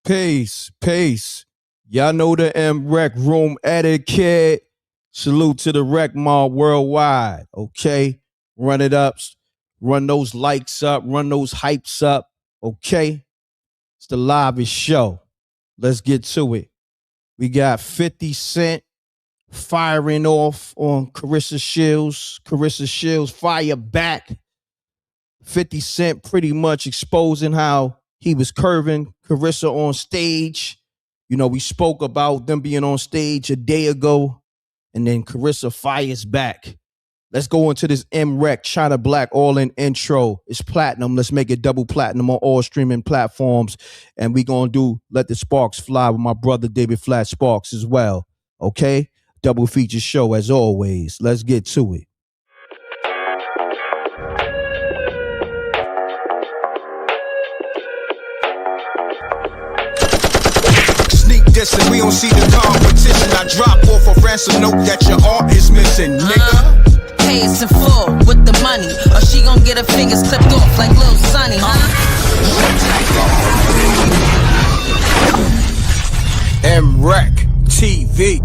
Peace, peace. Y'all know the M.Reck room etiquette. Salute to the Rec Mob worldwide, okay? Run it up, run those likes up, run those hypes up, okay? It's the livest show. Let's get to it. We got 50 Cent firing off on Claressa Shields. Claressa Shields fire back. 50 Cent pretty much exposing how he was curving Claressa on stage. You know, we spoke about them being on stage a day ago, and then Claressa fires back. Let's go into this M.Reck China Black all-in intro. It's platinum. Let's make it double platinum on all streaming platforms. And we going to do Let the Sparks Fly with my brother David Flat Sparks as well. Okay? Double feature show as always. Let's get to it. And we don't see the competition. I drop off a ransom note that your art is missing, nigga. Pay us in full with the money, or she gon' get her fingers clipped off like Lil Sonny, MRecktv.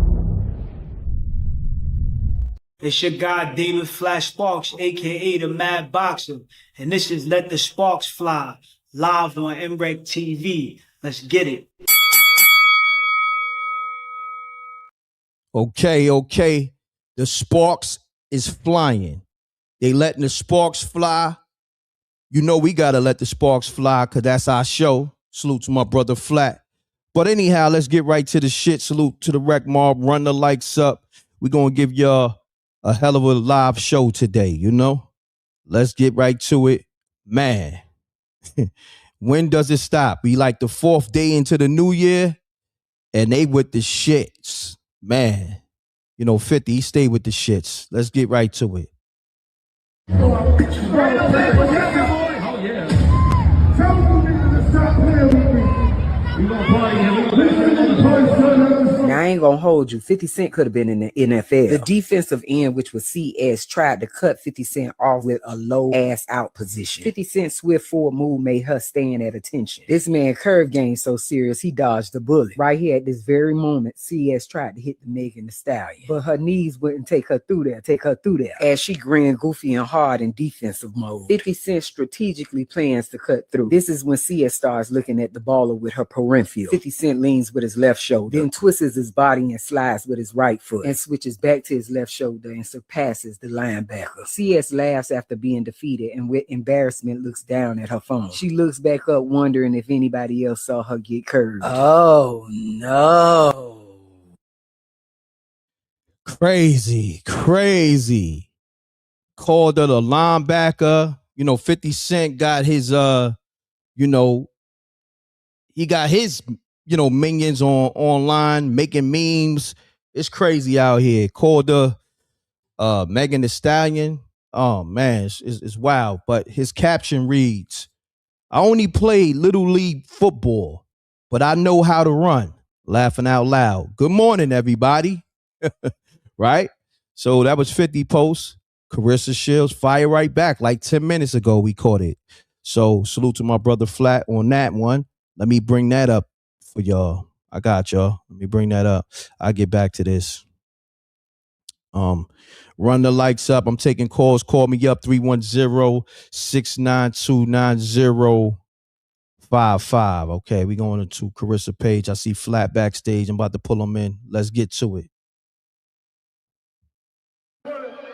It's your guy David Flash Sparks, aka the Mad Boxer, and this is Let the Sparks Fly, live on MRecktv. Let's get it. Okay. The sparks is flying. They letting the sparks fly. You know we gotta let the sparks fly because that's our show. Salute to my brother Flat. But anyhow, let's get right to the shit. Salute to the Rec Mob. Run the likes up. We're gonna give y'all a hell of a live show today, you know? Let's get right to it. Man, when does it stop? We like the 4th day into the new year, and they with the shits. Man, you know, 50, he stayed with the shits. Let's get right to it. Now, I ain't gonna hold you. 50 Cent could have been in the NFL. The defensive end, which was CS, tried to cut 50 Cent off with a low ass out position. 50 Cent's swift forward move made her stand at attention. This man curve game so serious, he dodged the bullet. Right here at this very moment, CS tried to hit the Megan Thee Stallion, but her knees wouldn't take her through there, as she grinned goofy and hard in defensive mode. 50 Cent strategically plans to cut through. This is when CS starts looking at the baller with her peripheral. 50 Cent leans with his left shoulder, then twists his body and slides with his right foot, and switches back to his left shoulder and surpasses the linebacker. CS laughs after being defeated and with embarrassment looks down at her phone. She looks back up wondering if anybody else saw her get curved. Oh no. Crazy. Called her the linebacker. You know, 50 Cent got his, he got his, minions online making memes. It's crazy out here. Called her Megan Thee Stallion. Oh, man, it's wild. But his caption reads, I only played Little League football, but I know how to run. Laughing out loud. Good morning, everybody. Right? So that was 50 posts. Claressa Shields fire right back. Like 10 minutes ago, we caught it. So salute to my brother Flat on that one. Let me bring that up for y'all. I got y'all. Let me bring that up. I'll get back to this. Run the likes up. I'm taking calls. Call me up 310-692-9055. Okay, we going to Claressa page. I see Flat backstage. I'm about to pull him in. Let's get to it.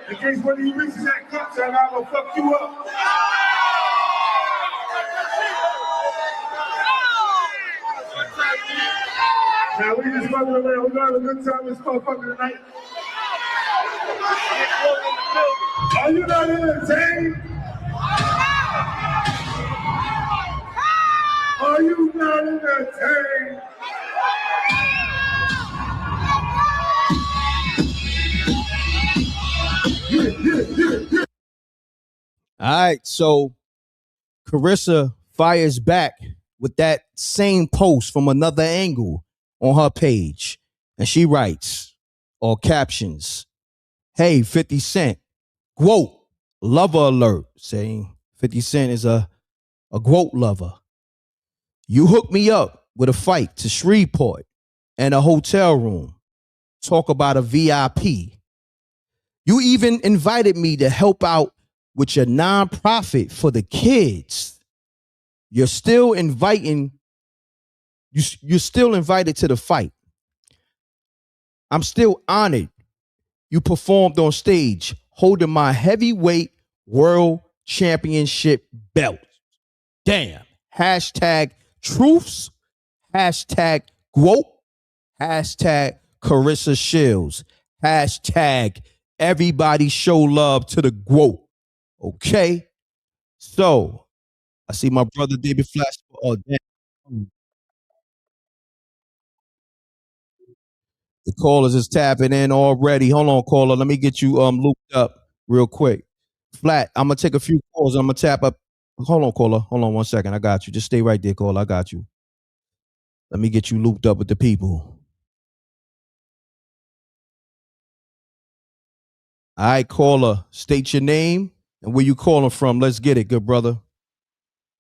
In case one of you reaches that cup, I'm gonna fuck you up. Now we just fucking around. We're gonna have a good time in this motherfucker tonight. Are you not entertained? Are you not entertained? All right, so Claressa fires back with that same post from another angle on her page. And she writes, or captions, hey, 50 Cent, quote, lover alert, saying 50 Cent is a quote lover. You hooked me up with a fight to Shreveport and a hotel room. Talk about a VIP. You even invited me to help out with your nonprofit for the kids. You're still inviting. You're still invited to the fight. I'm still honored you performed on stage holding my heavyweight world championship belt. Damn. Hashtag truths. Hashtag quote. Hashtag Claressa Shields. Hashtag everybody show love to the GWOAT. Okay? So, I see my brother David Flash. Oh, damn. The callers is tapping in already. Hold on, caller. Let me get you looped up real quick. Flat, I'm gonna take a few calls. I'm gonna tap up. Hold on, caller. Hold on 1 second. I got you. Just stay right there, caller. I got you. Let me get you looped up with the people. All right, caller. State your name and where you calling from. Let's get it, good brother.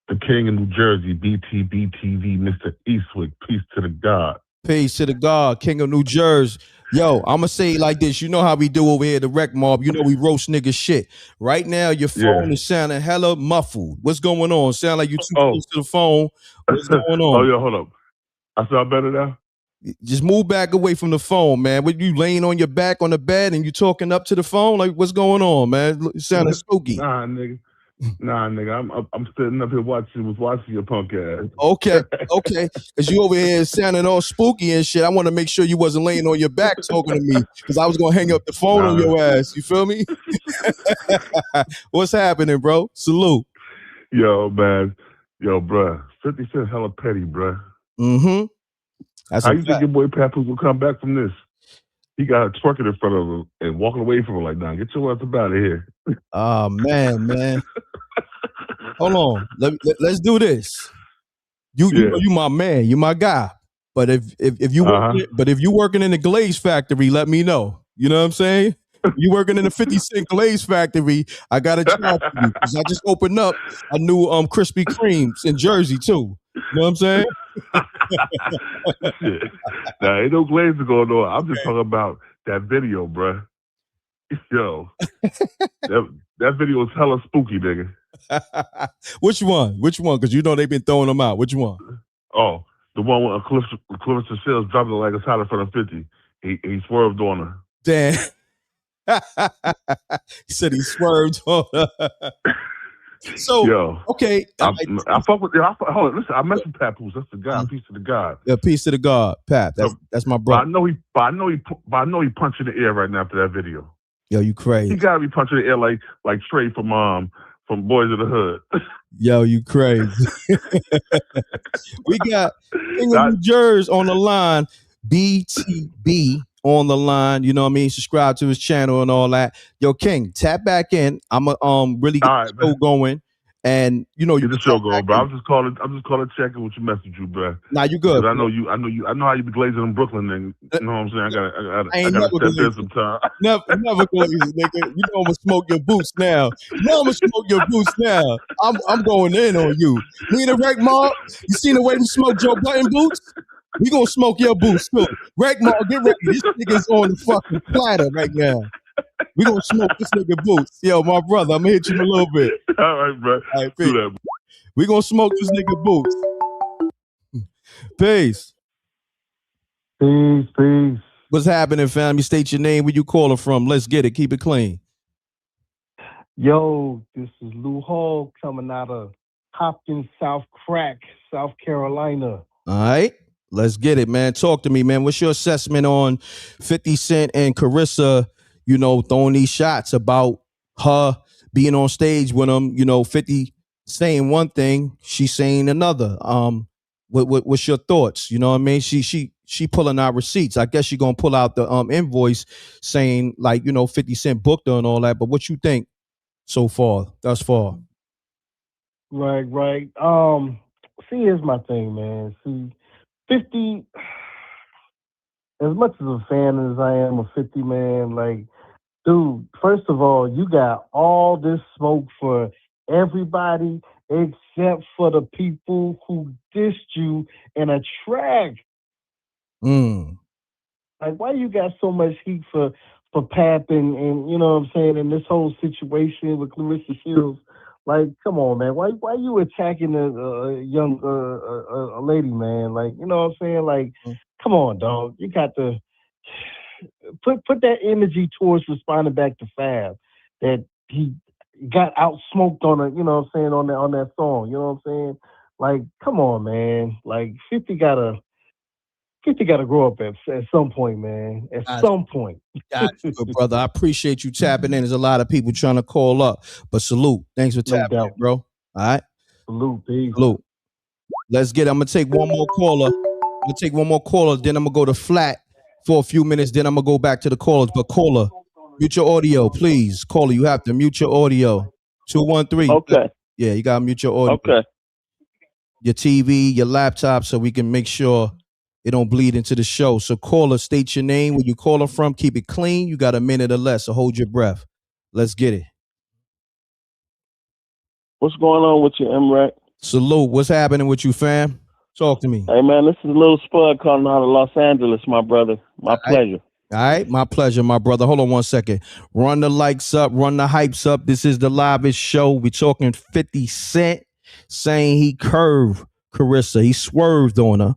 The King of New Jersey, BTBTV, Mr. Eastwick. Peace to the God. Peace to the God, King of New Jersey. Yo, I'm going to say it like this. You know how we do over here at the Rec Mob. You know we roast niggas shit. Right now, your phone is sounding hella muffled. What's going on? Sound like you too close to the phone. What's going on? Oh, yeah, hold up. I sound better now? Just move back away from the phone, man. What, you laying on your back on the bed and you talking up to the phone? Like, what's going on, man? You sounding spooky. Nah, nigga. I'm sitting up here watching your punk ass. Okay. Because you over here sounding all spooky and shit. I want to make sure you wasn't laying on your back talking to me because I was going to hang up the phone on your ass. You feel me? What's happening, bro? Salute. Yo, man. Yo, bruh. 50 Cent hella petty, bruh. Mm-hmm. How you think your boy Papoose will come back from this? He got her twerking in front of him and walking away from her like, nah, get your ass up out of here. Oh, man. Hold on. Let's do this. You my man. You my guy. But if you working in the glaze factory, let me know. You know what I'm saying? You working in the 50 Cent glaze factory, I got a job for you. Because I just opened up a new Krispy Kremes in Jersey too. You know what I'm saying? Shit. Nah, ain't no glaze going on. I'm just talking about that video, bruh. Yo. that video is hella spooky, nigga. Which one? Because you know they've been throwing them out. Which one? Oh, the one with Claressa Shields dropping like a shot in front of 50. He swerved on her. Damn. He said he swerved on her. So, yo, okay. I fuck with hold on, listen, I mentioned Papoose. That's the guy. Peace to the God. Yeah, peace to the God, Pap. That's my brother. But I know he punching the air right now after that video. Yo, you crazy. He gotta be punching the air like Trey from Boys of the Hood. Yo, you crazy. We got King of New Jersey on the line, BTB on the line. You know what I mean? Subscribe to his channel and all that. Yo, King, tap back in. I'm gonna really get the show going. And you know, get the show going, bro. I'm just calling checking with your message, you, bro. Nah, you good. I know how you be glazing in Brooklyn, and you know what I'm saying. I gotta step in some time. Never glazing, nigga. You know I'm gonna smoke your boots now. I'm going in on you. Me and the Rec Mob, you seen the way we smoke Joe Button boots? We gonna smoke your boots too. Rec Mob, get ready. This nigga's on the fucking platter right now. We gonna smoke this nigga boots. Yo, my brother, I'm gonna hit you in a little bit. All right, bro. All right, do that. We gonna smoke this nigga boots. Peace. Peace. What's happening, family? State your name, where you calling from. Let's get it. Keep it clean. Yo, this is Lou Hall coming out of Hopkins, South Carolina. All right. Let's get it, man. Talk to me, man. What's your assessment on 50 Cent and Claressa, you know, throwing these shots about her being on stage with him, you know, 50 saying one thing, she's saying another. What's your thoughts? You know what I mean? She pulling out receipts. I guess she's gonna pull out the invoice saying, like, you know, 50 Cent booked her and all that. But what you think thus far? Right. See, here's my thing, man. See, 50, as much as a fan as I am of 50, man, like, dude, first of all, you got all this smoke for everybody, except for the people who dissed you in a track. Like, why you got so much heat for Pap and you know what I'm saying, and this whole situation with Claressa Shields? Like, come on, man. Why you attacking a young a lady, man? Like, you know what I'm saying? Like, come on, dog. You got to put that energy towards responding back to Fab that he got outsmoked on a, you know what I'm saying, on that song. You know what I'm saying? Like, come on, man. Like, 50 gotta grow up at some point, man. At some point. Got you, good brother. I appreciate you tapping in. There's a lot of people trying to call up, but salute. Thanks for tapping in, bro. All right. Salute, peace. Salute. Let's get it. I'm gonna take one more caller. Then I'm gonna go to flat for a few minutes. Then I'm gonna go back to the callers. But caller, mute your audio, please. Caller, you have to mute your audio. 213. Okay. Yeah, you gotta mute your audio. Okay. Your TV, your laptop, so we can make sure it don't bleed into the show. So caller, state your name, where you calling from, keep it clean. You got a minute or less, so hold your breath. Let's get it. What's going on with you, M.Reck? Salute. What's happening with you, fam? Talk to me. Hey, man, this is a little Spud calling out of Los Angeles, my brother. My pleasure. All right, my pleasure, my brother. Hold on one second. Run the likes up, run the hypes up. This is the livest show. We talking 50 Cent saying he curved Claressa. He swerved on her.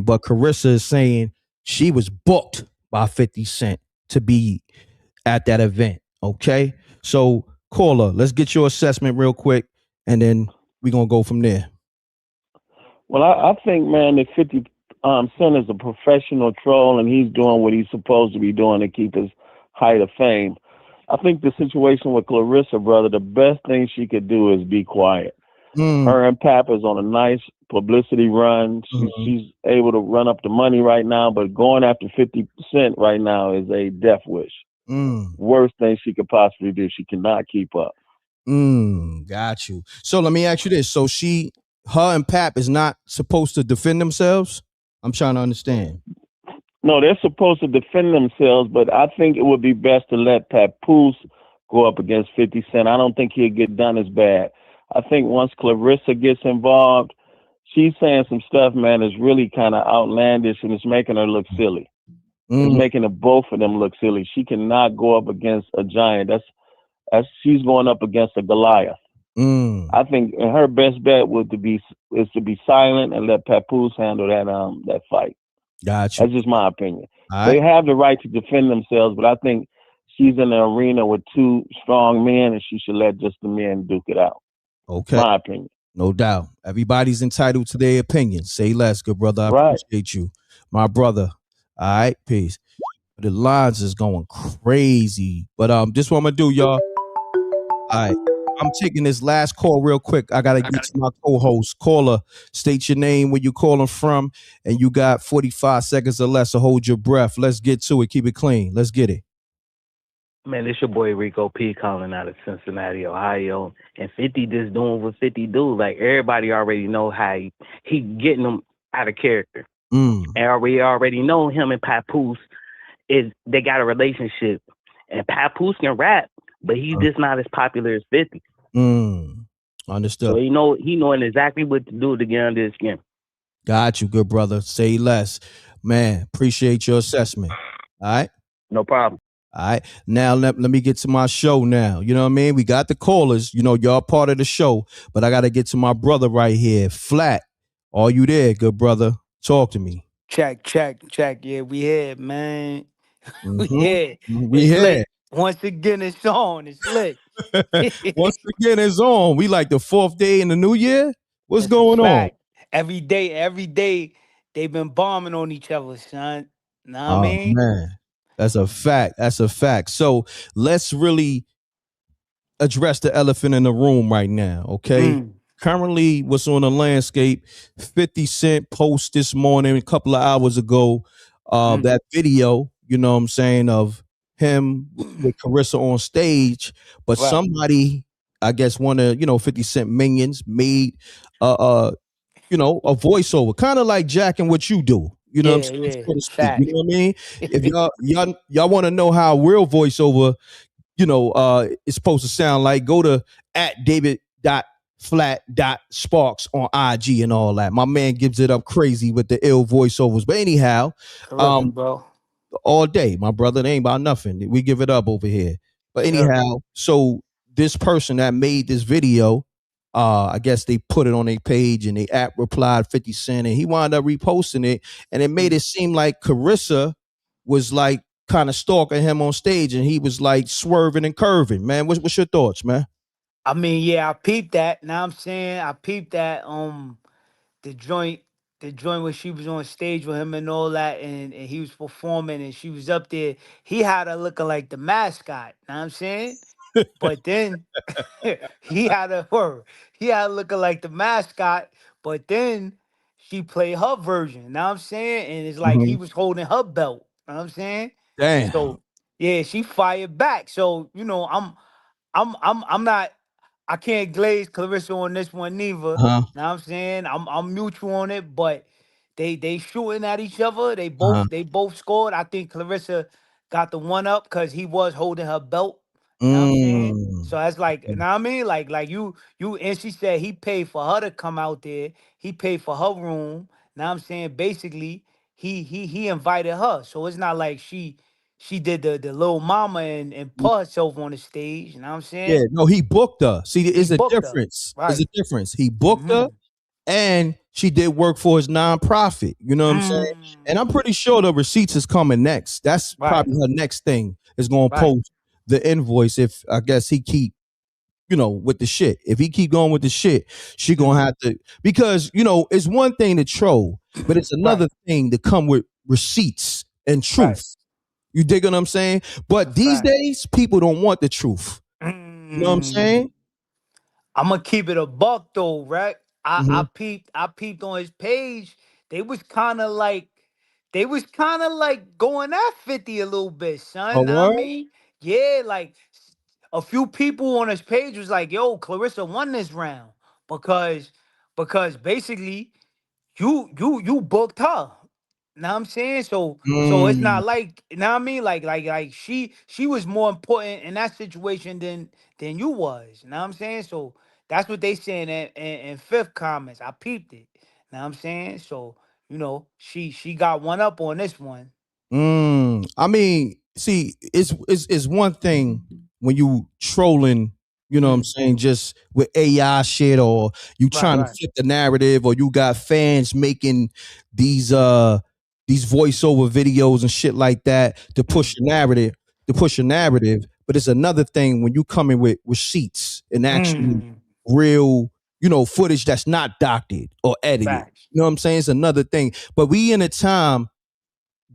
But Claressa is saying she was booked by 50 Cent to be at that event. Okay. So caller, let's get your assessment real quick, and then we're gonna go from there. Well, I think, man, that 50 Cent is a professional troll, and he's doing what he's supposed to be doing to keep his height of fame. I think the situation with Claressa, brother, the best thing she could do is be quiet. Her and Pap is on a nice publicity run. She's able to run up the money right now, but going after 50 Cent right now is a death wish. Worst thing she could possibly do. She cannot keep up. Got you. So let me ask you this. So her and Pap is not supposed to defend themselves? I'm trying to understand. No, they're supposed to defend themselves, but I think it would be best to let Papoose go up against 50 Cent. I don't think he'll get done as bad. I think once Claressa gets involved, she's saying some stuff, man, that's really kind of outlandish, and it's making her look silly. It's making both of them look silly. She cannot go up against a giant. That's she's going up against a Goliath. I think her best bet is to be silent and let Papoose handle that fight. Gotcha. That's just my opinion. They have the right to defend themselves, but I think she's in an arena with two strong men, and she should let just the men duke it out. Okay. My opinion. No doubt. Everybody's entitled to their opinion. Say less, good brother. I appreciate you, my brother. All right, peace. The lines is going crazy, but this what I'm gonna do, y'all. All right, I'm taking this last call real quick. I gotta get to my co-host. Caller, state your name, where you calling from, and you got 45 seconds or less, so hold your breath. Let's get to it. Keep it clean. Let's get it. Man, it's your boy Rico P calling out of Cincinnati, Ohio. And 50 just doing what 50 do. Like, everybody already know how he getting them out of character. And we already know him and Papoose they got a relationship. And Papoose can rap, but he's just not as popular as 50. Understood. So he knowing exactly what to do to get under his skin. Got you, good brother. Say less. Man, appreciate your assessment. All right? No problem. All right. Now let me get to my show now. You know what I mean? We got the callers. You know, y'all part of the show, but I got to get to my brother right here. Flat. Are you there, good brother? Talk to me. Check. Yeah, we here, man. We here. We It's here. lit. Once again, it's on. It's lit. Once again, it's on. We like the fourth day in the new year. What's going on? Every day, they've been bombing on each other, son. Know what I mean? Man, that's a fact. So let's really address the elephant in the room right now, okay? Currently, what's on the landscape, 50 Cent post this morning, a couple of hours ago, that video, you know what I'm saying, of him with Claressa on stage, but somebody, I guess one of, 50 Cent minions made a voiceover, kind of like Jack and what you do. You know what I'm saying? So to speak, you know what I mean? If y'all want to know how real voiceover, is supposed to sound like, go to @David flat dot sparks on IG and all that. My man gives it up crazy with the ill voiceovers. But anyhow, Terrific, bro. all day, my brother. It ain't about nothing. We give it up over here. But Sure. anyhow, so this person that made this video, I guess they put it on their page and the app replied 50 Cent and he wound up reposting it. And it made it seem like Claressa was like kind of stalking him on stage and he was like swerving and curving. Man, what's your thoughts, man? I mean, yeah, I peeped that. Now I'm saying I peeped that. The joint, the joint where she was on stage with him and all that, and he was performing, and she was up there. He had her looking like the mascot. Know what I'm saying? But then he had he had her looking like the mascot. But then she played her version. Know what I'm saying? And it's like he was holding her belt. Know what I'm saying? Damn. So yeah, she fired back. So I'm not. I can't glaze Claressa on this one neither. Uh-huh. Know what I'm saying? I'm neutral on it, but they shooting at each other. Uh-huh. They both scored. I think Claressa got the one up because he was holding her belt. Know what I'm saying? So that's like, know what I mean? Like you and she said he paid for her to come out there. He paid for her room. Know what I'm saying? Basically, he invited her. So it's not like she did the little mama and put herself on the stage. You know what I'm Yeah, saying? no, he booked her. See, He it's a booked her. difference. There's Right. a difference. He booked her Mm-hmm. and she did work for his nonprofit. You know what I'm saying? And I'm pretty sure the receipts is coming next. That's Right. probably her next thing is going to Right. post the invoice if I guess he keep, with the shit. If he keep going with the shit, she going to have to, because, it's one thing to troll, but it's another thing to come with receipts and truth. Right. You dig what I'm saying? But these days, people don't want the truth. You know what I'm saying? I'm gonna keep it a buck though, right? I Mhm. peeped on his page. They was kind of like going at 50 a little bit, Oh, son. Know what I word? mean? Yeah, like a few people on his page was like, "Yo, Claressa won this round because basically you booked her." Know what I'm saying? So it's Mm. not like, you know what I mean? Like she was more important in that situation than you was. You know what I'm saying? So that's what they saying in fifth comments. I peeped it. Know what I'm saying? So, she got one up on this one. I mean, see, it's one thing when you trolling, you know what I'm saying, just with AI shit, or you Right. trying to flip the narrative, or you got fans making these voiceover videos and shit like that to push the narrative. But it's another thing when you come in with receipts and actually real, footage that's not doctored or edited. Facts. You know what I'm saying? It's another thing. But we in a time,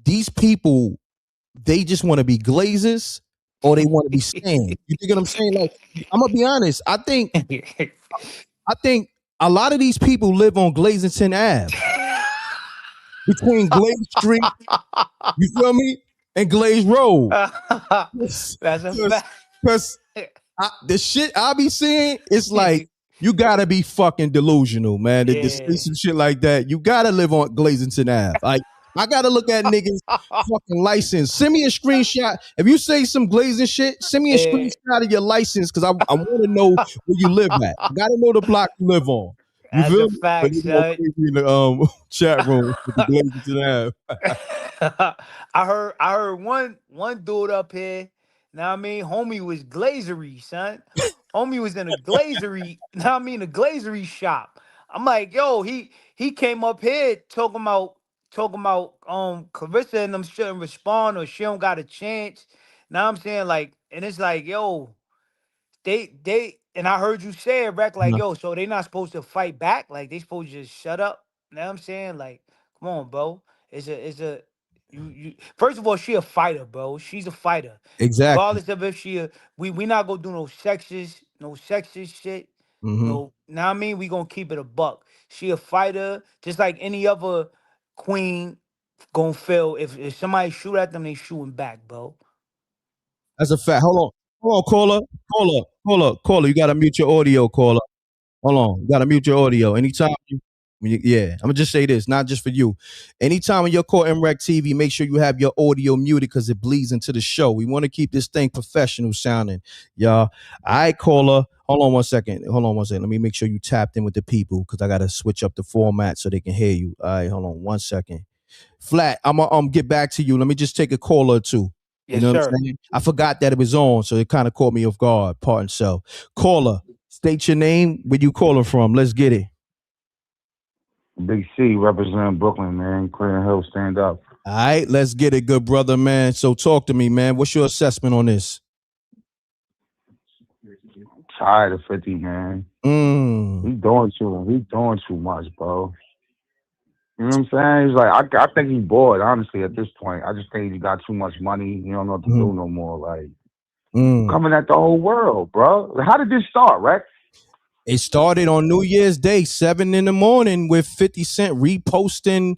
these people, they just want to be glazers or they want to be scammed. You think what I'm saying? Like, I'm gonna be honest. I think a lot of these people live on Glazington Ave, between Glaze Street, you feel me, and Glaze Road. That's a fact. Because the shit I be seeing, it's like you gotta be fucking delusional, man. To say some shit like that, you gotta live on Glazington Ave. Like, I gotta look at niggas fucking license. Send me a screenshot. If you say some glazing shit, send me a screenshot of your license because I want to know where you live at. I gotta know the block you live on. You That's feel a me? But fact, you know, son. crazy in the chat room with the Glazington Ave. I heard one dude up here. Know what I mean? Homie was glazery, son. Homie was in a glazery. Know what I mean? A glazery shop. I'm like, yo, he came up here talking about Claressa and them shouldn't respond or she don't got a chance. Now I'm saying, like, and it's like, yo, they and I heard you say it, Reck, like, yo, so they not supposed to fight back, like they supposed to just shut up. You know what I'm saying? Like, come on, bro. It's a you first of all, she a fighter, bro. She's a fighter. Exactly. Regardless of if we not gonna do no sexist shit. Mm-hmm. Now I mean, we gonna keep it a buck. She a fighter, just like any other queen gonna feel if somebody shoot at them, they shooting back, bro. That's a fact. Hold on, caller. You gotta mute your audio, caller. Hold on, you gotta mute your audio. Anytime I'm gonna just say this, not just for you. Anytime when you call MRecktv, make sure you have your audio muted because it bleeds into the show. We want to keep this thing professional sounding, y'all. I caller. Hold on one second. Let me make sure you tapped in with the people because I gotta switch up the format so they can hear you. All right, hold on one second. Flat, I'm gonna get back to you. Let me just take a call or two. You Yes, know what sir. I'm saying? I forgot that it was on, so it kind of caught me off guard. Pardon self. Caller, state your name, where you calling from. Let's get it. Big C representing Brooklyn, man. Clear Hill, stand up. All right, let's get it, good brother, man. So talk to me, man. What's your assessment on this? Tired of 50, man. He's doing too much, bro. You know what I'm saying? He's like, I think he's bored, honestly, at this point. I just think he got too much money. He don't know what to do no more. Like, coming at the whole world, bro. How did this start, Rex? It started on New Year's Day, 7 a.m, with 50 Cent reposting,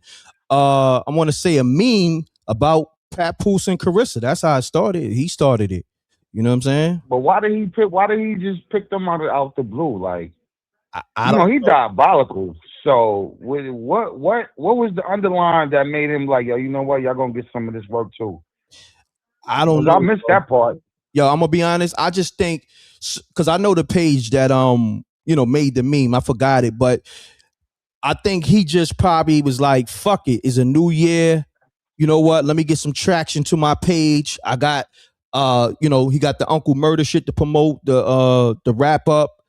I want to say a meme about Papoose and Claressa. That's how it started. He started it. You know what I'm saying? But why did he just pick them out the blue? Like, I don't know. He diabolical. So what was the underline that made him like, yo, you know what, y'all gonna get some of this work too? I don't know. I missed that part. Yo, I'm gonna be honest. I just think because I know the page that made the meme. I forgot it, but I think he just probably was like, fuck it. It's a new year. You know what? Let me get some traction to my page. I got he got the Uncle Murder shit to promote the wrap up,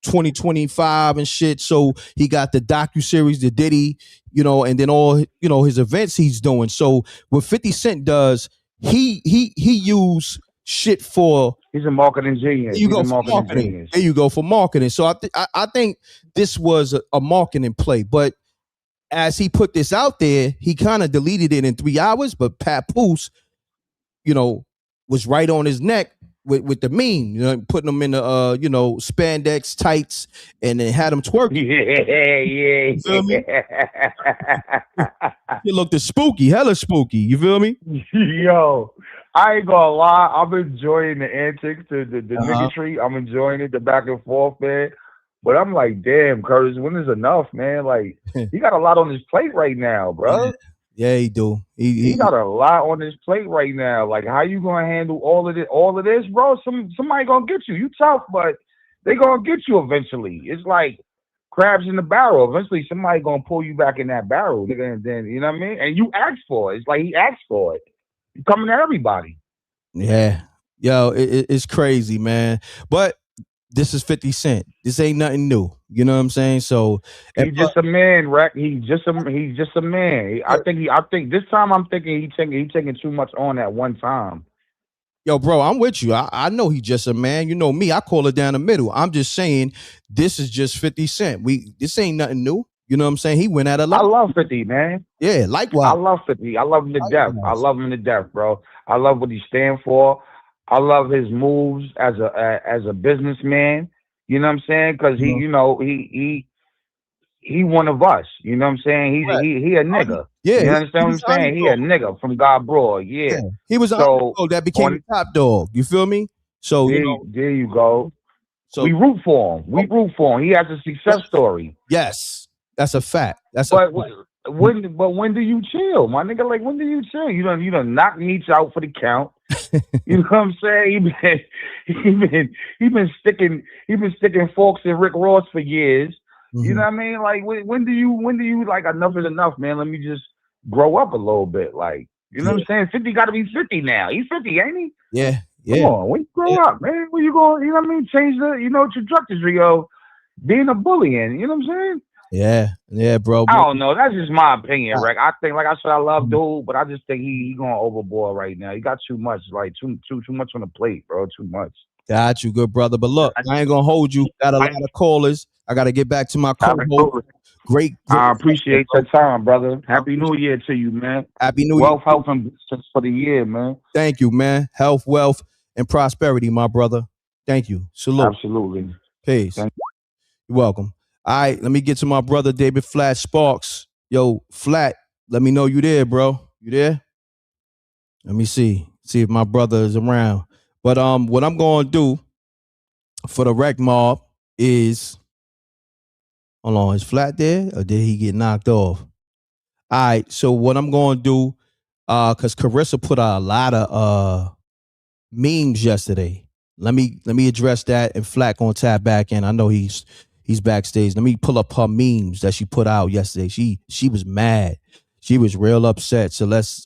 2025 and shit. So he got the docuseries, the Diddy, and then all his events he's doing. So what 50 Cent does, he use shit for. He's a marketing genius. There you go for marketing. So I think this was a marketing play, but as he put this out there, he kind of deleted it in 3 hours. But Papoose, was right on his neck with the meme, putting him in the spandex tights and then had him twerking. It looked spooky, hella spooky. You feel me? Yo, I ain't gonna lie. I'm enjoying the antics, the niggatry. I'm enjoying it, the back and forth, man. But I'm like, damn, Curtis, when is enough, man? Like, he got a lot on his plate right now, bro. Yeah, he do. He got a lot on his plate right now. Like, how you gonna handle all of this, bro? Somebody gonna get you. You tough, but they gonna get you eventually. It's like crabs in the barrel. Eventually, somebody gonna pull you back in that barrel, nigga. And then, you know what I mean? And you asked for it. It's like he asked for it. You coming at everybody. Yeah, yo, it's crazy, man. But this is 50 Cent. This ain't nothing new. You know what I'm saying? So he's just a man, Reck. He's just a man. I think this time I'm thinking he's taking too much on at one time. Yo, bro, I'm with you. I know he's just a man. You know me, I call it down the middle. I'm just saying this is just 50 Cent. This ain't nothing new. You know what I'm saying? He went at a lot. I love 50, man. Yeah, likewise. I love 50. I love him to death. I love him to death, bro. I love what he stands for. I love his moves as a businessman. You know what I'm saying? Because he one of us. You know what I'm saying? He a nigga. Yeah, you understand what I'm saying? He a nigga from God Broad. Yeah. He was so that became the top dog. You feel me? So there you go. So we root for him. He has a success story. Yes, that's a fact. When do you chill, my nigga? Like, when do you chill? You done knock meats out for the count. You know what I'm saying? He been sticking forks in Rick Ross for years. You know what I mean? Like, when do you like, enough is enough, man? Let me just grow up a little bit. Like, you know what I'm saying? 50 got to be 50 now. He's 50, ain't he? Yeah. Come on, when you grow up, man, where you going? You know what I mean? Change the trajectory of being a bully, and you know what I'm saying? Yeah, bro. I don't know. That's just my opinion, Rick. I think, like I said, I love dude, but I just think he going overboard right now. He got too much, like too much on the plate, bro. Too much. Got you, good brother. But look, I ain't gonna hold you. Got a lot of callers. I gotta get back to my co-host. Great. I appreciate your time, brother. Happy New Year to you, man. Happy New Year. Wealth, health, and blessings for the year, man. Thank you, man. Health, wealth, and prosperity, my brother. Thank you. Salute. Absolutely. Peace. You're welcome. All right, let me get to my brother, David Flat Sparks. Yo, Flat, let me know you there, bro. You there? Let me see if my brother is around. But what I'm going to do for the rec mob is, Hold on, is Flat there or did he get knocked off? All right, so what I'm going to do, because Claressa put out a lot of memes yesterday. Let me address that, and Flat gonna tap back in. I know he's backstage. Let me pull up her memes that she put out yesterday. She was mad. She was real upset. So let's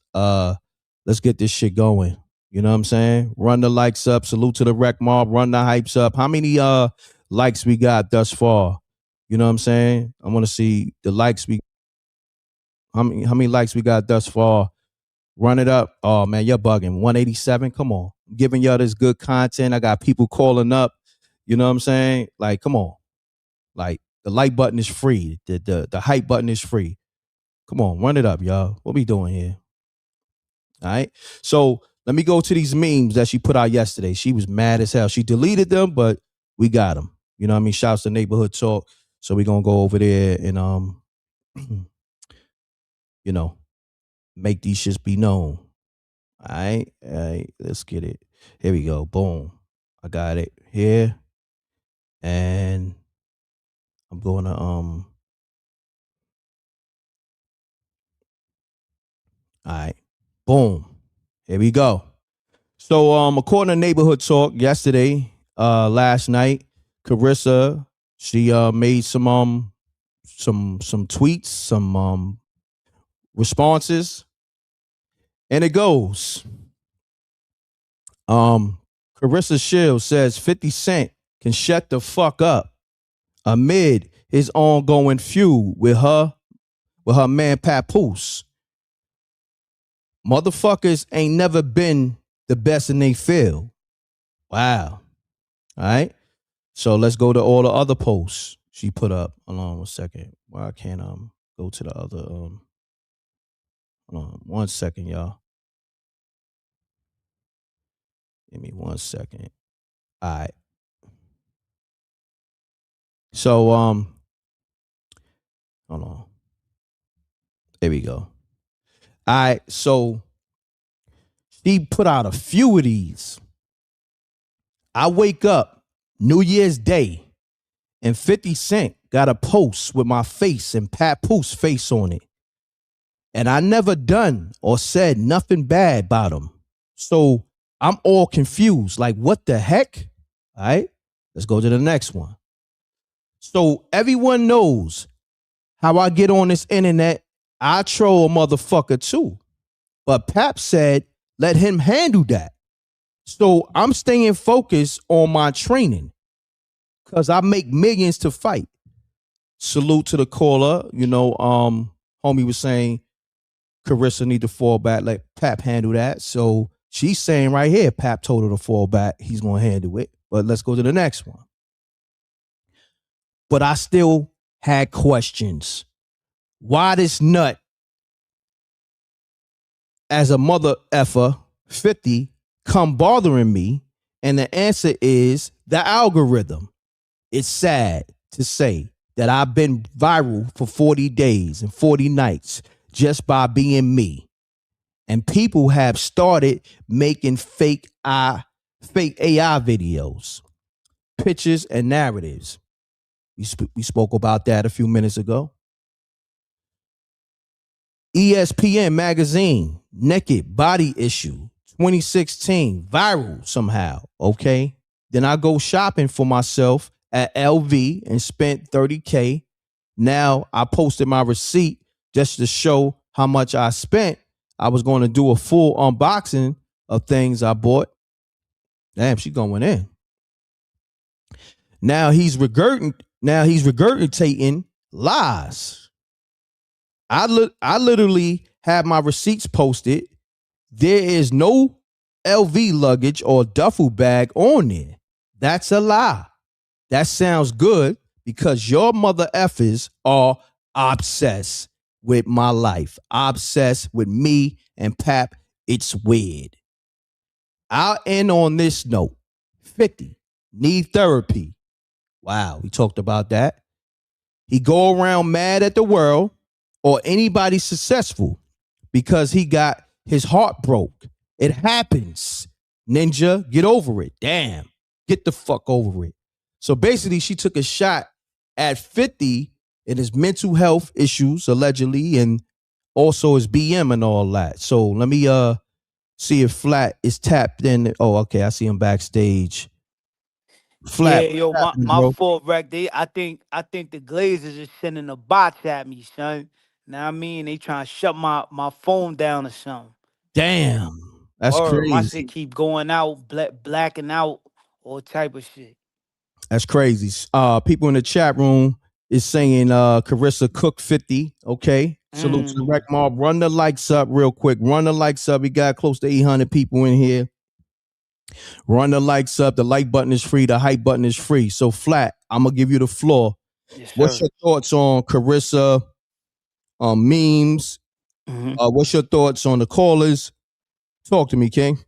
get this shit going. You know what I'm saying? Run the likes up. Salute to the Rec Mob. Run the hypes up. How many likes we got thus far? You know what I'm saying? I want to see the likes how many likes we got thus far. Run it up. Oh man, you're bugging. 187. Come on. I'm giving y'all this good content. I got people calling up. You know what I'm saying? Like, come on. Like, the like button is free. The hype button is free. Come on, run it up, y'all. What we doing here? All right. So let me go to these memes that she put out yesterday. She was mad as hell. She deleted them, but we got them. You know what I mean? Shouts to Neighborhood Talk. So we're gonna go over there and you know, make these shits be known. All right, let's get it. Here we go. Boom. I got it here. And I'm going to all right. Boom. Here we go. So according to Neighborhood Talk yesterday, last night, Claressa, she made some tweets, some responses. And it goes. Claressa Shields says 50 Cent can shut the fuck up amid his ongoing feud with her man Papoose. Motherfuckers ain't never been the best in they field. Wow. All right. So let's go to all the other posts she put up. Hold on 1 second. Why I can't go to the other hold on 1 second, y'all. Give me 1 second. All right. So hold on. There we go. All right, so she put out a few of these. I wake up New Year's Day and 50 Cent got a post with my face and Papoose face on it. And I never done or said nothing bad about him. So I'm all confused. Like, what the heck? All right, let's go to the next one. So everyone knows how I get on this internet. I troll a motherfucker too. But Pap said, let him handle that. So I'm staying focused on my training because I make millions to fight. Salute to the caller. You know, homie was saying Claressa need to fall back, let Pap handle that. So she's saying right here, Pap told her to fall back. He's going to handle it. But let's go to the next one. But I still had questions. Why this nut as a mother effer 50 come bothering me? And the answer is the algorithm. It's sad to say that I've been viral for 40 days and 40 nights just by being me. And people have started making fake AI videos, pictures, and narratives. We spoke about that a few minutes ago. ESPN magazine, naked body issue, 2016, viral somehow, okay? Then I go shopping for myself at LV and spent $30K. Now I posted my receipt just to show how much I spent. I was going to do a full unboxing of things I bought. Damn, she going in. Now he's regurgitating lies. I literally have my receipts posted. There is no LV luggage or duffel bag on there. That's a lie. That sounds good because your mother effers are obsessed with my life, obsessed with me and Pap. It's weird. I'll end on this note. 50, need therapy. Wow, we talked about that. He go around mad at the world or anybody successful because he got his heart broke. It happens. Ninja, get over it. Damn, get the fuck over it. So basically, she took a shot at 50 and his mental health issues allegedly, and also his BM and all that. So let me see if Flat is tapped in. Oh, okay, I see him backstage. Yeah, Flat, what's yo, my, happening, my bro? fault, Reck. I think the Glazers is sending the bots at me, son. Now I mean they trying to shut my phone down or something. Damn, that's Or my shit crazy. keep going out, blacking out, all type of shit. That's crazy. People in the chat room is saying Claressa Cook 50. Okay. Salute to the Rec Mm. Mob. Run the likes up real quick. Run the likes up. We got close to 800 people in here. Run the likes up. The like button is free. The hype button is free. So Flat, I'm gonna give you the floor. Yes, What's sir. your thoughts on Claressa memes? Hmm. What's your thoughts on the callers? Talk to me, King.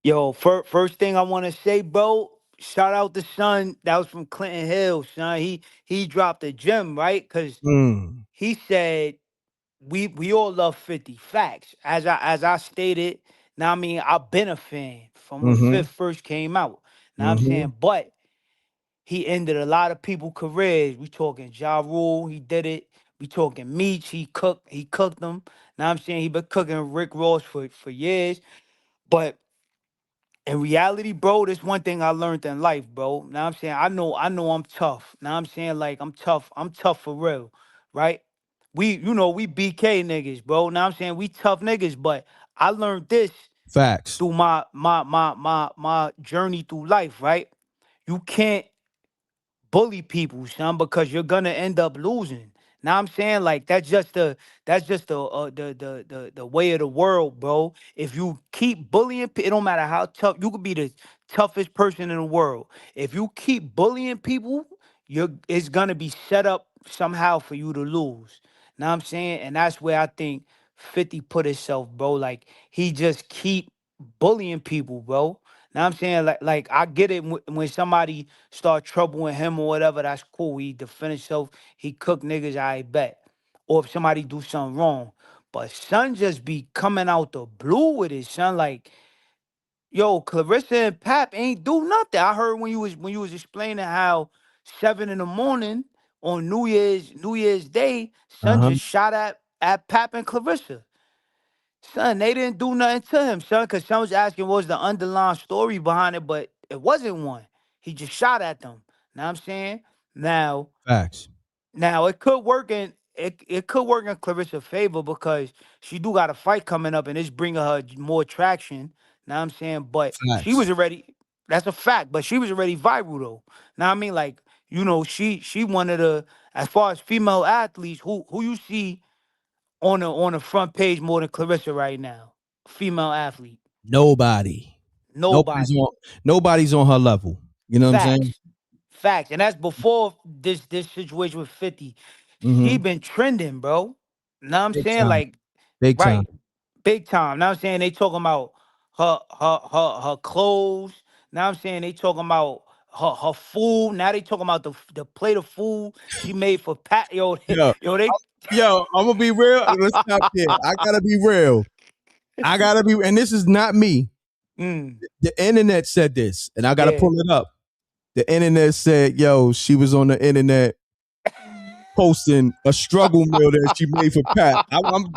Yo, first thing I want to say, bro. Shout out the son that was from Clinton Hill, son. He dropped a gem, right? Cause Mm. he said we all love 50 facts. As I stated, now I mean I've been a fan from when Mm-hmm. Fifth first came out. Now I'm Mm-hmm. saying, but he ended a lot of people's careers. We talking Ja Rule, he did it. We talking Meech, he cooked them. Now I'm saying he been cooking Rick Ross for years. But in reality, bro, there's one thing I learned in life, bro. Now I'm saying I know I'm tough. Now I'm saying like I'm tough for real, right? We BK niggas, bro. Now I'm saying we tough niggas, but I learned this Facts. through my journey through life, right? You can't bully people, son, because you're gonna end up losing. Now I'm saying like that's just the way of the world, bro. If you keep bullying, it don't matter how tough you could be, the toughest person in the world. If you keep bullying people, it's gonna be set up somehow for you to lose. Now I'm saying, and that's where I think 50 put himself, bro. Like he just keep bullying people, bro. Now I'm saying like I get it when somebody start troubling him or whatever, that's cool. He defend himself, he cook niggas, I bet. Or if somebody do something wrong. But son just be coming out the blue with it, son. Like, yo, Clarissa and Pap ain't do nothing. I heard when you was explaining how 7 in the morning on New Year's Day, son Uh-huh. just shot at Pap and Clarissa. Son, they didn't do nothing to him, son, because son was asking what was the underlying story behind it, but it wasn't one. He just shot at them. Know what I'm saying? Now, Facts. now it could work in Clarissa's favor because she do got a fight coming up and it's bringing her more traction. Know what I'm saying? But she Facts. was already, that's a fact, but she was already viral though. Now I mean, like, she one of the, as far as female athletes, who you see on the front page more than Clarissa right now. Female athlete. Nobody. Nobody's Nobody. on nobody's on her level. You know what I'm saying? Facts. Facts. And that's before this situation with 50. She Mm-hmm. been trending, bro. Know what I'm Big saying? time. Like, Big time. right. Big time. Now I'm saying they talking about her clothes. Now I'm saying they talking about her food. Now they talking about the plate of food she made for Pat. Yo, Yo, yo, they I'm gonna be real. Let's stop there. I gotta be real. And this is not me. mm, The internet said this, and I gotta yeah. pull it up. The internet said, yo, she was on the internet posting a struggle meal that she made for Pat.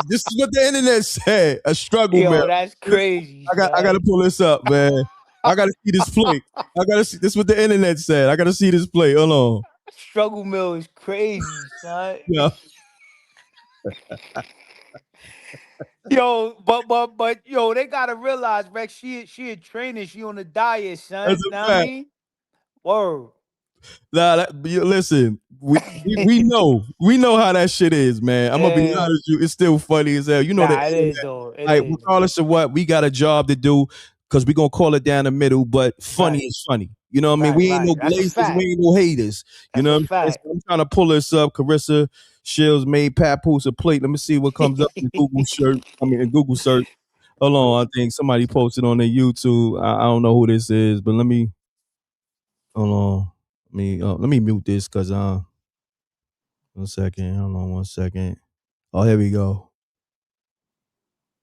This is what the internet said. A struggle meal. Yo, that's crazy, I gotta son. pull this up, man. I gotta see this plate. I gotta see this is what the internet said. I gotta see this plate. Hold on. Struggle mill is crazy, son. Yeah. Yo, but yo, they gotta realize, Rex, she in training, she on a diet, That's son. Know a what I fact. mean? Word. Nah, listen, we know how that shit is, man. I'm gonna be Yeah. honest with you. It's still funny as hell. You know the Nah, it internet, is though. It like is. regardless of what, we got a job to do because we gonna call it down the middle, but funny Right. is funny. You know what I mean? Right, We ain't no right. That's a glazers, we fact. ain't no haters. You That's know a what I'm saying? fact. So I'm trying to pull this up. Carissa Shields made Papoose a plate. Let me see what comes up in Google shirt. In Google search. Hold on, I think somebody posted on their YouTube. I don't know who this is, but let me hold on. Let me mute this because 1 second. Hold on 1 second. Oh, here we go.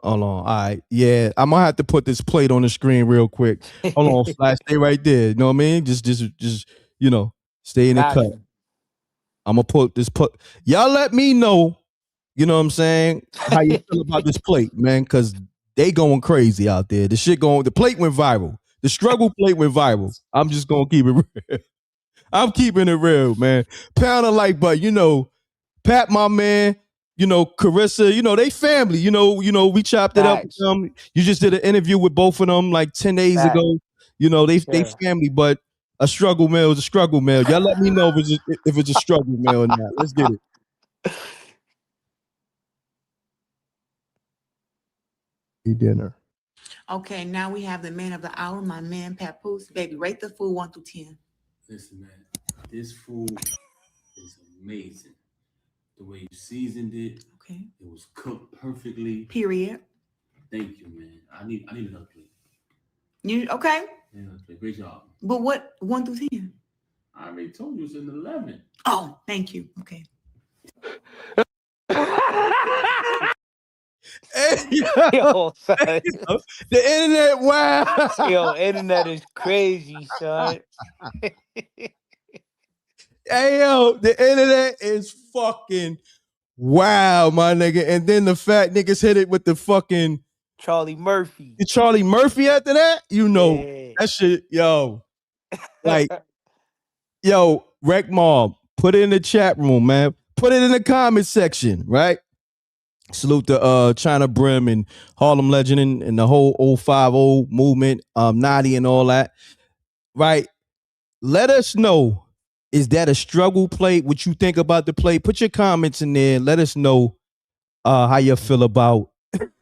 Hold on. All right. Yeah, I'm gonna have to put this plate on the screen real quick. Hold on, Flash. Stay right there. You know what I mean? Just stay in the cut. Got you. I'm gonna y'all let me know, you know what I'm saying, how you feel about this plate, man, because they going crazy out there. The plate went viral. The struggle plate went viral. I'm just gonna keep it real. I'm keeping it real, man. Pound a like button, you know, Pat, my man, you know, Claressa, you know, they family, you know, we chopped it up with them. You just did an interview with both of them like 10 days ago. You know, they family, but a struggle meal is a struggle meal. Y'all let me know if it's a struggle meal or not. Let's get it. Eat dinner. Okay, now we have the man of the hour, my man Papoose. Baby, rate the food 1 through 10. Listen, man, this food is amazing. The way you seasoned it, okay, it was cooked perfectly. Period. Thank you, man. I need another plate. You okay? Another plate. Great job. But what 1 through 10? I already told you it's an 11. Oh, thank you. Okay. Yo, son. The internet, wow. Yo, internet is crazy, son. Hey, yo, the internet is fucking wow, my nigga. And then the fat niggas hit it with the fucking Charlie Murphy. The Charlie Murphy after that? You know, that shit, yo. Like, yo, Rec Mob, put it in the chat room, man. Put it in the comment section, right? Salute to China Brim and Harlem Legend and the whole 050 movement, Naughty and all that. Right? Let us know, is that a struggle plate? What you think about the plate? Put your comments in there. Let us know how you feel about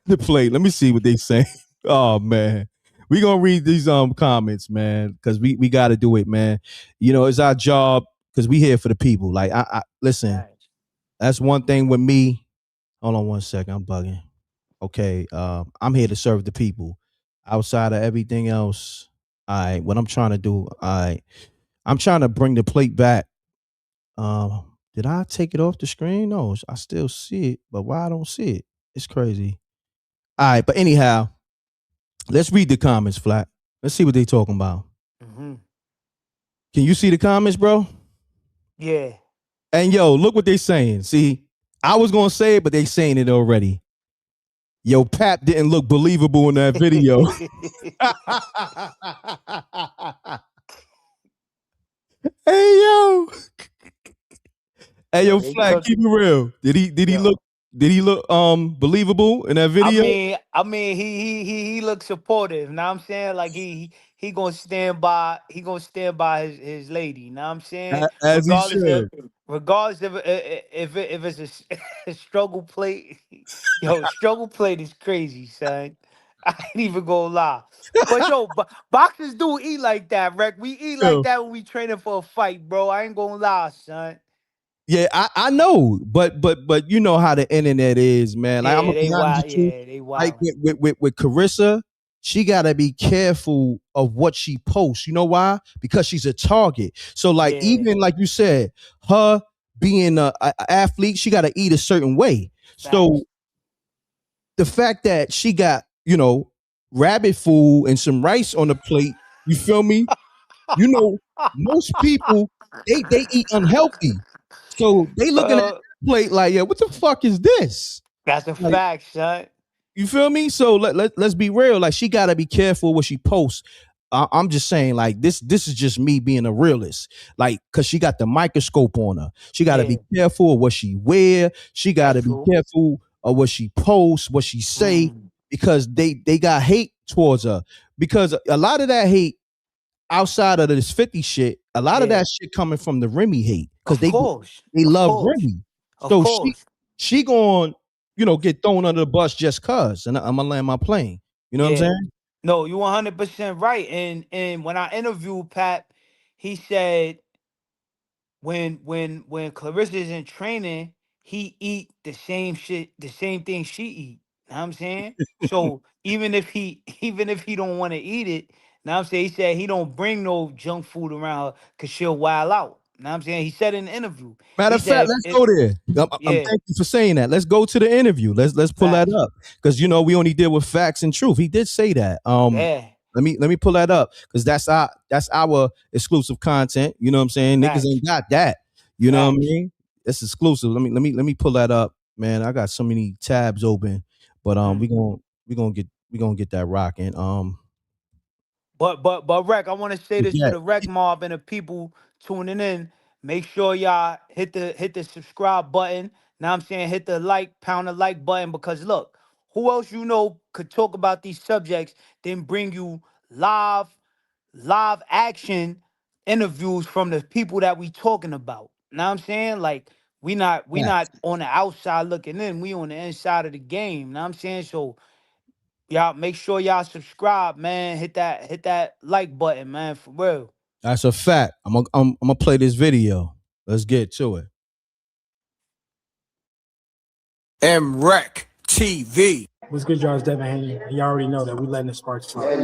the plate. Let me see what they say. Oh, man. We gonna read these comments, man, because we got to do it, man. You know, it's our job because we here for the people. Like, I listen, that's one thing with me. Hold on 1 second, I'm bugging. Okay, I'm here to serve the people. Outside of everything else, what I'm trying to do, I'm trying to bring the plate back. Did I take it off the screen? No, I still see it, but why I don't see it? It's crazy. All right, but anyhow, let's read the comments, Flat. Let's see what they talking about. Mm-hmm. Can you see the comments, bro? Yeah. And yo, look what they saying. See, I was gonna say it, but they saying it already. Yo, Pap didn't look believable in that video. Hey yo. Hey yo, Flat, keep it real. Did he look believable in that video? I mean he looks supportive. Know what I'm saying? Like he gonna stand by his lady, know what I'm saying? As he should. Regardless if it's a struggle plate. Yo, struggle plate is crazy, son. I ain't even gonna lie. But yo, boxers do eat like that, Rec. We eat like that when we training for a fight, bro. I ain't gonna lie, son. Yeah, I know, but you know how the internet is, man. Like, I'm gonna be honest with you. They wild. Like with Claressa, she gotta be careful of what she posts. You know why? Because she's a target. So like, even like you said, her being a athlete, she gotta eat a certain way. So the fact that she got, you know, rabbit food and some rice on the plate, you feel me? You know, most people they eat unhealthy. So they looking at the plate like, yeah, what the fuck is this? That's a fact, son. You feel me? So let's be real. Like, she gotta be careful what she posts. I'm just saying, like, this is just me being a realist. Like, cause she got the microscope on her. She gotta be careful of what she wear. She gotta be careful of what she posts, what she say, because they got hate towards her. Because a lot of that hate outside of this 50 shit, a lot of that shit coming from the Remy hate. Because they love Remy. So she going, you know, get thrown under the bus just cause. And I'm gonna land my plane. You know what I'm saying? No, you 100% right. And when I interviewed Pat, he said when Claressa is in training, he eat the same shit, the same thing she eat. Know what I'm saying? So even if he don't want to eat it, know what I'm saying, he said he don't bring no junk food around her because she'll wild out. Know what I'm saying? He said in the interview. Matter of fact, let's go there. Thank you for saying that. Let's go to the interview. Let's pull that up. Because you know we only deal with facts and truth. He did say that. Let me pull that up because that's our exclusive content. You know what I'm saying? Niggas ain't got that. You know what I Facts. mean? It's exclusive. Let me pull that up, man. I got so many tabs open, but we gonna get that rocking. But Rec, I want to say this to Yeah, the Rec mob and the people tuning in. Make sure y'all hit the subscribe button. Now I'm saying hit the pound the like button, because look, who else you know could talk about these subjects, then bring you live action interviews from the people that we talking about. Now I'm saying, like, we facts. not on the outside looking in, we on the inside of the game. Now I'm saying, so y'all make sure y'all subscribe, man. Hit that like button, man, for real. That's a fact. I'm gonna play this video. Let's get to it. MRecktv. What's good, y'all? It's Devin Haney. Y'all already know that we letting the sparks fly.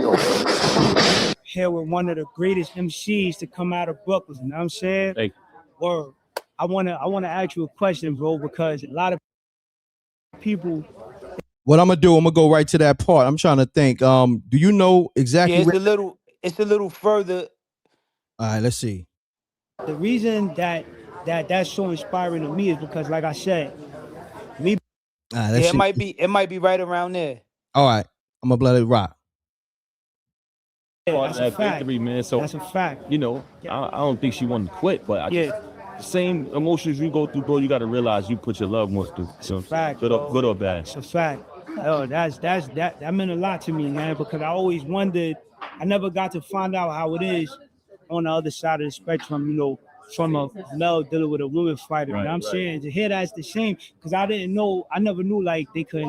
Here with one of the greatest MCs to come out of Brooklyn. You know what I'm saying? Thank you. Word. I wanna ask you a question, bro, because a lot of people. What I'm gonna go right to that part. I'm trying to think. Do you know Yeah, exactly where? it's a little further. All right, let's see. The reason that's so inspiring to me is because, like I said, me. All right, let's Yeah, see. it might be right around there. All right, I'm gonna let it rock. That's a fact. Victory, man. So that's a fact. You know, I don't think she wanted to quit, but the same emotions you go through, bro. You got to realize you put your loved ones through. It's a fact, good or bad. It's a fact. Oh, that meant a lot to me, man, because I always wondered. I never got to find out how it is on the other side of the spectrum, you know, from a male dealing with a woman fighter. Right, you know what I'm right. saying? To hear that's the same, because I never knew like they could,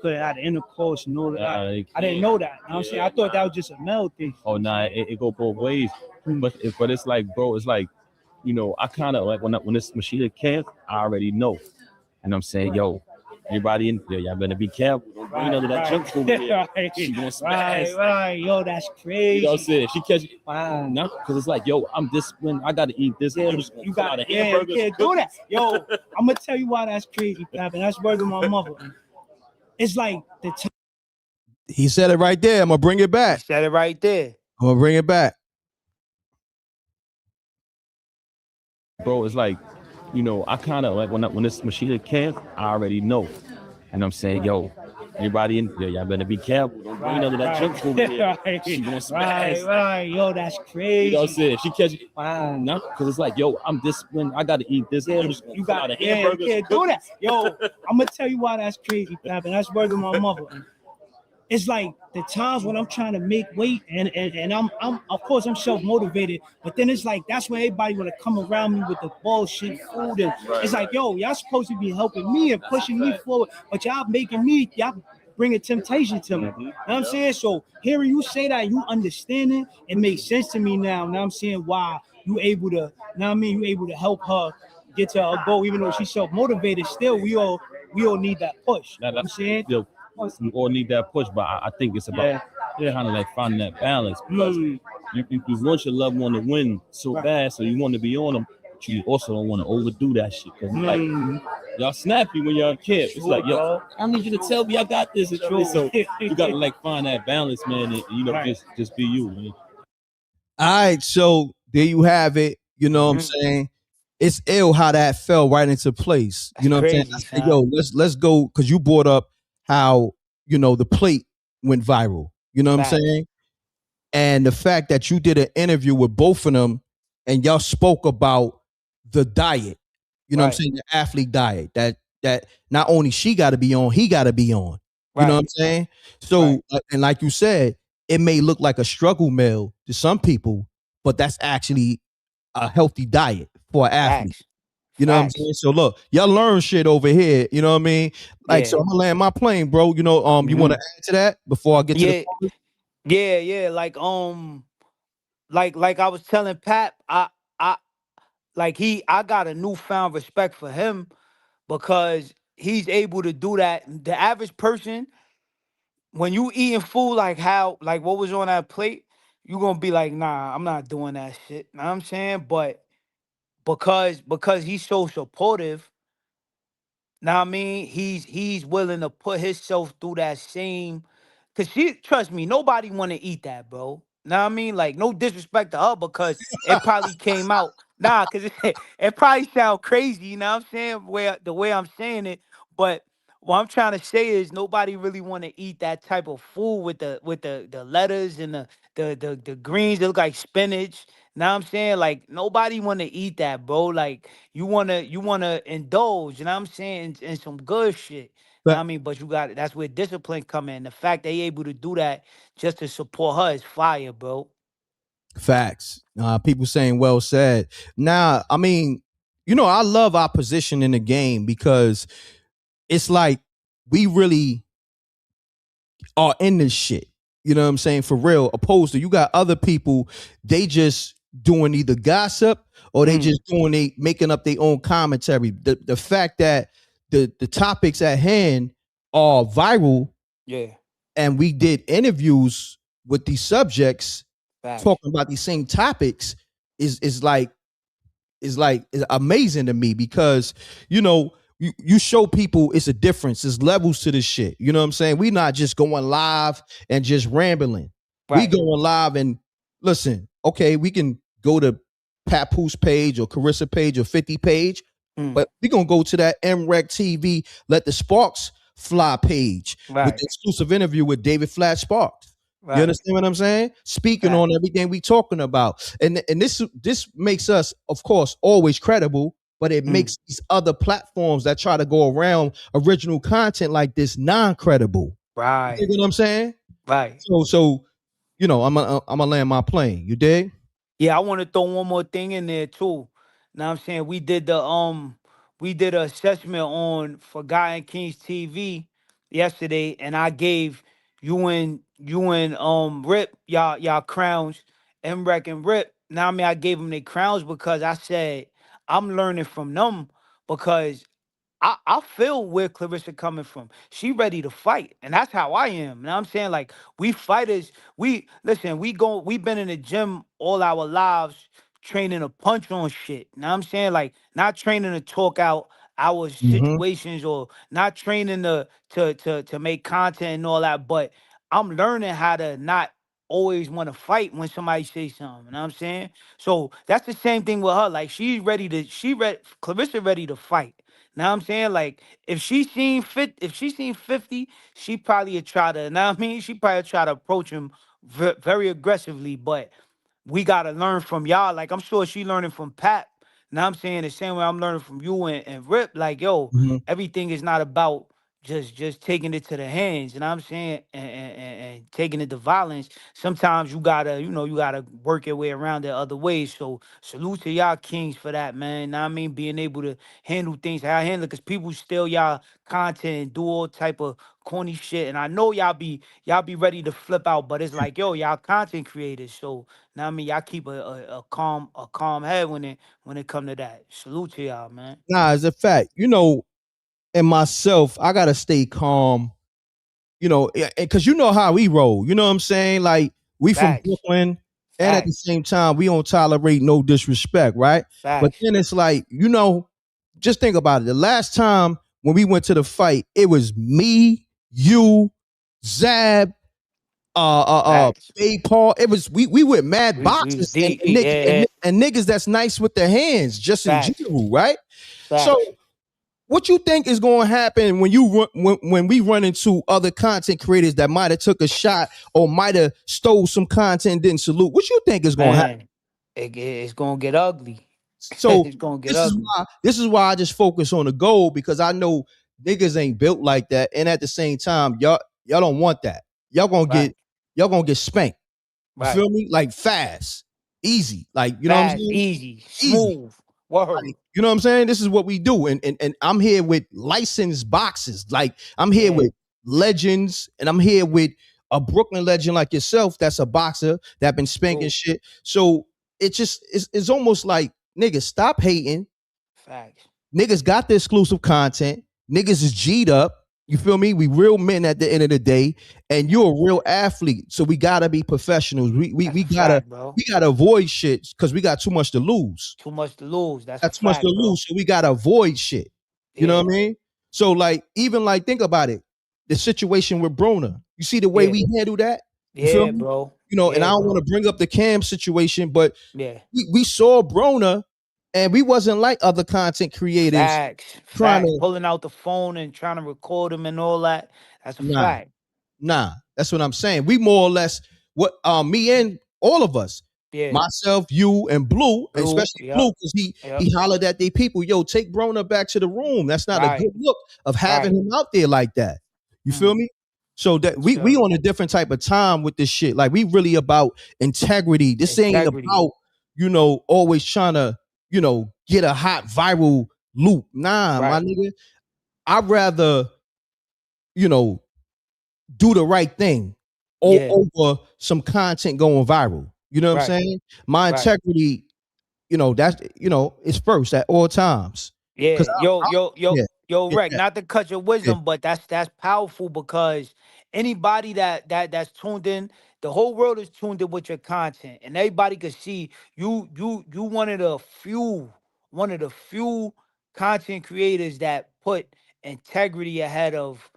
could have had intercourse and all that. I didn't know that. You know what I'm saying? I thought that was just a male thing. Oh, nah, it go both ways. But it's like, bro, it's like, I kind of like when she hit camp, I already know. And I'm saying, yo, everybody in there, y'all better be careful. Don't bring none of that junk food in here. She gonna smash. Right. Yo, that's crazy. You know what I'm saying? She catch you. Wow. No, because it's like, yo, I'm disciplined. I got to eat this. Yeah, I'm just you got out of you hamburgers. can't do that. Yo, I'm gonna tell you why that's crazy, Pap, and that's word of my mother. It's like the time. He said it right there. I'm gonna bring it back. He said it right there. I'm gonna bring it back. Bro, it's like, I kind of like when she hit camp, I already know. And I'm saying, yo, everybody in there, y'all better be careful. Don't bring none of that junk food in here. She gonna smash. Right. Yo, that's crazy. You know what I'm saying? She catch you. Wow. No, because it's like, yo, I'm disciplined. I got to eat this. Yeah, I'm just you got out of you hamburgers. can't do that. Yo, I'm gonna tell you why that's crazy, Pap, and that's word of my mother. It's like the times when I'm trying to make weight and I'm of course I'm self-motivated, but then it's like that's where everybody want to come around me with the bullshit food, and it's like, yo, y'all supposed to be helping me and pushing me forward, but y'all bringing temptation to me. You know what I'm saying? So hearing you say that, you understanding, it makes sense to me now. Now I'm saying why you able to, you able to help her get to her goal, even though she's self-motivated. Still, we all need that push. You know what I'm saying? We all need that push, but I think it's about kind of like finding that balance, because you want your loved one to win so bad, so you want to be on them, but you also don't want to overdo that shit, because like y'all snappy when y'all camp. It's like, yo, I need you to tell me I got this. So you got to like find that balance, man, and just be you, man. All right, so there you have it. You know what I'm saying? It's ill how that fell right into place. You know what I'm saying? I said, yo, let's go, because you brought up how, the plate went viral. You know what I'm saying? And the fact that you did an interview with both of them and y'all spoke about the diet. You know what I'm saying? The athlete diet that not only she got to be on, he got to be on. You know what I'm saying? So, and like you said, it may look like a struggle meal to some people, but that's actually a healthy diet for an athlete. You know what I'm saying? So look, y'all learn shit over here. You know what I mean? Like, so I'm gonna land my plane, bro. You know, you want to add to that before I get to the callers? Yeah. Like I was telling Pat, I I got a newfound respect for him, because he's able to do that. The average person, when you eating food like what was on that plate, you gonna be like, nah, I'm not doing that shit. Know what I'm saying? But because he's so supportive, now I mean, he's willing to put himself through that same. Cause trust me, nobody want to eat that, bro. Know what I mean? Like, no disrespect to her because it probably came out. Nah, because it probably sound crazy, you know what I'm saying? The way I'm saying it. But what I'm trying to say is nobody really want to eat that type of food with the lettuce and the greens that look like spinach. Know what I'm saying? Like nobody want to eat that, bro. Like you wanna indulge, you know what I'm saying, in some good shit. Know what I But mean? But that's where discipline come in. The fact they able to do that just to support her is fire, bro. facts. People saying well said. Now, I mean, I love our position in the game because it's like we really are in this shit. You know what I'm saying? For real. Opposed to you got other people, they just doing either gossip or they just making up their own commentary. The fact that the topics at hand are viral Yeah, and we did interviews with these subjects facts. talking about these same topics is like is amazing to me because you show people it's a difference. There's levels to this shit. You know what I'm saying? We not just going live and just rambling. We Right. going live and listen. Okay, we can go to Papoose page or Claressa page or 50 page, but we gonna go to that MRecktv Let the Sparks Fly page with Right. the exclusive interview with David Flat Sparks. You Right. understand what I'm saying? Speaking Fact. on everything we talking about. And this makes us, of course, always credible, but it makes these other platforms that try to go around original content like this non-credible. Right. You know what I'm saying? Right. So I'm gonna land my plane. You dig? Yeah, I want to throw one more thing in there too. Now I'm saying we did an assessment on Forgotten Kings TV yesterday, and I gave you and Rip y'all crowns, M.Reck and Rip. Now I mean I gave them their crowns because I said I'm learning from them because I feel where Claressa coming from. She ready to fight, and that's how I am. Now I'm saying like we fighters. We listen. We been in the gym all our lives, training to punch on shit. Now I'm saying like not training to talk out our situations or not training to make content and all that. But I'm learning how to not always want to fight when somebody says something. You know what I'm saying? So that's the same thing with her. Like Claressa ready to fight. Now I'm saying like if she seen 50, she probably would try to, now I mean, she probably try to approach him very aggressively, but we gotta learn from y'all. Like I'm sure she learning from Pat. Now I'm saying the same way I'm learning from you and Rip. Like, yo, everything is not about just taking it to the hands, you know what I'm saying? And taking it to violence. Sometimes you gotta, you gotta work your way around it other ways. So salute to y'all kings for that, man. Know what I mean? Being able to handle things how I handle it, because people steal y'all content and do all type of corny shit. And I know y'all be ready to flip out, but it's like, yo, y'all content creators. So now I mean y'all keep a calm head when it come to that. Salute to y'all, man. Nah, as a fact, and myself, I gotta stay calm. Because you know how we roll. You know what I'm saying? Like we from Facts. Brooklyn, and at the Facts. same time, we don't tolerate no disrespect, right? But Facts. then it's like, just think about it. The last time when we went to the fight, it was me, you, Zab, Facts. Bay Paul. It was we went mad We was boxes and, deep. and, nigg- Yeah. and, and niggas that's nice with their hands, just in Facts. general, right? So Facts. what you think is going to happen when we run into other content creators that might have took a shot or might have stole some content and didn't salute? What you think is going to happen? Man, it's gonna get ugly. So It's gonna get this is ugly. why I just focus on the goal, because I know niggas ain't built like that, and at the same time, y'all don't want that. Y'all gonna Right. get spanked. You Right. feel me? Like fast, easy. Like you know what I'm Fast, saying? easy, Easy. smooth. Word. Like, you know what I'm saying? This is what we do. And I'm here with licensed boxes. Like I'm here with legends, and I'm here with a Brooklyn legend like yourself that's a boxer that been spanking shit. So it's almost like, niggas, stop hating. Facts. Niggas got the exclusive content. Niggas is G'd up. You feel me? We real men at the end of the day, and you're a real athlete. So we gotta be professionals. We gotta Fact, bro. we gotta avoid shit because we got too much to lose. Too much to lose. That's a Got too much to fact, bro. lose, so we gotta avoid shit. You know what I mean? So like, even like, think about it. The situation with Brona. You see the way we handle that? You feel Yeah, me? bro. You know, and I Yeah, don't want bro. to bring up the Cam situation, but Yeah. we saw Broner, and we wasn't like other content creators Facts. trying Facts. to Pulling out the phone and trying to record him and all that. That's a nah. fact. Nah, that's what I'm saying. We more or less what me and all of us, Yeah. myself, you, and Blue, Blue. especially Yep. Blue, because he Yep. hollered at they people, yo, take Broner back to the room. That's not a Right. good look of having Right. him out there like that. You feel me? So that we Sure. on a different type of time with this shit. Like we really about integrity. This ain't Integrity. about, always trying to, get a hot viral loop. Nah, my Right. nigga. I'd rather, you know, do the right thing Yeah. over some content going viral. You know what I'm Right. saying? My Right. integrity, is first at all times. Cause Yeah, yeah, yo, Rec. yeah, Not to cut your yeah, wisdom, but that's powerful because anybody that's tuned in, the whole world is tuned in with your content, and everybody can see you one of the few content creators that put integrity ahead of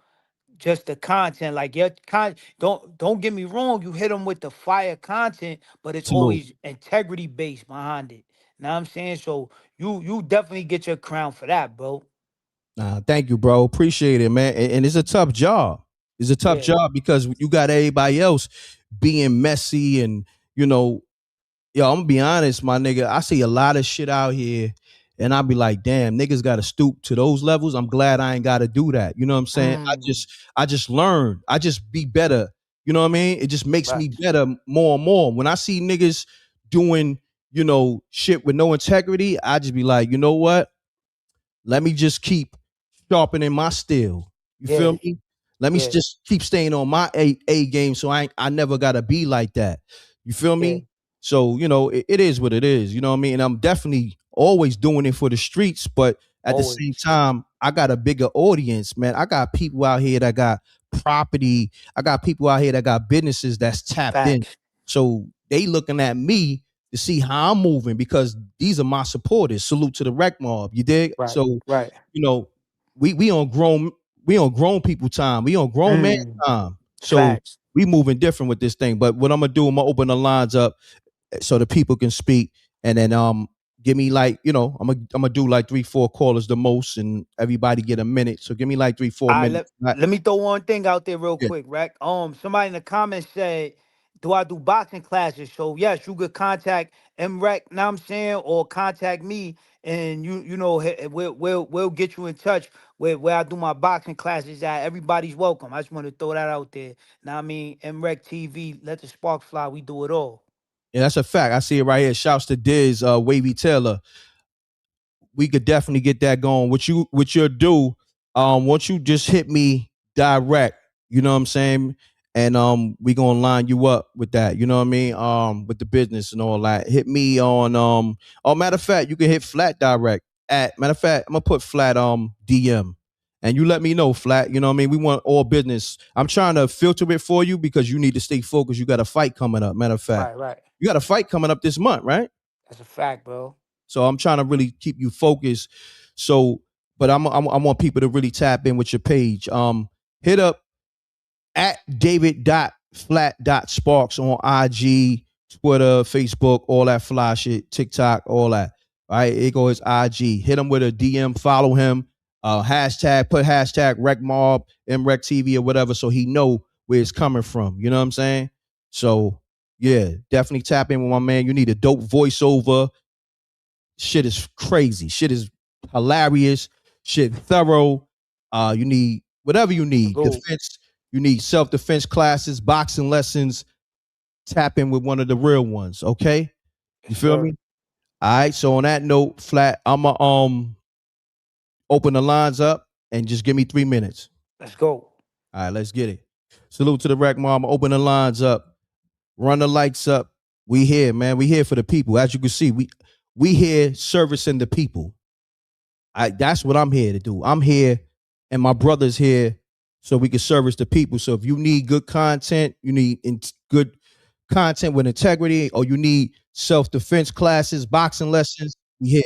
just the content. Like your don't get me wrong, you hit them with the fire content, but it's salute. always integrity based behind it. Know what I'm saying? So you definitely get your crown for that, bro. Thank you, bro. Appreciate it, man. And it's a tough job. It's a tough Yeah. job because you got everybody else being messy and you know yo, I'm gonna be honest, my nigga. I see a lot of shit out here, and I'll be like, damn, niggas gotta stoop to those levels. I'm glad I ain't gotta do that. You know what I'm saying? Mm, I just learn. I just be better. You know what I mean? It just makes right. me better more and more. When I see niggas doing, shit with no integrity, I just be like, you know what? Let me just keep sharpening my steel. You feel Yeah. me? Let me Yeah. just keep staying on my A game so I never gotta be like that. You feel Yeah. me? So, it is what it is. You know what I mean? And I'm definitely always doing it for the streets, but at the same Always. time, I got a bigger audience, man. I got people out here that got property. I got people out here that got businesses that's tapped in. Facts. So they looking at me to see how I'm moving because these are my supporters. Salute to the rec mob. You dig? Right. So, Right. you know, we on grown people time. We on grown man Mm, time. So facts. we moving different with this thing. But what I'm gonna do, I'm gonna open the lines up so the people can speak, and then give me like I'm gonna do like 3-4 callers the most, and everybody get a minute. So give me like 3-4 I minutes. let me throw one thing out there real Yeah. quick, Rec. Somebody in the comments said, "Do I do boxing classes?" So yes, you could contact M.Reck, know what I'm saying, or contact me, and we'll get you in touch with where I do my boxing classes at. Everybody's welcome. I just want to throw that out there. Now I mean, MRecktv, let the spark fly. We do it all. Yeah, that's a fact. I see it right here. Shouts to Diz, Wavy Taylor. We could definitely get that going. What you'll do, once you just hit me direct, you know what I'm saying? And we gonna line you up with that, you know what I mean? With the business and all that. Hit me on matter of fact, you can hit flat direct at matter of fact, I'm gonna put flat DM. And you let me know, flat. You know what I mean? We want all business. I'm trying to filter it for you because you need to stay focused. You got a fight coming up. Matter of fact, Right, right. you got a fight coming up this month, right? That's a fact, bro. So I'm trying to really keep you focused. So, but I want people to really tap in with your page. Hit up at David.flat.sparks on IG, Twitter, Facebook, all that fly shit, TikTok, all that. All right, it goes IG. Hit him with a DM, follow him. Hashtag, put hashtag RecMob, MRecktv or whatever, so he know where it's coming from. You know what I'm saying? So yeah, definitely tap in with my man. You need a dope voiceover. Shit is crazy. Shit is hilarious. Shit thorough. You need whatever you need. Salute. Defense. You need self-defense classes, boxing lessons. Tap in with one of the real ones. Okay. You Yes, feel sir. me? All right. So on that note, flat, I'ma open the lines up and just give me 3 minutes. Let's go. All right, let's get it. Salute to the rec mom. Open the lines up. Run the lights up. We here, man. We here for the people. As you can see, we here servicing the people. That's what I'm here to do. I'm here and my brother's here so we can service the people. So if you need good content, you need good content with integrity, or you need self-defense classes, boxing lessons, we here.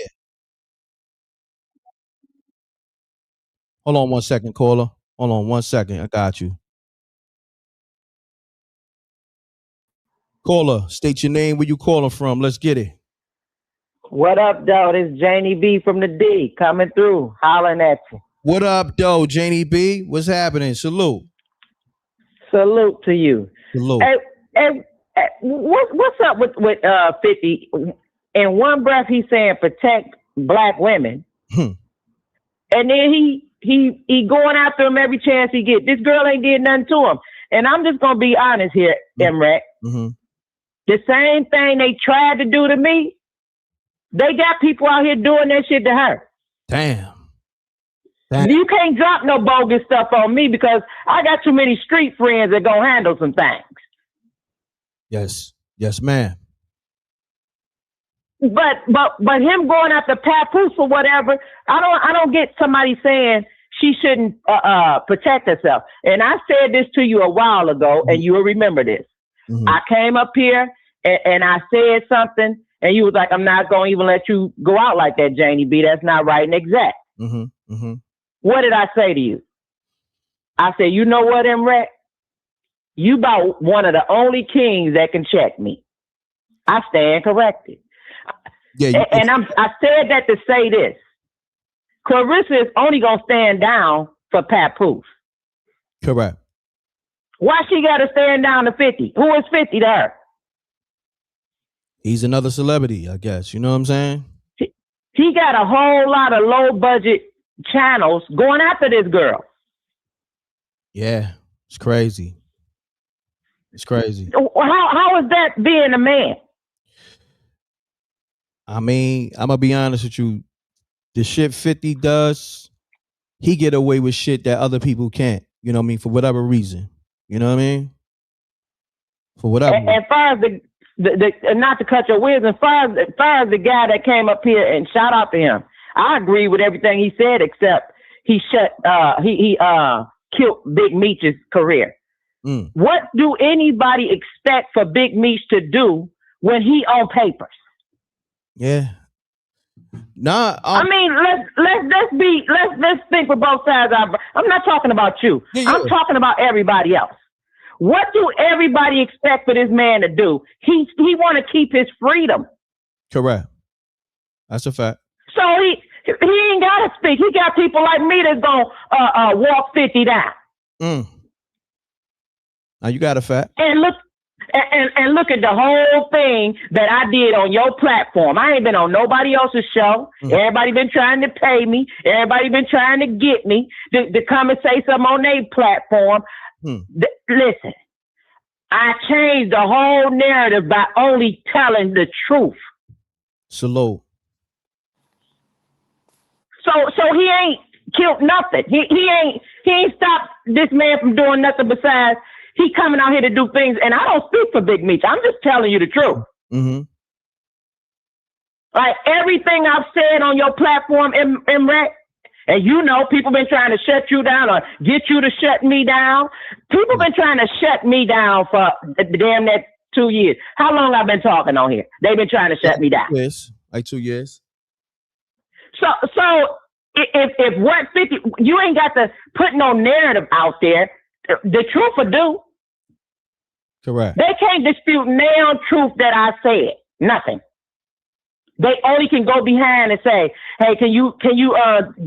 Hold on 1 second, caller. Hold on 1 second. I got you. Caller, state your name, where you calling from. Let's get it. What up, though? This Janie B from the D coming through, hollering at you. What up, though, Janie B? What's happening? Salute. Salute to you. Salute. Hey, what's up with 50? In one breath, he's saying protect black women, and then he going after him every chance he get. This girl ain't did nothing to him, and I'm just gonna be honest here, M.Reck. The same thing they tried to do to me, they got people out here doing that shit to her. Damn. You can't drop no bogus stuff on me because I got too many street friends that gonna handle some things. Yes, ma'am. But him going after Papoose or whatever, I don't get somebody saying she shouldn't protect herself. And I said this to you a while ago, and you will remember this. I came up here and I said something, and you was like, I'm not gonna even let you go out like that, Janie B. That's not right and exact. What did I say to you? I said, you know what, M.Reck? You about one of the only kings that can check me. I stand corrected. Yeah, I said that to say this. Claressa is only gonna stand down for Papoose. Correct. Why she gotta stand down to 50? Who is 50 to her? He's another celebrity, I guess. You know what I'm saying? He got a whole lot of low budget channels going after this girl. Yeah, it's crazy. It's crazy. How is that being a man? I mean, I'm gonna be honest with you. The shit 50 does, he get away with shit that other people can't. You know what I mean? For whatever reason. You know what I mean? For whatever. As far as the not to cut your wheels, as far as the guy that came up here, and shout out to him. I agree with everything he said, except he killed Big Meech's career. What do anybody expect for Big Meech to do when he on papers? Yeah. Nah. I mean, let's think with both sides. I'm not talking about you. Yeah. I'm talking about everybody else. What do everybody expect for this man to do? He want to keep his freedom. Correct. That's a fact. So he ain't got to speak. He got people like me that's gonna walk 50 down. Now you got a fact. And look at the whole thing that I did on your platform. I ain't been on nobody else's show. Everybody been trying to pay me. Everybody been trying to get me to come and say something on their platform. Listen, I changed the whole narrative by only telling the truth. Salute. So he ain't killed nothing. He ain't stopped this man from doing nothing besides he coming out here to do things. And I don't speak for Big Meech. I'm just telling you the truth. Like everything I've said on your platform, M.Reck, and you know, people been trying to shut you down or get you to shut me down. People been trying to shut me down for damn that 2 years. How long I've been talking on here? They've been trying to shut me down. Yes, like 2 years. So if what 50, you ain't got to put no narrative out there. The truth will do. Correct. They can't dispute nail truth that I said. Nothing. They only can go behind and say, "Hey, can you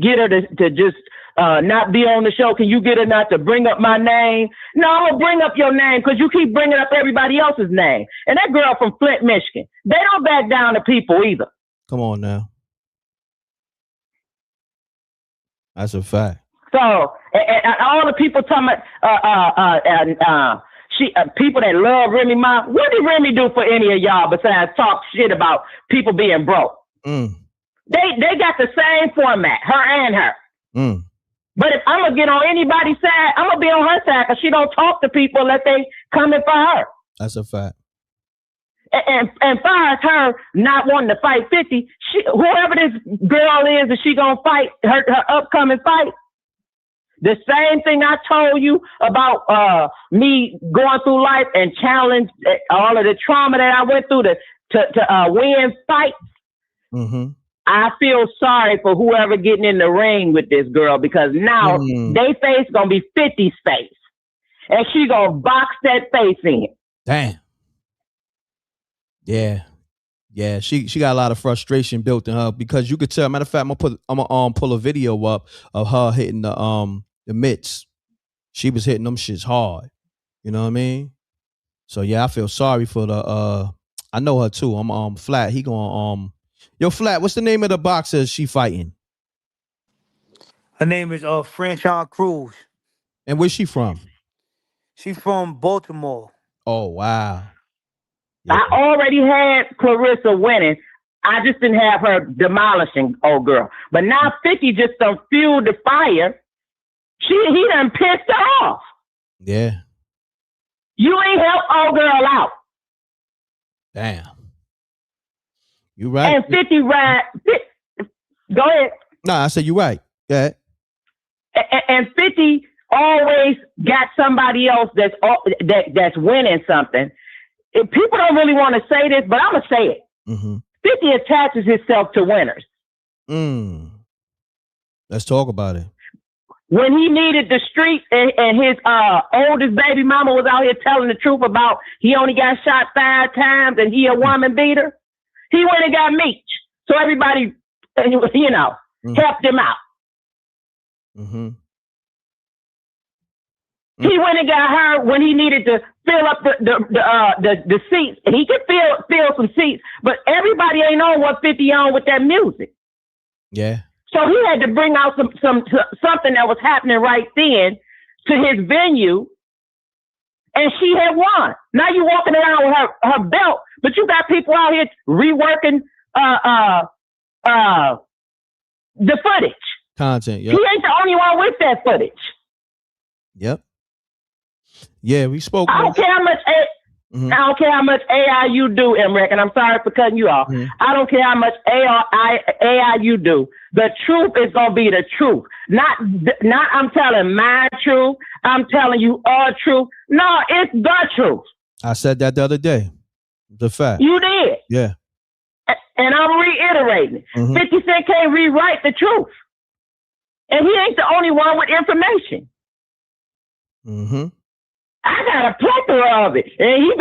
get her to just not be on the show? Can you get her not to bring up my name?" No, I'm gonna bring up your name because you keep bringing up everybody else's name. And that girl from Flint, Michigan, they don't back down to people either. Come on now. That's a fact. So and all the people talking about people that love Remy Ma, what did Remy do for any of y'all besides talk shit about people being broke? They got the same format, her and her. But if I'm gonna get on anybody's side, I'm gonna be on her side because she don't talk to people unless they coming for her. That's a fact. And far as her not wanting to fight 50, whoever this girl is that she gonna fight her upcoming fight. The same thing I told you about me going through life and challenge all of the trauma that I went through to win fights. I feel sorry for whoever getting in the ring with this girl because now they face gonna be 50's face, and she gonna box that face in. Damn. Yeah. Yeah, she got a lot of frustration built in her because you could tell. Matter of fact, I'm gonna pull a video up of her hitting the mitts. She was hitting them shits hard. You know what I mean? So yeah, I feel sorry for the I know her too. I'm Flat. He going yo Flat. What's the name of the boxer she fighting? Her name is Franchon Cruz. And where's she from? She from Baltimore. Oh wow. I already had Claressa winning. I just didn't have her demolishing old girl. But now 50 just done fueled the fire. He done pissed her off. Yeah. You ain't help old girl out. Damn. You right. And 50 ride. Go ahead. No, I said you right. Go ahead. And 50 always got somebody else that's winning something. If people don't really want to say this, but I'm gonna say it. Mm-hmm. 50 attaches himself to winners. Let's talk about it. When he needed the street and his oldest baby mama was out here telling the truth about he only got shot 5 times and he a woman beater, he went and got Meech. So everybody, helped him out. Mm-hmm. He went and got her when he needed to fill up the seats. He could fill some seats, but everybody ain't on what 50 on with that music. Yeah. So he had to bring out something that was happening right then to his venue, and she had won. Now you walking around with her belt, but you got people out here reworking the footage. Content. Yep. He ain't the only one with that footage. Yep. Yeah, we spoke. I don't care how much. I don't care how much AI you do, M.Reck, and I'm sorry for cutting you off. I don't care how much AI you do. The truth is gonna be the truth. Not I'm telling my truth. I'm telling you our truth. No, it's the truth. I said that the other day. The fact. You did. Yeah. And I'm reiterating it. 50 Cent can't rewrite the truth. And he ain't the only one with information. I got a plethora of it, and he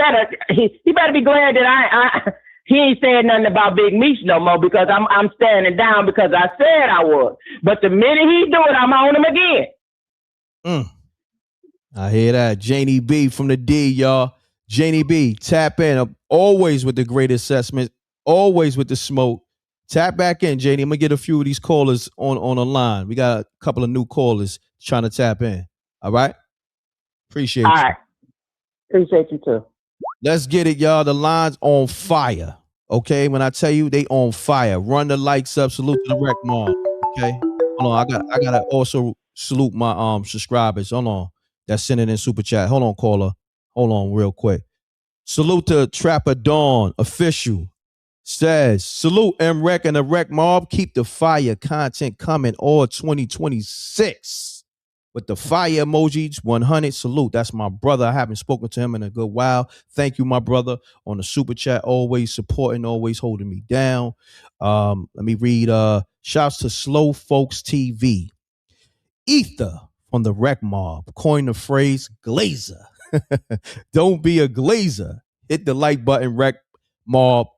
better be glad that he ain't saying nothing about Big Meech no more because I'm standing down because I said I would. But the minute he do it, I'm on him again. I hear that. Janie B from the D, y'all. Janie B, tap in. I'm always with the great assessment, always with the smoke. Tap back in, Janie. I'm gonna get a few of these callers on the line. We got a couple of new callers trying to tap in. All right. Appreciate you. All right. Appreciate you too. Let's get it, y'all. The line's on fire. Okay. When I tell you they on fire, run the likes up. Salute to the Rec Mom. Okay. Hold on. I gotta also salute my subscribers. Hold on. That's sending in super chat. Hold on, caller. Hold on real quick. Salute to Trapper Dawn official. Says, salute M.Reck and the Rec Mob. Keep the fire content coming all 2026. With the fire emojis, 100. Salute. That's my brother. I haven't spoken to him in a good while. Thank you, my brother, on the super chat. Always supporting, always holding me down. Let me read. Shouts to Slow Folks TV. Ether from the Rec Mob coined the phrase glazer. Don't be a glazer. Hit the like button, Rec Mob.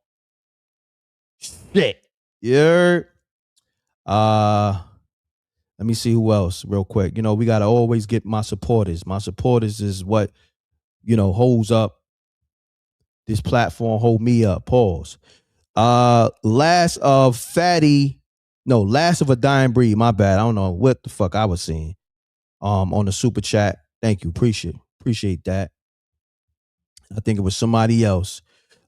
Shit. Yeah. Let me see who else real quick. We got to always get my supporters. My supporters is what, holds up this platform, hold me up. Pause. Last of a dying breed. My bad. I don't know what the fuck I was seeing on the super chat. Thank you. Appreciate that. I think it was somebody else.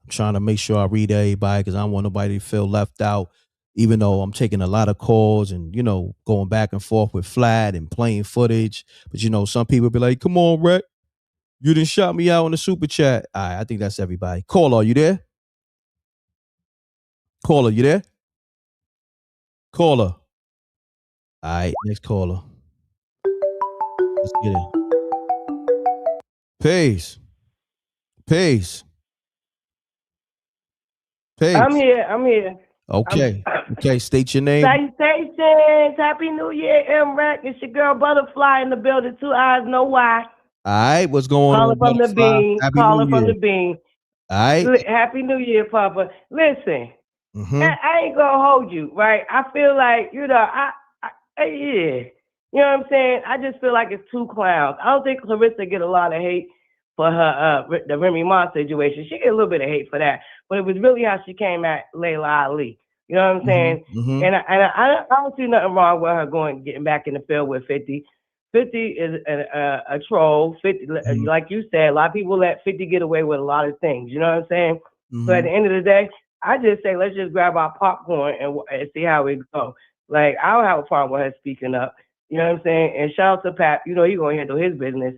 I'm trying to make sure I read everybody because I don't want nobody to feel left out. Even though I'm taking a lot of calls and, going back and forth with Flat and playing footage. But, some people be like, come on, Rec. You didn't shout me out on the super chat. All right, I think that's everybody. Caller, are you there? Caller, you there? Caller. All right, next caller. Let's get it. Peace. I'm here. Okay. Okay, state your name. Salutations. Happy New Year, M.Reck. It's your girl Butterfly in the building. 2 eyes, no why. All right, what's going on? Calling from the bean. All right. Happy New Year, Papa. Listen, Mm-hmm. I ain't gonna hold you, right? I feel like, yeah. You know what I'm saying? I just feel like it's two clowns. I don't think Claressa get a lot of hate for her the Remy Ma situation. She get a little bit of hate for that, but it was really how she came at Layla Ali. You know what I'm saying? Mm-hmm. And I don't see nothing wrong with her getting back in the field with 50. 50 is a troll. 50, like you said, a lot of people let 50 get away with a lot of things. You know what I'm saying? So at the end of the day, I just say let's just grab our popcorn and see how it go. Like I don't have a problem with her speaking up. You know what I'm saying? And shout out to Pat. You know he's gonna handle his business.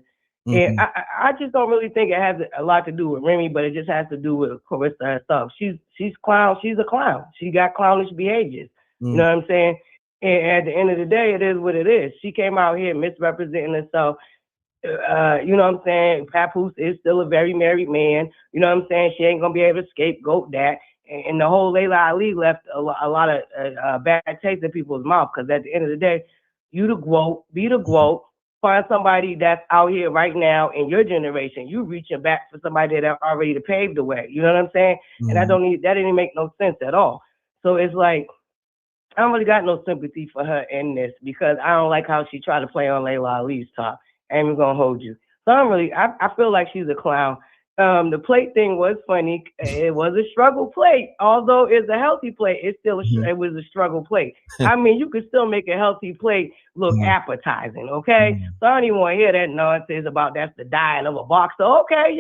And I just don't really think it has a lot to do with Remy, but it just has to do with Claressa herself. She's clown. She's a clown. She got clownish behaviors. You know what I'm saying? And at the end of the day, it is what it is. She came out here misrepresenting herself. You know what I'm saying? Papoose is still a very married man. You know what I'm saying? She ain't gonna be able to scapegoat that. And the whole Layla Ali left a lot of bad taste in people's mouth. Because at the end of the day, you the GWOAT, be the GWOAT. Find somebody that's out here right now in your generation. You reaching back for somebody that already paved the way. You know what I'm saying? And that didn't make no sense at all. So it's like I don't really got no sympathy for her in this because I don't like how she tried to play on Layla Ali's top. I ain't even gonna hold you. So I feel like she's a clown. The plate thing was funny. It was a struggle plate. Although it's a healthy plate, it was a struggle plate. I mean, you could still make a healthy plate look appetizing, okay? So I don't even want to hear that nonsense about that's the diet of a boxer. Okay,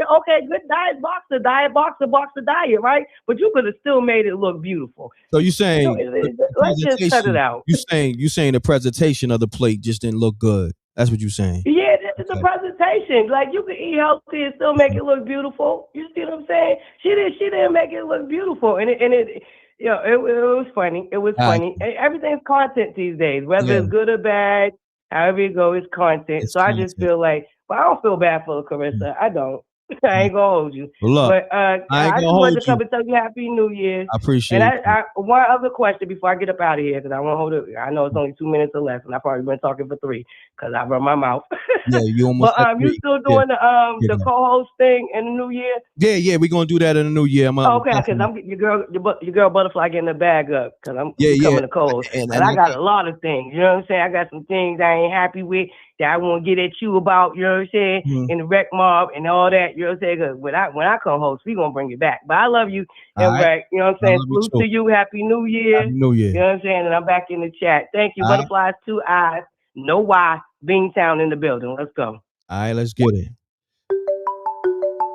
good diet boxer, diet, right? But you could have still made it look beautiful. So you saying let's just cut it out. You saying the presentation of the plate just didn't look good. That's what you're saying. Yeah, this is the presentation. Like you can eat healthy and still make it look beautiful. You see what I'm saying? She didn't make it look beautiful, and it was funny. It was funny. Everything's content these days, whether it's good or bad. However it goes, it's content. So I just feel like, but I don't feel bad for Claressa. I don't. I ain't gonna hold you. Well, look, but I just wanted to come and tell you Happy New Year. I appreciate it. And I one other question before I get up out of here, because I won't hold it. I know it's only 2 minutes or less, and I've probably been talking for 3 because I run my mouth. Yeah, you almost. But you still doing the co-host thing in the new year? Yeah, we're gonna do that in the new year. Okay, because I'm your girl Butterfly getting the bag up because I'm becoming a co-host. And I got a lot of things. You know what I'm saying? I got some things I ain't happy with that I want to get at you about. You know what I'm saying? In the rec mob and all that. You know what I'm saying? Because when I come host, we gonna bring it back. But I love you, M.Reck. You know what I'm saying? Salute to you. Happy New Year. Happy New Year. You know what I'm saying? And I'm back in the chat. Thank you. Butterflies 2 eyes. No why. Beantown in the building. Let's go. All right, let's get it.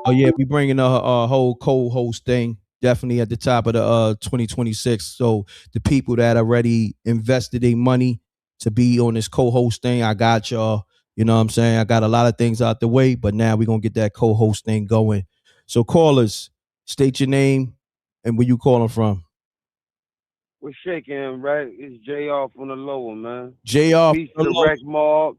Oh yeah, we bringing a whole co-host thing definitely at the top of the 2026. So the people that already invested their money to be on this co-host thing, I got y'all. You know what I'm saying? I got a lot of things out the way, but now we're gonna get that co-host thing going. So callers, state your name and where you calling from. We're shaking, right? It's JR from the lower, man. JR Peace to the Rec Mob.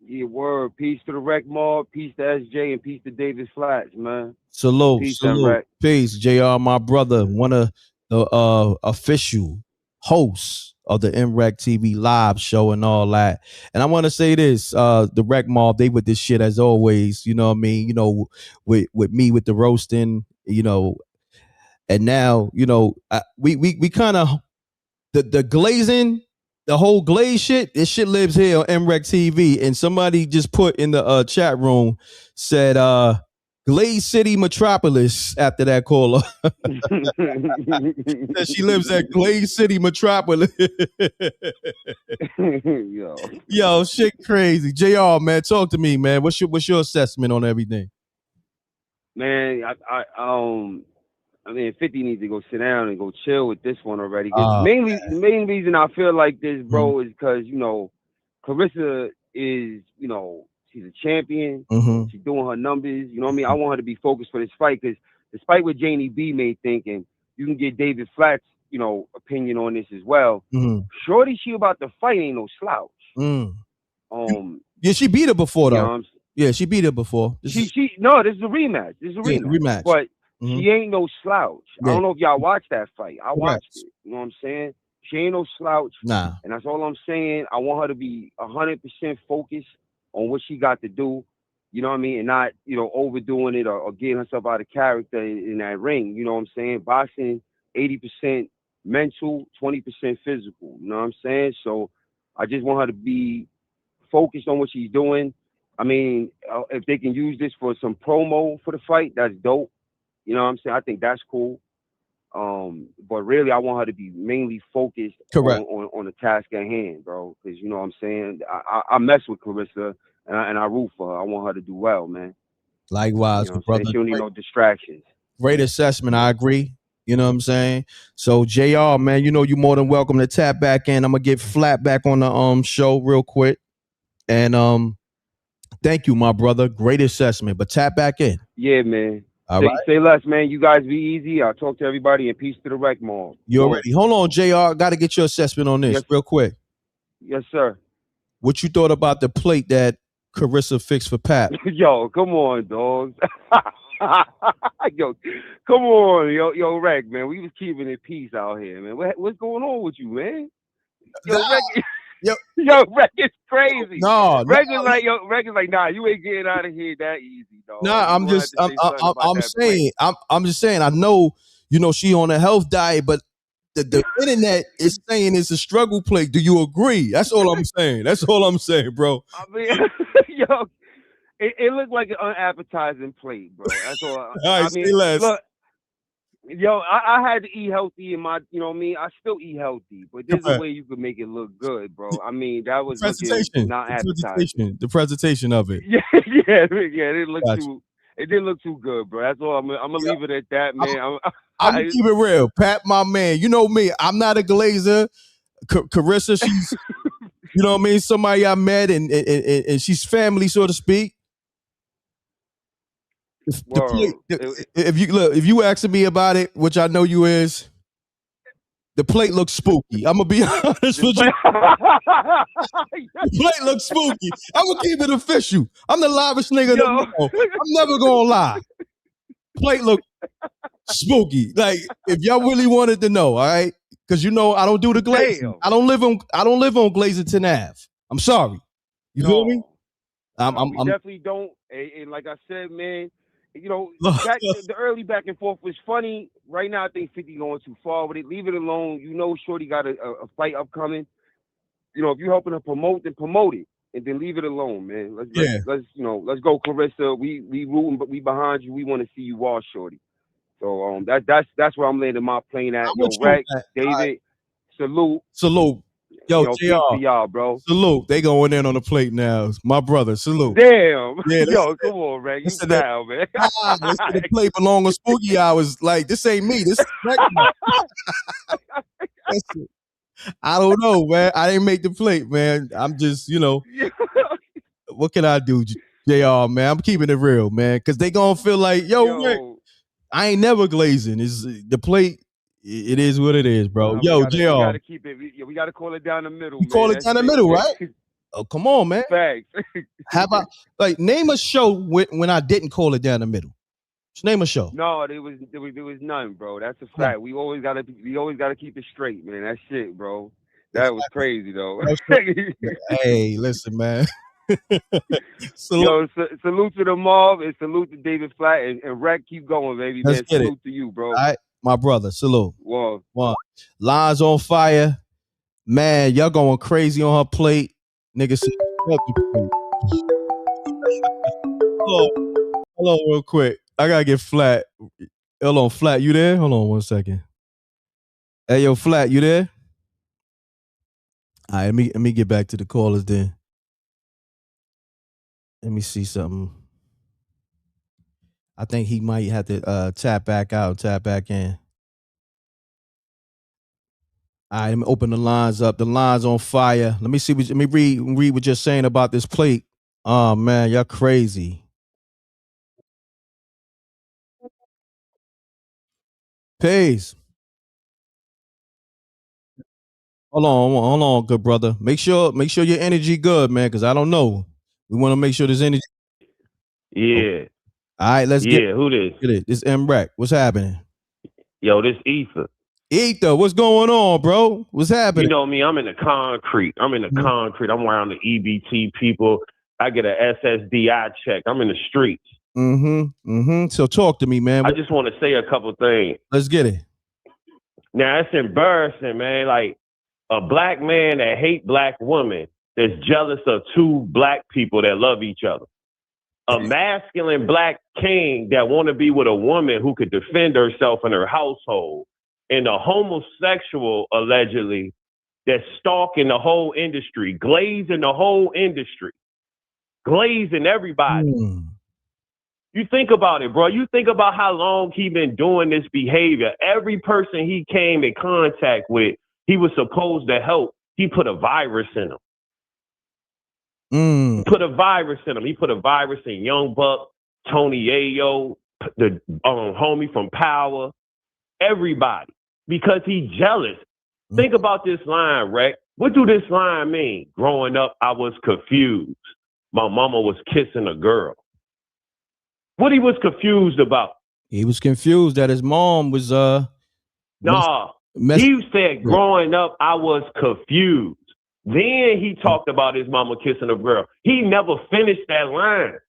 Yeah, word. Peace to the Rec Mob. Peace to SJ and peace to Davis Flats, man. Salute, peace, salute. Peace, JR, my brother, one of the official hosts of the MRecktv live show and all that. And I want to say this, the Rec Mob, they with this shit as always, you know what I mean? You know, with me with the roasting, you know, and now, you know, we kind of, the glazing, the whole glaze shit, this shit lives here on MRecktv. And somebody just put in the chat room, said, Glaze City Metropolis after that caller. She lives at Glaze City Metropolis. Yo, shit crazy. JR, man, talk to me, man. What's your assessment on everything? Man, I mean, 50 needs to go sit down and go chill with this one already. The main reason I feel like this, bro, is because, you know, Claressa is, you know, she's a champion. She's doing her numbers. You know what I mean? I want her to be focused for this fight because despite what Janie B may think, and you can get David Flatt's, you know, opinion on this as well, Shorty, she about to fight ain't no slouch. Yeah, she beat her before, though. You know yeah, she beat her before. No, this is a rematch. This is a rematch. But she ain't no slouch. I don't know if y'all watched that fight. I watched it. You know what I'm saying? She ain't no slouch. Nah. And that's all I'm saying. I want her to be 100% focused on what she got to do. You know what I mean? And not, overdoing it or getting herself out of character in that ring. You know what I'm saying? Boxing, 80% mental, 20% physical. You know what I'm saying? So I just want her to be focused on what she's doing. I mean, if they can use this for some promo for the fight, that's dope. You know what I'm saying? I think that's cool. But really, I want her to be mainly focused on the task at hand, bro. Because you know what I'm saying? I mess with Claressa and I root for her. I want her to do well, man. Likewise, You know brother. she don't need no distractions. Great assessment. I agree. You know what I'm saying? So JR, man, you're more than welcome to tap back in. I'm gonna get flat back on the show real quick. And thank you, my brother. Great assessment. But tap back in. Yeah, man. All right. Say less, man. You guys be easy. I'll talk to everybody and peace to the Rec Mall. You already. Hold on, JR. Got to get your assessment on this real quick. Yes, sir. What you thought about the plate that Claressa fixed for Pat? Yo, come on, dog. Yo, come on, yo, Rec, man. We was keeping it peace out here, man. What's going on with you, man? Yo, Rec, yo, Rec is crazy. Rec is like, nah, you ain't getting out of here that easy, dog. Nah, I'm just saying. I know, she on a health diet, but the internet is saying it's a struggle plate. Do you agree? That's all I'm saying. That's all I'm saying, bro. I mean, yo, it looked like an unappetizing plate, bro. That's all. All right, I mean, say less. look, yo, I had to eat healthy in my, you know what I mean? I still eat healthy, but there's a way you could make it look good, bro. I mean, that was looking not appetizing. The presentation of it. Yeah, it didn't look too good, bro. That's all. I'm gonna leave it at that, man. I'm gonna keep it real. Pat, my man, you know me. I'm not a glazer. Claressa, she's, you know what I mean? Somebody I met and she's family, so to speak. If you asking me about it, which I know you is, the plate looks spooky. I'm gonna be honest with you. The plate looks spooky. I'm gonna keep it official. I'm the livest nigga in the world. I'm never gonna lie. Plate look spooky. Like, if y'all really wanted to know, all right? Because I don't do the glazing. I don't live on Glazerton Ave. I'm sorry. You feel me? We definitely don't. And like I said, man, the early back and forth was funny. Right now, I think 50 going too far with it. Leave it alone. Shorty got a fight upcoming. If you're helping her promote, then promote it, and then leave it alone, man. Let's go, Claressa. We rooting, but we behind you. We want to see you wall, Shorty. So that's where I'm landing my plane at. Yo, Rec, David, salute. Yo, peace to y'all, bro. Salute. They going in on the plate now. My brother, salute. Damn. Yeah, yo, come on, Rec. You down, man. The plate belong on spooky hours. Like, this ain't me. This is I don't know, man. I didn't make the plate, man. I'm just, what can I do, JR, man? I'm keeping it real, man. Because they going to feel like, yo, Rick, I ain't never glazing. It's the plate. It is what it is, bro. Yo, JR. We gotta keep it. We gotta call it down the middle. You call it down the middle, right? Oh, come on, man. Facts. How about name a show when I didn't call it down the middle? Just name a show. No, there was none, bro. That's a fact. We always gotta keep it straight, man. That shit, bro. That was crazy, though. Hey, listen, man. Salute to the mob and salute to David Flat and Rec. Keep going, baby. Let's man. Get salute it. to you, bro. All right, my brother. Salute. Whoa. One. Lines on fire. Man, y'all going crazy on her plate. Nigga, hold on real quick. I gotta get Flat. Hold on, Flat, you there? Hold on 1 second. Hey, yo, Flat, you there? All right, let me get back to the callers then. Let me see something. I think he might have to tap back out, tap back in. All right, let me open the lines up. The lines on fire. Let me read what you're saying about this plate. Oh man, y'all crazy. Peace. Hold on, good brother. Make sure your energy good, man, because I don't know. We want to make sure there's energy. Yeah. All right, let's get who this? This M.Reck. What's happening? Yo, this Ether. Ether, what's going on, bro? What's happening? You know me, I'm in the concrete. I'm around the EBT people. I get a SSDI check. I'm in the streets. So talk to me, man. I just want to say a couple things. Let's get it. Now, it's embarrassing, man. Like, a black man that hate black women that's jealous of two black people that love each other. A masculine black king that want to be with a woman who could defend herself in her household. And a homosexual, allegedly, that's stalking the whole industry, glazing the whole industry, glazing everybody. You think about it, bro. You think about how long he been doing this behavior. Every person he came in contact with, he was supposed to help. He put a virus in him. He put a virus in him. He put a virus in Young Buck, Tony Ayo, the homie from Power, everybody, because he jealous. Think about this line, Reck. What do this line mean? Growing up, I was confused. My mama was kissing a girl. What he was confused about? He was confused that his mom was he said growing up I was confused. Then he talked about his mama kissing a girl. He never finished that line.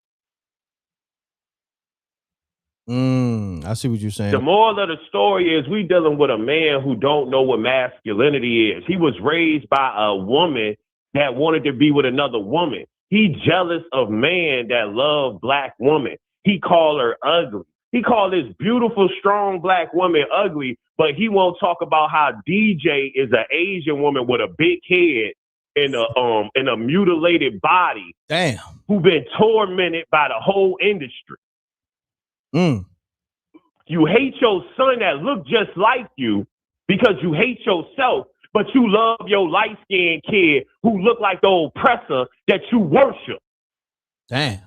I see what you're saying. The moral of the story is we dealing with a man who don't know what masculinity is. He was raised by a woman that wanted to be with another woman. He jealous of man that love black woman. He called her ugly. He called this beautiful, strong black woman ugly, but he won't talk about how DJ is an Asian woman with a big head and a mutilated body. Damn. Who been tormented by the whole industry. You hate your son that look just like you because you hate yourself, but you love your light-skinned kid who look like the oppressor that you worship. Damn.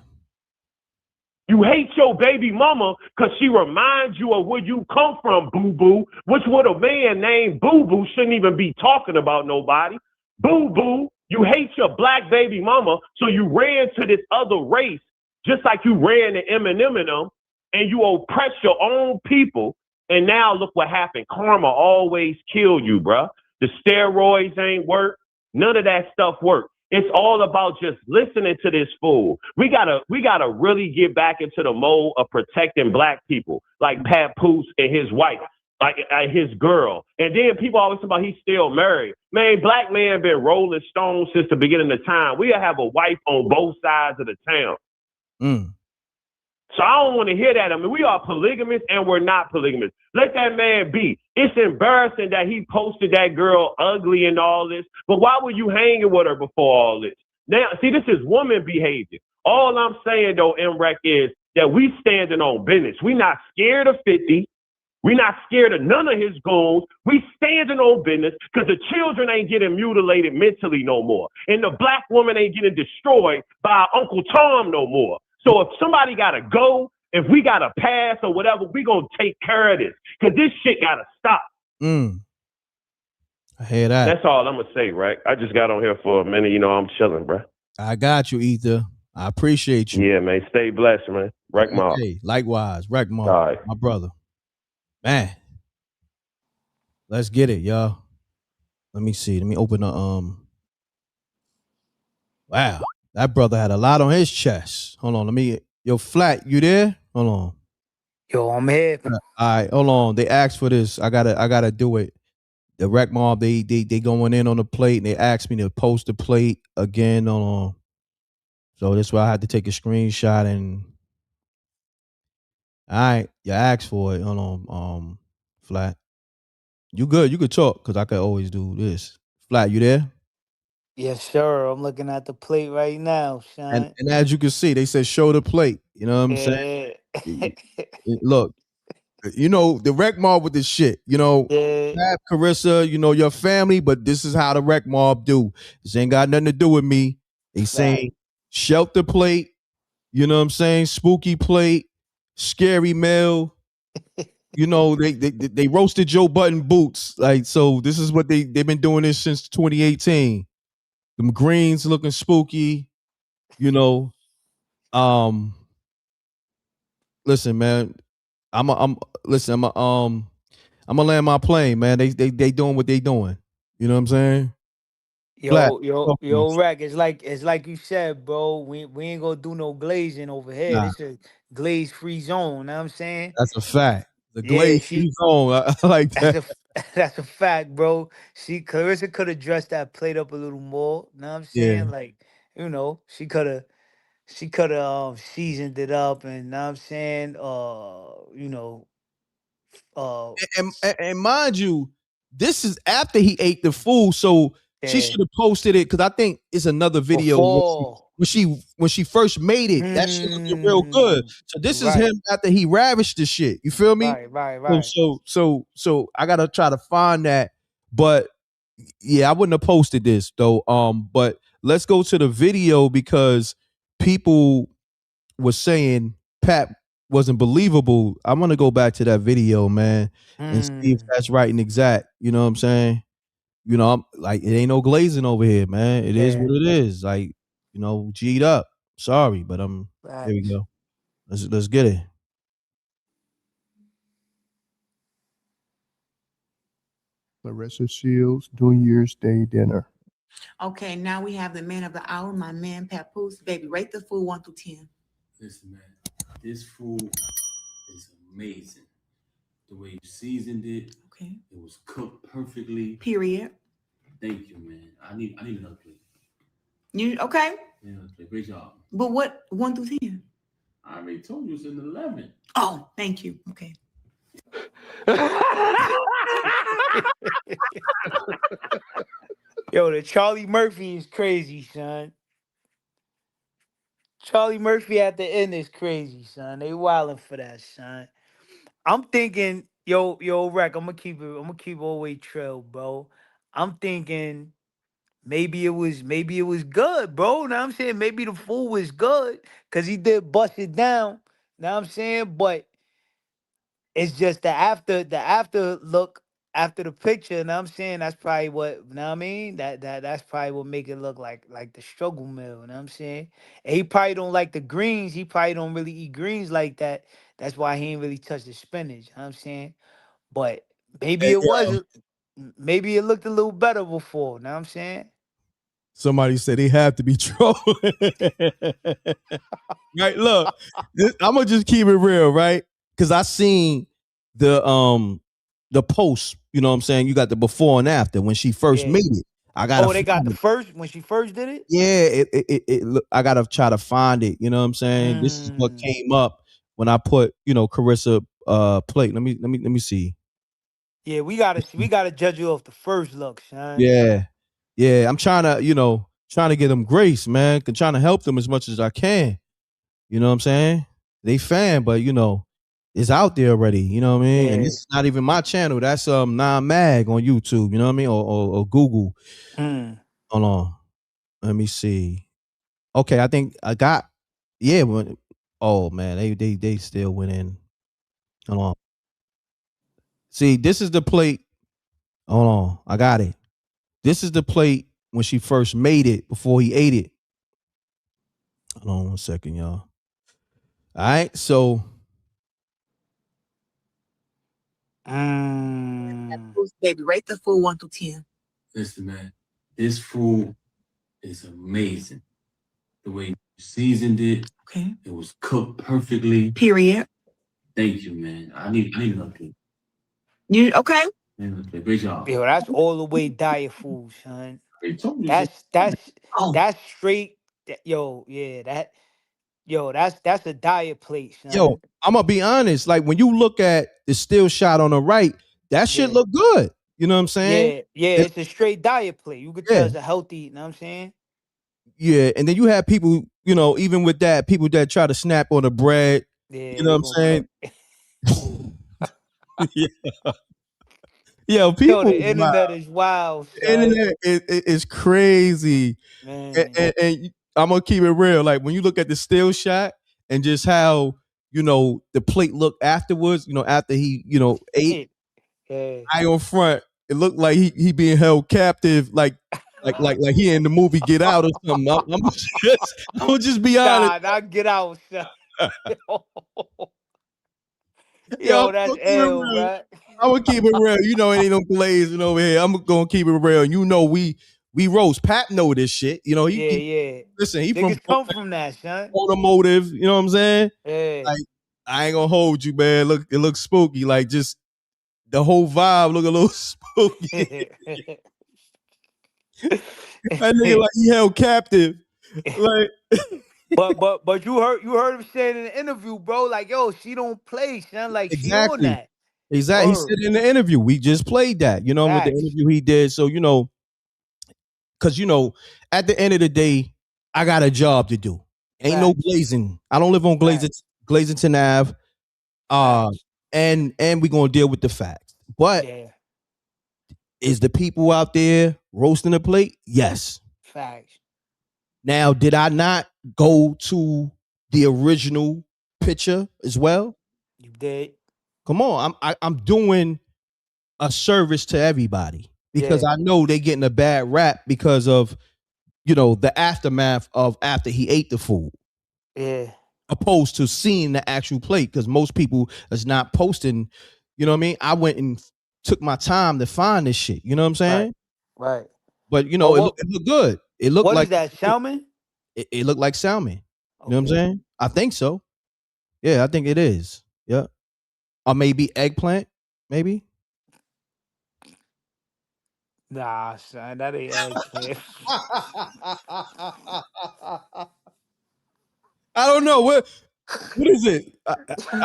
You hate your baby mama because she reminds you of where you come from, boo-boo, which what a man named boo-boo shouldn't even be talking about nobody. Boo-boo, you hate your black baby mama, so you ran to this other race, just like you ran to Eminem and them, and you oppress your own people, and now look what happened. Karma always kill you, bruh. The steroids ain't work. None of that stuff worked. It's all about just listening to this fool. We gotta really get back into the mode of protecting black people, like Papoose and his wife, like his girl. And then people always talk about he's still married. Man, black man been rolling stones since the beginning of time. We have a wife on both sides of the town. So I don't want to hear that. I mean, we are polygamous and we're not polygamous. Let that man be. It's embarrassing that he posted that girl ugly and all this, but why were you hanging with her before all this? Now, see, this is woman behavior. All I'm saying, though, M.Reck, is that we standing on business. We not scared of 50. We not scared of none of his goals. We standing on business because the children ain't getting mutilated mentally no more. And the black woman ain't getting destroyed by Uncle Tom no more. So if somebody got to go, if we got to pass or whatever, we going to take care of this because this shit got to stop. I hear that. That's all I'm going to say, right? I just got on here for a minute. You know, I'm chilling, bro. I got you, Ether. I appreciate you. Yeah, man. Stay blessed, man. Wreck Mob. Hey, likewise. Wreck Mob. All right. My brother. Man. Let's get it, y'all. Let me see. Let me open the Wow. That brother had a lot on his chest. Hold on. Yo, Flat, you there? Hold on. Yo, I'm here. All right, hold on. They asked for this. I gotta do it. The Wreck Mob, they going in on the plate and they asked me to post the plate again. Hold on. So that's why I had to take a screenshot and all right, you asked for it. Hold on. Flat. You good? You could talk because I could always do this. Flat, you there? Yes, sir. I'm looking at the plate right now, son. And as you can see, they said show the plate. You know what I'm saying? Look, you know, the Wreck Mob with this shit. You know, Claressa, you know, your family, but this is how the Wreck Mob do. This ain't got nothing to do with me. They saying shelter plate, you know what I'm saying? Spooky plate, scary mail. You know, they roasted Joe Button boots. Like, so this is what they've been doing this since 2018. Them greens looking spooky, you know. Listen, man. I'm gonna land my plane, man. They doing what they doing. You know what I'm saying? Black. Reck. It's like you said, bro. We ain't gonna do no glazing over here. Nah, This is glaze free zone. Know what I'm saying? that's a fact. The Yeah, glaze free zone. I like that's that. that's a fact, bro. See, Clarissa could have dressed that plate up a little more. Know what I'm Yeah. saying? Like, she could have seasoned it up, and know what I'm saying, uh And mind you, this is after he ate the food, so she yeah, should have posted it because I think it's another video before. when she first made it. That shit looking real good. So this is Right, him after he ravished the shit. You feel me? right. So I gotta try to find that. But yeah, I wouldn't have posted this though. But let's go to the video because people was saying Pat wasn't believable. I want to go back to that video, man, and see if that's right and exact. You know what I'm saying? I'm like, it ain't no glazing over here, man. It is what Yeah, it is. Like, G'd up. Sorry, but here we facts. go. Let's get it. Claressa Shields, New Year's Day dinner. Okay, now we have the man of the hour, my man Papoose. Baby, rate the food 1 through 10. Listen, man, this food is amazing. The way you seasoned it, Okay. it was cooked perfectly. Period. Thank you, man. I need another plate. You okay? Yeah, another plate. Great job. But what 1 through 10? I already told you it's an 11. Oh, thank you. Okay. Yo, the Charlie Murphy is crazy, son. Charlie Murphy at the end is crazy, son. They wilding for that, son. I'm thinking, yo, Reck, I'm gonna keep it all the way trail, bro. I'm thinking maybe it was good, bro. Now I'm saying maybe the food was good because he did bust it down. Now I'm saying, but it's just the after look after the picture, and I'm saying that's probably what, you know what I mean? That's probably what make it look like the struggle meal, you know what I'm saying? And he probably don't like the greens. He probably don't really eat greens like that. That's why he ain't really touch the spinach, you know what I'm saying? But maybe Hey, it yo, was maybe it looked a little better before, you know what I'm saying? somebody said they have to be trolling. Right? Look, I'm gonna just keep it real, right? Because I seen the post. You know what I'm saying? You got the before and after when she first Yeah. made it. I gotta Oh, they got find the it. first when she first did it? Yeah, I gotta try to find it. You know what I'm saying? This is what came up when I put Clarissa plate. Let me see. Yeah, we gotta judge you off the first look, son. Yeah, yeah. I'm trying to get them grace, man. Trying to help them as much as I can. You know what I'm saying? They fan, but it's out there already. You know what I mean? And Yeah. this is not even my channel. That's non-mag on YouTube. You know what I mean? Or Google. Mm. Hold on. Let me see. Okay, I think I got. Yeah. Oh man, they still went in. Hold on. See, this is the plate. Hold on, I got it. This is the plate when she first made it before he ate it. Hold on 1 second, y'all. All right, so Baby, rate the food 1 through 10. Listen, man, this food is amazing. The way you seasoned it, Okay. it was cooked perfectly. Period. Thank you, man. I need another plate. You okay? Great job. Yo, that's all the way diet food, son. I told you Oh. That's straight. Yo, yeah, that's a diet plate, yo, son. I'm gonna be honest. Like when you look at the still shot on the right, that shit Yeah. look good. You know what I'm saying? Yeah, And- it's a straight diet plate. You could tell yeah, it's a healthy, you know what I'm saying? yeah. And then you have people, even with that, people that try to snap on the bread. Yeah, You know they what gonna I'm cut. saying? Yeah. Yo, Yo, people the is wild. internet is wild, The son. internet is crazy. Man. And I'm gonna keep it real. Like when you look at the still shot and just how the plate looked afterwards. After he ate Yeah. eye on front, it looked like he being held captive, like he in the movie Get Out or something. I'm gonna just be honest. Nah, get out, son. Yo, Yo, that's ill, bruh. I'm gonna keep it real. It ain't no glazing over here. I'm gonna keep it real. We we roast. Pat know this shit. You know, Yeah. Listen, he from Niggas come from that, son. automotive. You know what I'm saying? Yeah. Like, I ain't gonna hold you, man. Look, it looks spooky. Like, just the whole vibe look a little spooky. That nigga like he held captive. Like, but you heard him saying in the interview, bro. Like, yo, she don't play, son. Like, she on exactly. that. Exactly. He said in the interview, we just played that, you know, with the Facts. interview he did. So, you know, because, you know, at the end of the day, I got a job to do. Ain't no glazing. I don't live on Glazington Ave. And we're gonna deal with the facts. But is the people out there roasting the plate? Yes. Facts. Now, did I not go to the original picture as well? You did. Come on, I'm doing a service to everybody because I know they getting a bad rap because of, you know, the aftermath of after he ate the food. Yeah. Opposed to seeing the actual plate, because most people is not posting. You know what I mean? I went and took my time to find this shit. You know what I'm saying? Right. But you know, it looked good. It looked What like is that, salmon? it looked like salmon. You know what I'm saying? I think so. Yeah, I think it is. Yeah. Or maybe eggplant. Maybe. Nah, son, that ain't eggplant. I don't know what is it. I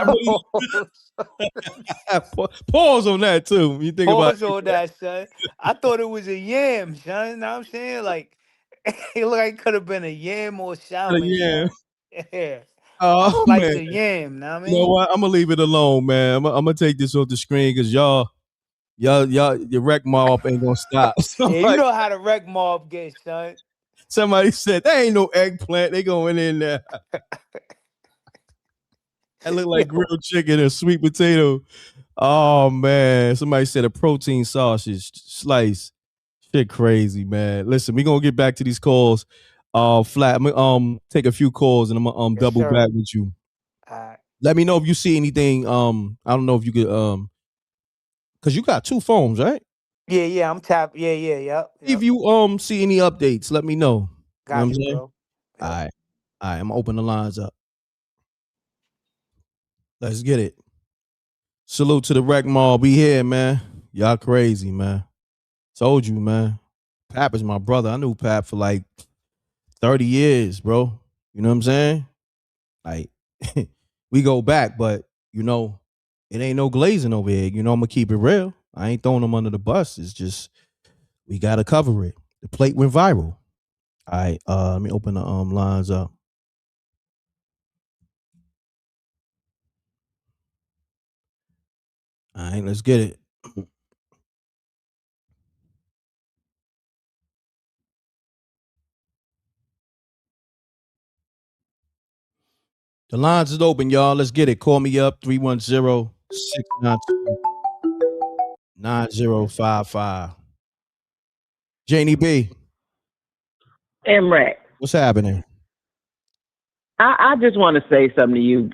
really pause on that too. When you think about Pause on that, son. I thought it was a yam, son. You know what I'm saying? Like, it looked like it could have been a yam or salmon, yam. son. Yeah. A Oh slice man. of yam, know what I You know mean? what? I'm gonna leave it alone, man. I'm gonna take this off the screen because y'all, your wreck mob ain't gonna stop. Yeah, you know how the wreck mob gets, son. Somebody said there ain't no eggplant. They going in there. That look like grilled chicken and sweet potato. Oh man. Somebody said a protein sausage slice. Shit crazy, man. Listen, we gonna get back to these calls. Flat. I'm gonna take a few calls and I'm gonna double back with you. Let me know if you see anything. I don't know if you could because you got two phones, right? Yeah, I'm tapped. Yep. If you see any updates, let me know. You know what I'm Got you, saying? bro. All right. I'm gonna open the lines up. Let's get it. Salute to the wreck mall. Be here, man. Y'all crazy, man. Told you, man. Pap is my brother. I knew Pap for like 30 years, bro. You know what I'm saying? Like, we go back, but you know, it ain't no glazing over here. You know, I'm gonna keep it real. I ain't throwing them under the bus. It's just we gotta cover it. The plate went viral. All right, let me open the lines up. All right, let's get it. The lines is open, y'all. Let's get it. Call me up 310-692-9055. Janie B. M.Reck. What's happening? I just want to say something to you.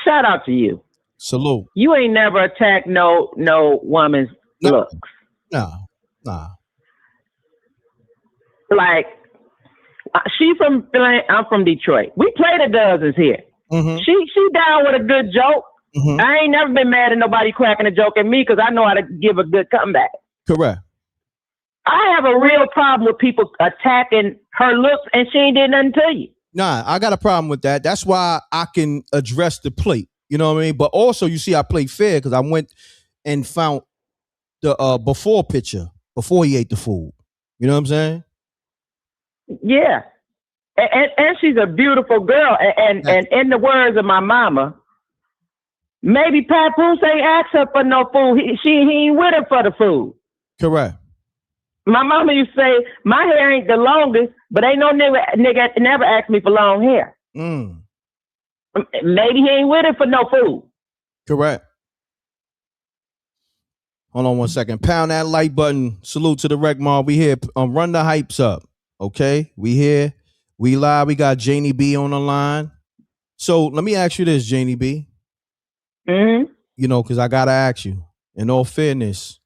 Shout out to you. Salute. You ain't never attacked no woman's looks. Nah. Like, I'm from Detroit. We play the dozens here. Mm-hmm. She down with a good joke. Mm-hmm. I ain't never been mad at nobody cracking a joke at me because I know how to give a good comeback. Correct. I have a real problem with people attacking her looks and she ain't did nothing to you. Nah, I got a problem with that. That's why I can address the plate. You know what I mean? But also, you see, I play fair because I went and found the before picture before he ate the food. You know what I'm saying? Yeah. And she's a beautiful girl. And in the words of my mama, maybe Papoose ain't asked her for no food. He ain't with her for the food. Correct. My mama used to say, my hair ain't the longest, but ain't no nigga never asked me for long hair. Maybe he ain't with her for no food. Correct. Hold on one second. Pound that like button. Salute to the wreck mob. We here. Run the hypes up. Okay? We here. We live. We got Janie B on the line. So let me ask you this, Janie B. Mm-hmm. You know, because I gotta ask you, in all fairness,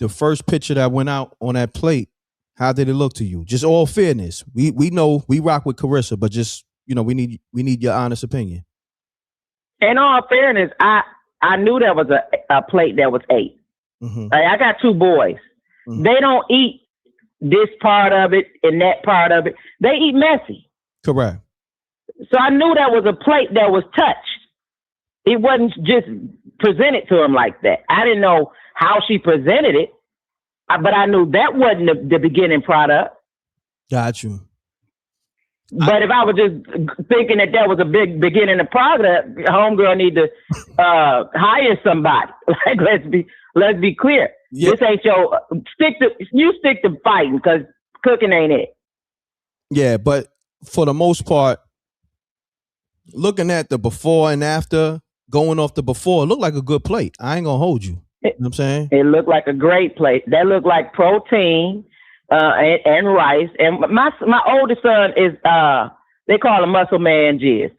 the first picture that went out on that plate, how did it look to you? Just all fairness. We know we rock with Claressa, but just we need your honest opinion. In all fairness, I knew there was a plate that was 8. Mm-hmm. Like, I got 2 boys. Mm-hmm. They don't eat this part of it and that part of it. They eat messy. Correct. So I knew that was a plate that was touched. It wasn't just presented to him like that. I didn't know how she presented it, but I knew that wasn't the beginning product. Got you. But if I was just thinking that was a big beginning of product, homegirl need to hire somebody. Like, let's be clear. Yeah. This ain't your stick to fighting, because cooking ain't it. Yeah, but for the most part, looking at the before and after, going off the before, it looked like a good plate. I ain't gonna hold you. You know what I'm saying? It looked like a great plate. That looked like protein and rice. And my oldest son is they call him Muscle Man Jizz.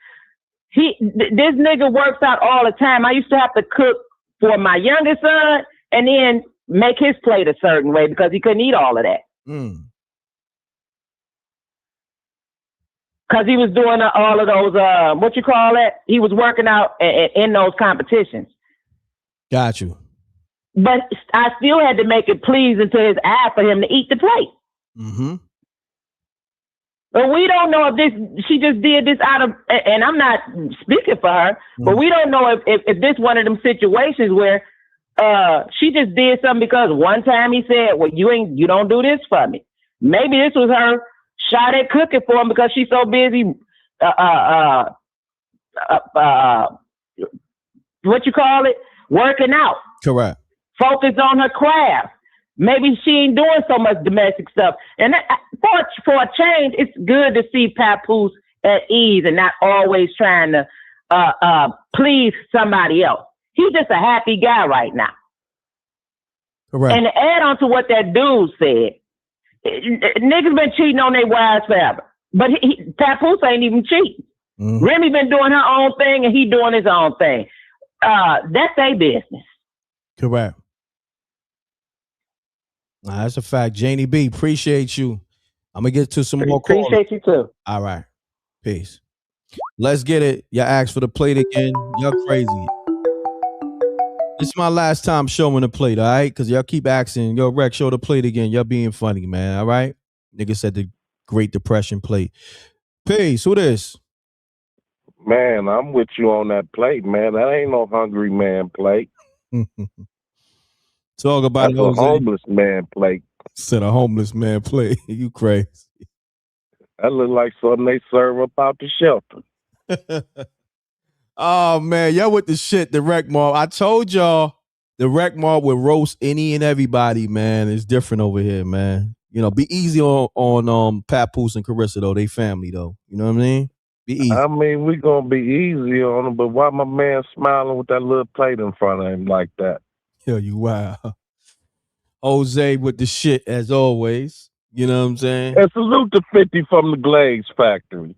This nigga works out all the time. I used to have to cook for my youngest son and then make his plate a certain way because he couldn't eat all of that. Because he was doing all of those, what you call that? He was working out in those competitions. Got you. But I still had to make it pleasing to his eye for him to eat the plate. Mm-hmm. But we don't know if she just did this out of, and I'm not speaking for her, but we don't know if this one of them situations where she just did something because one time he said, well, you don't do this for me. Maybe this was her shot at cooking for him because she's so busy, what you call it? Working out. Correct. Focus on her craft. Maybe she ain't doing so much domestic stuff. And for a change, it's good to see Papoose at ease and not always trying to please somebody else. He's just a happy guy right now. Correct. And to add on to what that dude said, niggas been cheating on their wives forever. But Papoose ain't even cheating. Remy been doing her own thing and he doing his own thing. That's their business. Correct. Nah, that's a fact. Janie B, appreciate you. I'm going to get to some more calls. Appreciate you too. All right. Peace. Let's get it. Y'all asked for the plate again. Y'all crazy. This is my last time showing the plate, all right? Because y'all keep asking, yo, Reck, show the plate again. Y'all being funny, man, all right? Nigga said the Great Depression plate. Peace. Who this? Man, I'm with you on that plate, man. That ain't no hungry man plate. Talk about That's a homeless man plate. Said a homeless man plate. You crazy. That look like something they serve up out the shelter. Oh, man. Y'all with the shit, the Rec Mob. I told y'all the Rec Mob would roast any and everybody, man. It's different over here, man. You know, be easy on Papoose and Claressa, though. They family, though. You know what I mean? Be easy. I mean, we gonna be easy on them, but why my man smiling with that little plate in front of him like that? Yo, you wow. Jose with the shit as always. You know what I'm saying? And salute to 50 from the Glaze Factory.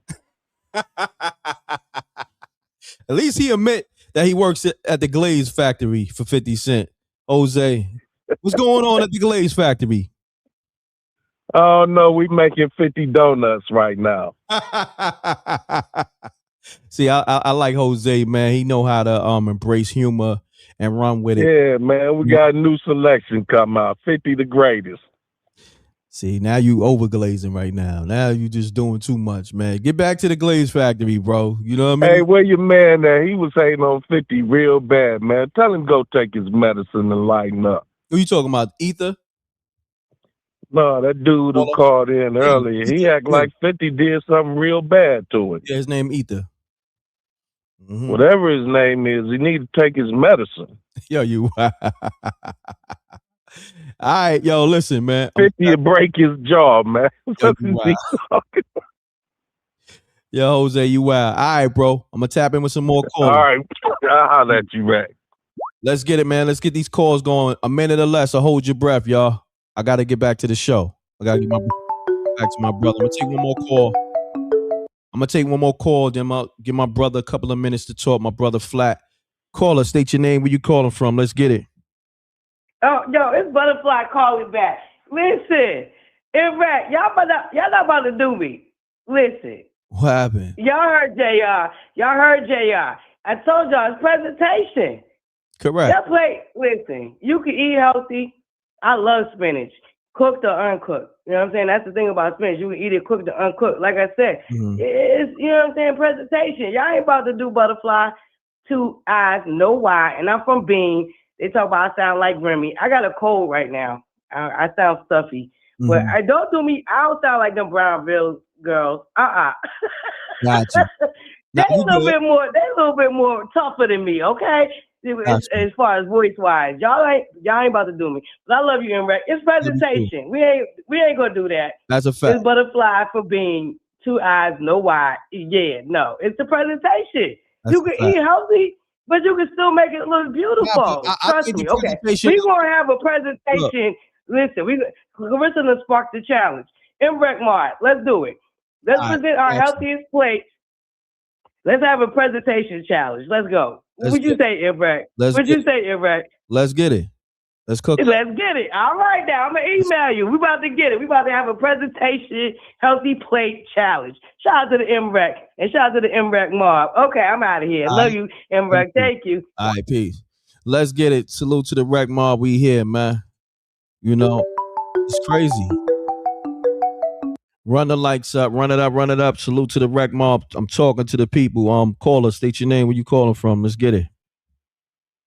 At least he admit that he works at the Glaze Factory for 50 Cent. Jose, what's going on at the Glaze Factory? Oh no, we making 50 donuts right now. See, I like Jose, man. He know how to embrace humor and run with it. Yeah, man, we got a new selection come out. 50 the greatest. See, now you overglazing right now. Now you just doing too much, man. Get back to the Glaze Factory, bro. You know what I mean? Hey, where your man there? He was hating on 50 real bad, man. Tell him go take his medicine and lighten up. Who you talking about? Ether? No, that dude who called in earlier, he act like 50 did something real bad to him. Yeah, his name Ether. Mm-hmm. Whatever his name is, he need to take his medicine. Yo, you. All right, yo, listen, man. 50 will break his jaw, man. Yo, Jose, you wild. All right, bro. I'm going to tap in with some more calls. All right. I'll holler at you, Reck. Let's get it, man. Let's get these calls going. A minute or less, so hold your breath, y'all. I got to get back to the show. I got to get back to my brother. I'm going to take one more call. Then I'll give my brother a couple of minutes to talk. My brother Flat. Caller, state your name. Where you calling from? Let's get it. Oh, yo, it's Butterfly calling back. Listen, M.Reck, y'all not about to do me. Listen, What happened? y'all heard JR. Y'all heard JR. I told y'all it's presentation. Correct. That plate, listen, you can eat healthy. I love spinach, cooked or uncooked. You know what I'm saying? That's the thing about spinach. You can eat it cooked or uncooked. Like I said, it's, you know what I'm saying, presentation. Y'all ain't about to do Butterfly, 2 eyes, no Y. And I'm from Bean. They talk about I sound like Remy. I got a cold right now. I sound stuffy. But I don't do me. I don't sound like them Brownville girls. Gotcha. They a little bit more. They a little bit more tougher than me. Okay, as far as voice wise, y'all ain't about to do me. But I love you, M.Reck. It's presentation. We ain't gonna do that. That's a fact. It's Butterfly for being 2 eyes, no Y. Yeah, no, it's the presentation. You can eat healthy, but you can still make it look beautiful. Trust me. Okay, we gonna have a presentation. Listen, Claressa done sparked the challenge. M.Reck Mart, let's do it. Let's present our healthiest plates. Let's have a presentation challenge. Let's go. What'd you say, M.Reck? What'd you say, M.Reck? Let's get it. Let's cook. Let's get it. All right, now I'm gonna email you. We about to get it. We about to have a presentation healthy plate challenge. Shout out to the M.Reck and shout out to the M.Reck mob. Okay, I'm out of here. Love you, M.Reck. Thank you. All right, peace. Let's get it. Salute to the Reck mob. We here, man. You know, it's crazy. Run the likes up, run it up, run it up. Salute to the Reck mob. I'm talking to the people. Call us, state your name, where you calling from. Let's get it.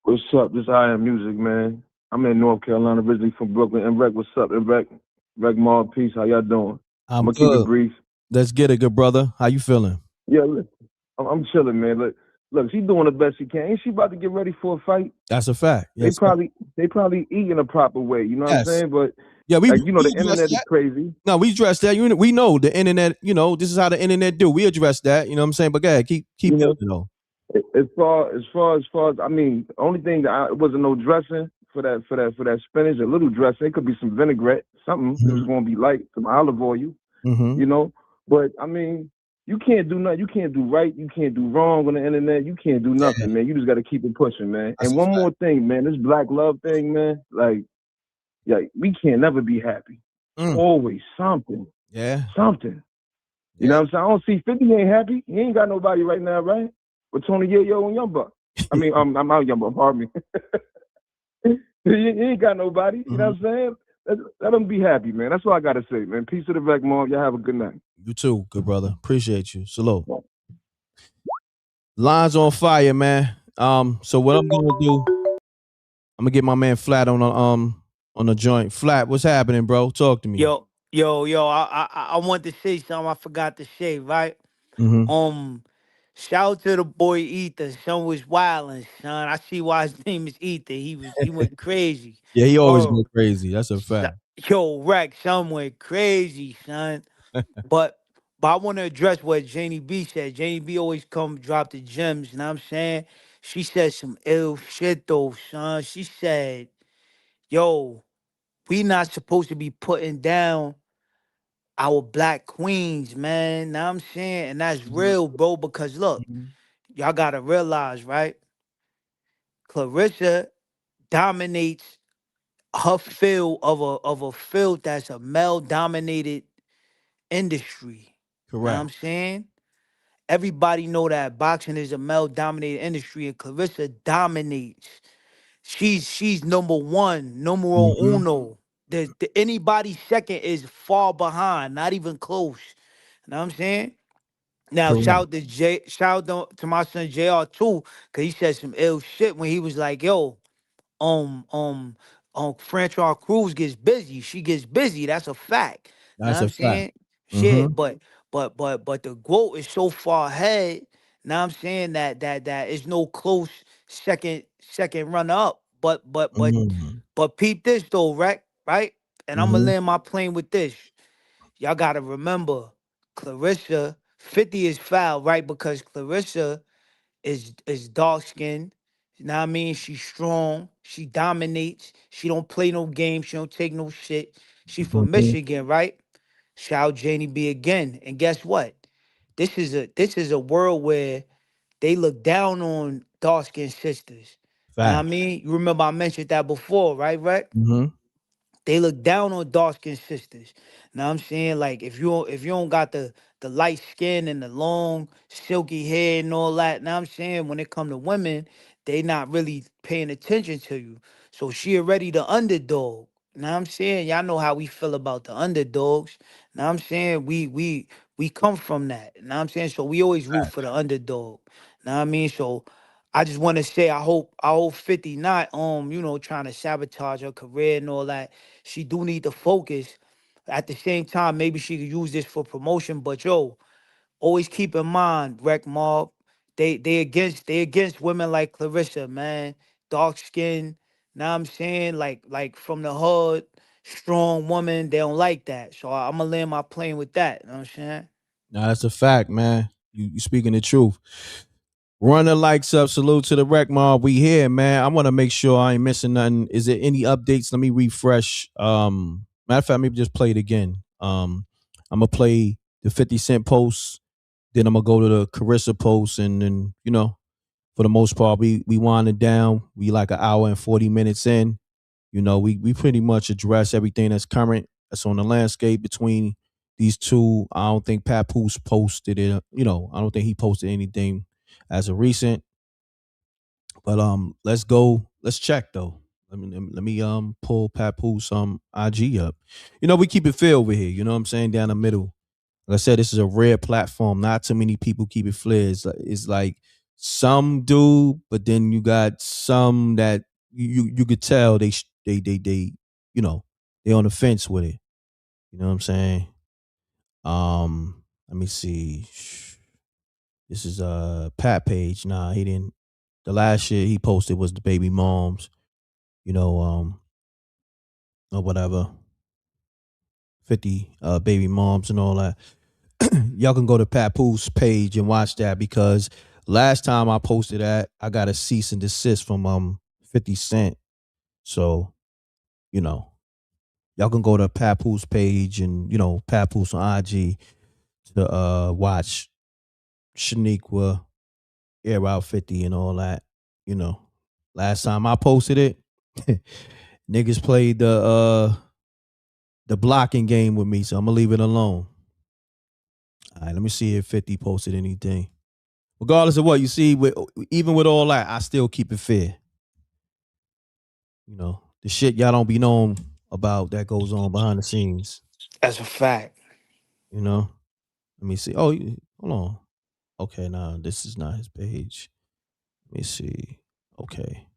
What's up? This I Am Music, man. I'm in North Carolina, originally from Brooklyn. M.Reck, what's up? M.Reck, Reck mob, peace. How y'all doing? I'm gonna good. keep it brief. Let's get it, good brother. How you feeling? Yeah, look, I'm chilling, man. Look, she's doing the best she can. Ain't she about to get ready for a fight? That's a fact. They probably eat in a proper way. You know what I'm saying? But yeah, the internet is crazy. No, we address that. We know the internet. This is how the internet do. We address that. You know what I'm saying? But go ahead, keep building though. As far as I mean, the only thing that it wasn't no dressing for that spinach. A little dressing. It could be some vinaigrette, something. It was gonna be light, some olive oil. You know, but I mean, you can't do nothing. You can't do right. You can't do wrong on the internet. You can't do nothing, man. You just got to keep it pushing, man. And one more thing, man. This black love thing, man. Like, we can't never be happy. Always something. Yeah. Something. You know what I'm saying? I don't see 50 ain't happy. He ain't got nobody right now, right? With Tony Yayo and Young Buck. I mean, I'm out Young Buck, pardon me. he ain't got nobody. You know what I'm saying? Let them be happy, man. That's all I gotta say, man. Peace to the Reck mob. Y'all have a good night. You too, good brother. Appreciate you. Salute. Lines on fire, man. So what I'm gonna do, I'm gonna get my man Flat on the joint. Flat, what's happening, bro? Talk to me. Yo, I want to say something I forgot to say, right? Shout out to the boy Ether. Son was wildin', son. I see why his name is Ether. He went crazy. Yeah, he always go crazy. That's a fact. Yo, Reck, son went crazy, son. But I want to address what Janie B said. Janie B always come drop the gems, you know what I'm saying? She said some ill shit though, son. She said, yo, we not supposed to be putting down our black queens, man. Know what I'm saying? And that's real, bro, because look, y'all gotta realize, right? Claressa dominates her field of a field that's a male dominated industry. Know what Correct. I'm saying? Everybody know that boxing is a male dominated industry and Claressa dominates. She's number one, numero uno. Anybody second is far behind, not even close. You know what I'm saying? Now Correct. shout out to my son JR too, cause he said some ill shit when he was like, yo, um, um, Francois Cruz gets busy. She gets busy. That's a fact. Know what That's I'm a fact. saying? Shit, but the GOAT is so far ahead. Now I'm saying that is no close second runner up. But peep this though, right? And I'm gonna land my plane with this. Y'all gotta remember, Claressa, 50 is foul, right? Because Claressa is dark skinned. You know what I mean? She's strong. She dominates. She don't play no games. She don't take no shit. She from Michigan, right? Shout Janie B again. And guess what? This is a world where they look down on dark skinned sisters. Know what I mean? You remember I mentioned that before, right, Rec? Mm-hmm. They look down on dark skinned sisters. Know what I'm saying? Like if you don't got the light skin and the long silky hair and all that, know what I'm saying? When it come to women, they not really paying attention to you. So she already the underdog. Know what I'm saying? Y'all know how we feel about the underdogs. Know what I'm saying? We come from that. Know what I'm saying? So we always root for the underdog. Know what I mean? So I just want to say I hope 50 not trying to sabotage her career and all that. She do need to focus. At the same time, maybe she could use this for promotion. But always keep in mind, Rec Mob, they against women like Claressa, man. Dark skin, now I'm saying, like from the hood, strong woman, they don't like that. So I'm gonna land my plane with that. You know what I'm saying? Now that's a fact, man. You speaking the truth. Run the likes up. Salute to the Rec Mob. We here, man. I want to make sure I ain't missing nothing. Is there any updates? Let me refresh. Matter of fact, maybe just play it again. I'm gonna play the 50 Cent post. Then I'm gonna go to the Claressa post, and then for the most part, we winding down. We like an hour and 40 minutes in. We pretty much address everything that's current, that's on the landscape between these two. I don't think Papoose posted it. I don't think he posted anything as of recent. But let's go. Let's check though. Let me pull Papoose IG up. We keep it fair over here. You know what I'm saying? Down the middle. Like I said, this is a rare platform. Not too many people keep it fair. It's like some do, but then you got some that you could tell they they on the fence with it. You know what I'm saying? Let me see. This is Pat Page. Nah, he didn't. The last shit he posted was the baby moms. Or whatever. 50 baby moms and all that. Y'all can go to Papoose page and watch that, because last time I posted that, I got a cease and desist from 50 Cent. So, y'all can go to Papoose page and Papoose on IG to watch Shaniqua, Air Out 50 and all that. Last time I posted it, niggas played the blocking game with me, so I'm gonna leave it alone. All right, let me see if 50 posted anything. Regardless of what you see, even with all that, I still keep it fair. The shit y'all don't be known about that goes on behind the scenes. That's a fact. Let me see. Oh, hold on. Okay, nah, this is not his page. Let me see. Okay.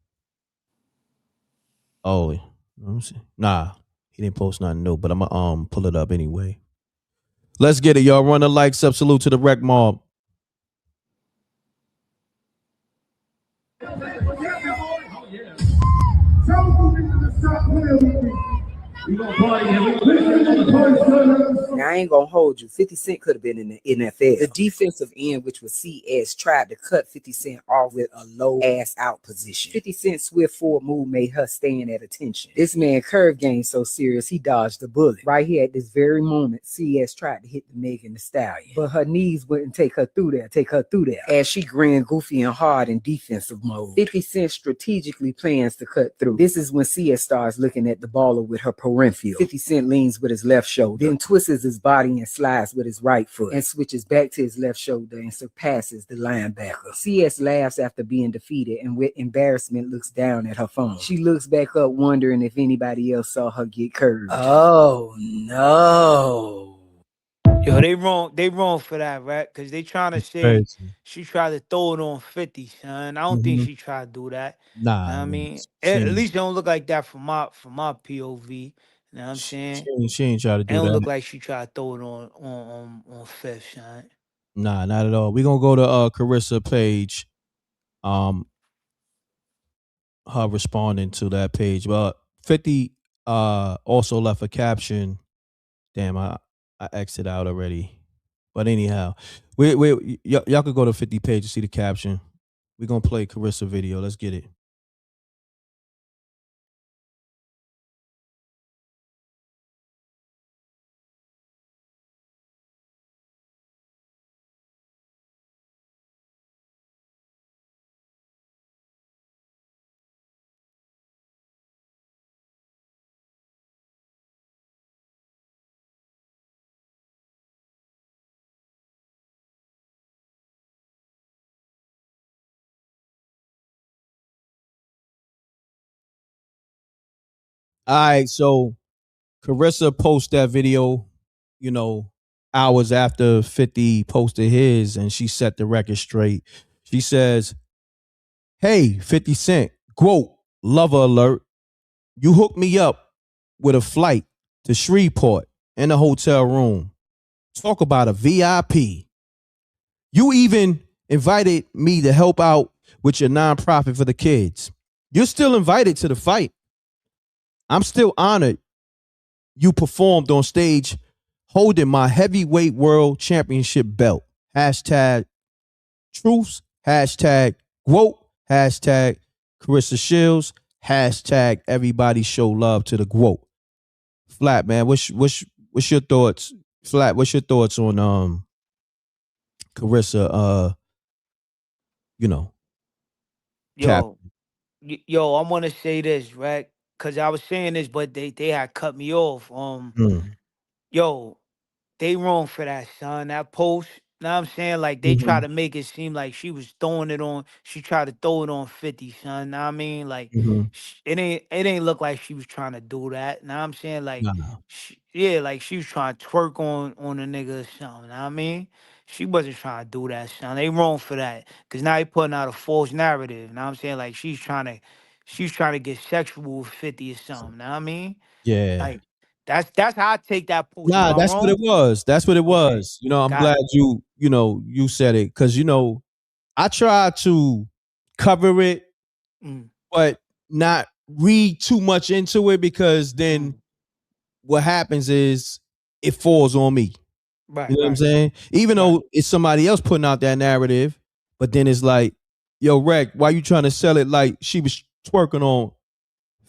Oh, let me see. Nah, he didn't post nothing new, but I'm gonna pull it up anyway. Let's get it, y'all. Run the likes up. Salute to the Rec Mob. Now, I ain't gonna hold you. 50 Cent could have been in the NFL. The defensive end, which was CS, tried to cut 50 Cent off with a low ass out position. 50 Cent's swift forward move made her stand at attention. This man curve game so serious, he dodged the bullet. Right here at this very moment, CS tried to hit the Megan Thee Stallion, but her knees wouldn't take her through there, as she grinned goofy and hard in defensive mode. 50 Cent strategically plans to cut through. This is when CS starts looking at the baller with her peripheral. 50 Cent leans with his left shoulder, then twists his body and slides with his right foot, and switches back to his left shoulder and surpasses the linebacker. CS laughs after being defeated and with embarrassment looks down at her phone. She looks back up wondering if anybody else saw her get curved. Oh no. Yo, they wrong for that, right? Because they trying to say Crazy. she tried to throw it on 50, son. I don't think Mhm. she tried to do that. Know Nah, what I nah, mean? she At ain't, least it don't look like that from my POV. You know what I'm saying? she ain't try to It do don't that. look like she tried to throw it on fifth, son. Nah, not at all. We gonna go to Claressa page. Um, her responding to that page. Well, 50 also left a caption. Damn, I exited out already. But anyhow, y'all could go to 50 page to see the caption. We're gonna play Claressa video. Let's get it. All right, so Claressa posted that video, you know, hours after 50 posted his, and she set the record straight. She says, "Hey, 50 Cent, quote, lover alert. You hooked me up with a flight to Shreveport in a hotel room. Talk about a VIP. You even invited me to help out with your nonprofit for the kids. You're still invited to the fight. I'm still honored you performed on stage holding my heavyweight world championship belt. Hashtag truths. Hashtag quote. Hashtag Claressa Shields. Hashtag everybody show love to the quote." Flat, man, what's your thoughts? Flat, what's your thoughts on Claressa you know, cap? Yo, yo, I want to say this, right? Cause I was saying this, but they had cut me off. Mm. Yo, they wrong for that, son. That post, know what I'm saying? Like they try Mm-hmm. to make it seem like she was throwing it on. She tried to throw it on 50, son. Know what I mean? Like Mm-hmm. it ain't look like she was trying to do that. Know what I'm saying? Like Nah. yeah, like she was trying to twerk on a nigga or something. Know what I mean? She wasn't trying to do that, son. They wrong for that. Cause now they putting out a false narrative. Know what I'm saying? Like she's trying to get sexual with 50 or something. Know what I mean? Yeah. Like that's how I take that post. Am Nah, I that's what it wrong? was. That's what it Okay. was. I'm Got glad it. you said it because I try to cover it, Mm, but not read too much into it because then mm. what happens is it falls on me. You Right, know what I'm right, saying? Even right, though it's somebody else putting out that narrative, but then it's like, yo, Rec, why you trying to sell it like she was twerking on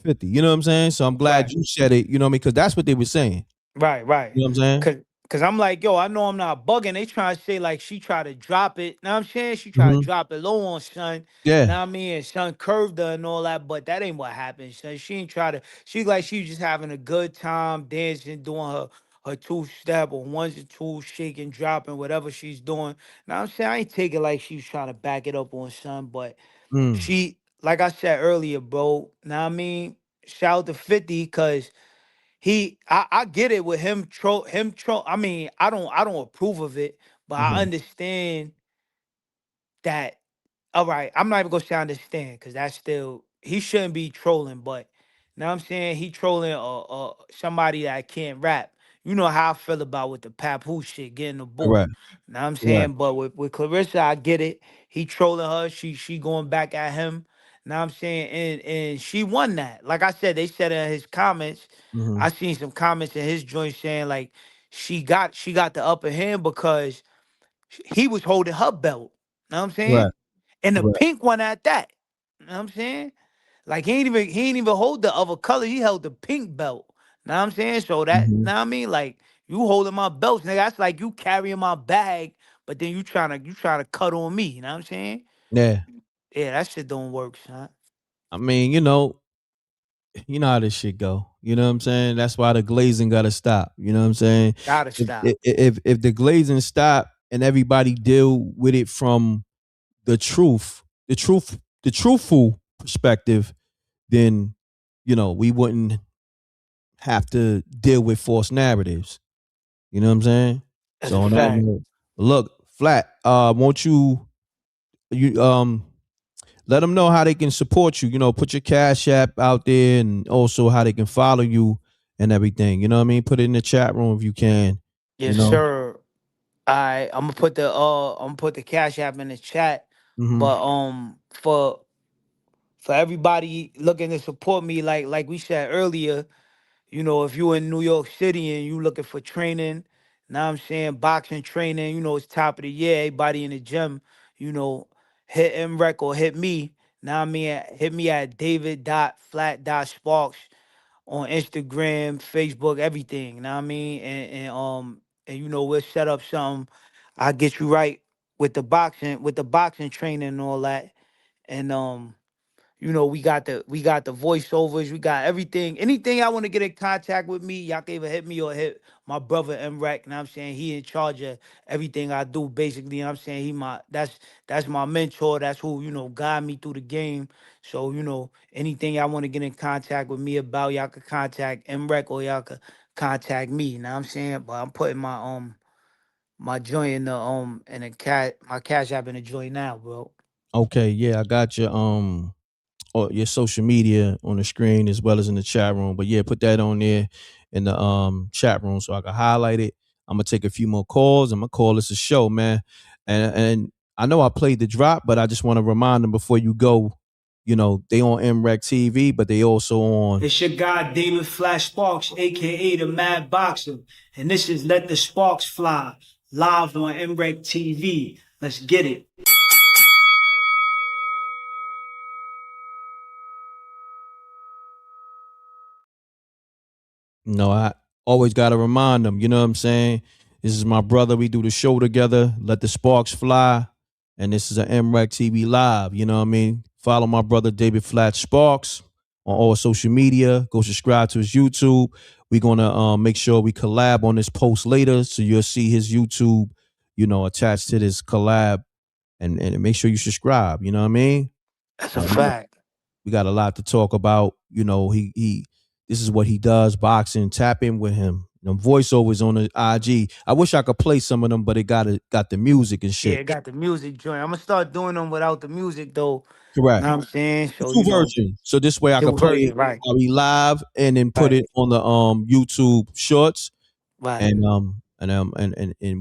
50? You know what I'm saying? So I'm glad right, you said it, you know what I mean? Because that's what they were saying. right, right. You know what I'm saying? Cause I'm like, yo, I know I'm not bugging. They trying to say like she tried to drop it. Now I'm saying she tried to Mm-hmm. drop it low on Son. Yeah. Now I mean, and Son curved her and all that, but that ain't what happened. Son, she ain't try to. She like she was just having a good time dancing, doing her two step or ones and twos, shaking, dropping, whatever she's doing. Now I'm saying I ain't take it like she was trying to back it up on Son, but Mm. she, like I said earlier, bro. Now I mean, shout out to 50, cause I get it with him troll. I mean, I don't approve of it, but I Mm-hmm. understand that. All right, I'm not even gonna say I understand because that's still he shouldn't be trolling, but now I'm saying he trolling somebody that can't rap. You know how I feel about with the Papoose shit getting the boot. Correct. Now I'm Correct. saying, but with Clarissa, I get it. He trolling her. She going back at him. Now I'm saying, and she won that. Like I said, they said in his comments. Mm-hmm. I seen some comments in his joint saying like she got the upper hand because he was holding her belt. Know what I'm saying? Correct. And the Correct. pink one at that. Know what I'm saying? Like he ain't even hold the other color. He held the pink belt. Know what I'm saying? So that Mm-hmm. know what I mean? Like you holding my belts, nigga. That's like you carrying my bag, but then you trying to cut on me. You know what I'm saying? Yeah. Yeah, that shit don't work, son. I mean, you know how this shit go. You know what I'm saying? That's why the glazing gotta stop. You know what I'm saying? Gotta If stop. if the glazing stop and everybody deal with it from the truth, the truthful perspective, then we wouldn't have to deal with false narratives. You know what I'm saying? That's So a on that fact. note, look, Flat, won't you let them know how they can support you. Put your Cash App out there and also how they can follow you and everything. You know what I mean? Put it in the chat room if you can. You Yes, know? sir. I'm gonna put the cash app in the chat. Mm-hmm. But for everybody looking to support me, like we said earlier, if you in New York City and you looking for training, now I'm saying boxing training, it's top of the year, everybody in the gym, you know, hit MREC or hit me. Now I mean hit me at david.flat.sparks on Instagram, Facebook, everything. Now I mean, and we'll set up something. I'll get you right with the boxing training and all that. And we got the voiceovers, we got everything. Anything I want to get in contact with me, y'all can either hit me or hit my brother M.Reck. You know what I'm saying? He in charge of everything I do, basically. You know what I'm saying? That's my mentor. That's who, guide me through the game. So, anything y'all want to get in contact with me about, y'all could contact M.Reck or y'all could contact me. You know what I'm saying? But I'm putting my joint in the cat my cash app in the joint now, bro. Okay, yeah, I got your social media on the screen as well as in the chat room. But yeah, put that on there in the chat room so I can highlight it. I'm gonna take a few more calls. I'm gonna call this a show, man. And I know I played the drop, but I just want to remind them before you go. They on MRecktv, but they also on. It's your guy David Flash Sparks, aka the Mad Boxer, and this is Let the Sparks Fly, live on MRecktv. Let's get it. I always got to remind them, you know what I'm saying? This is my brother. We do the show together. Let the sparks fly. And this is an MRecktv live. You know what I mean? Follow my brother David Flat Sparks on all social media. Go subscribe to his YouTube. We're going to make sure we collab on this post later. So you'll see his YouTube, attached to this collab. And make sure you subscribe. You know what I mean? That's a fact. We got a lot to talk about. He this is what he does, boxing. Tap in with him. Voiceovers on the IG. I wish I could play some of them, but it got the music and shit. Yeah, it got the music joint. I'm gonna start doing them without the music though. Correct. Know what I'm saying? So Two version. So this way I two could play version, it right. while we live and then put it on the YouTube shorts. Right. And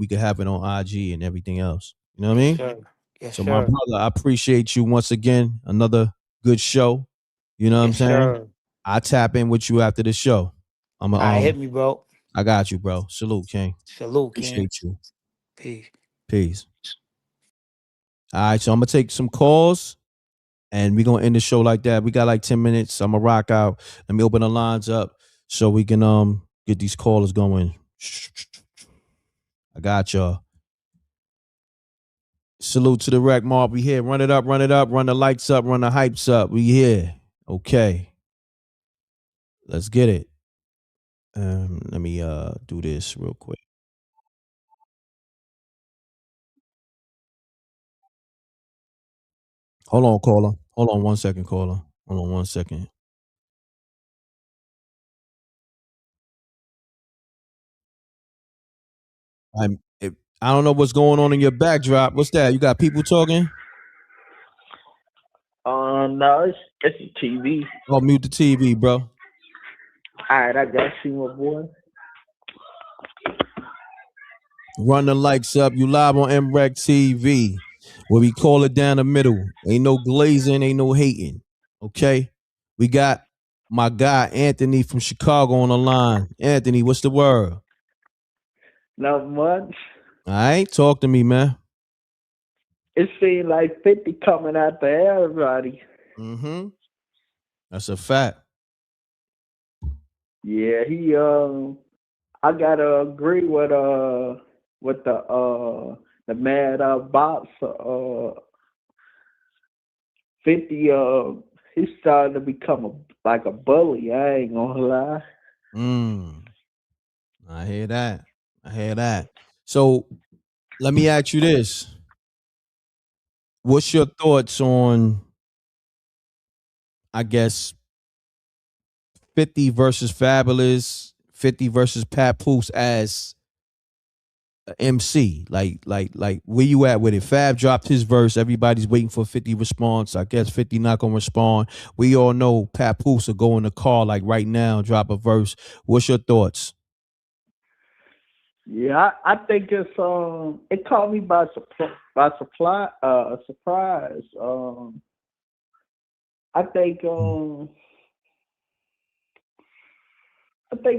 we could have it on IG and everything else. You know what I mean? Sure. Yes, So sir. my brother, I appreciate you once again. Another good show. You know what I'm saying? Sir. I tap in with you after the show. I'm All right, hit me, bro. I got you, bro. Salute, King. Salute, King. Appreciate you. Peace. Peace. All right, so I'm gonna take some calls and we're gonna end the show like that. We got like 10 minutes. I'm gonna rock out. Let me open the lines up so we can get these callers going. I got y'all. Salute to the Rec Mob. We here. Run it up, run the lights up, run the hypes up. We here. Okay. Let's get it. Let me do this real quick. Hold on, caller. Hold on 1 second, caller. Hold on 1 second. I don't know what's going on in your backdrop. What's that? You got people talking? No, it's the TV. Oh, mute the TV, bro. All right, I got you, my boy. Run the lights up. You live on MRecktv, where we call it down the middle. Ain't no glazing, ain't no hating. Okay? We got my guy Anthony from Chicago on the line. Anthony, what's the word? Not much. All right, talk to me, man. It seemed like 50 coming after everybody. Mm-hmm. That's a fact. Yeah, I gotta agree with the mad boxer. 50 he's starting to become like a bully. I ain't gonna lie. I hear that. So let me ask you this. What's your thoughts on, I guess, 50 versus Fabulous, 50 versus Papoose as MC? Like where you at with it? Fab dropped his verse. Everybody's waiting for 50 response. I guess 50 not gonna respond. We all know Papoose will go in the car like right now, drop a verse. What's your thoughts? Yeah, I think it's it caught me by surprise. I think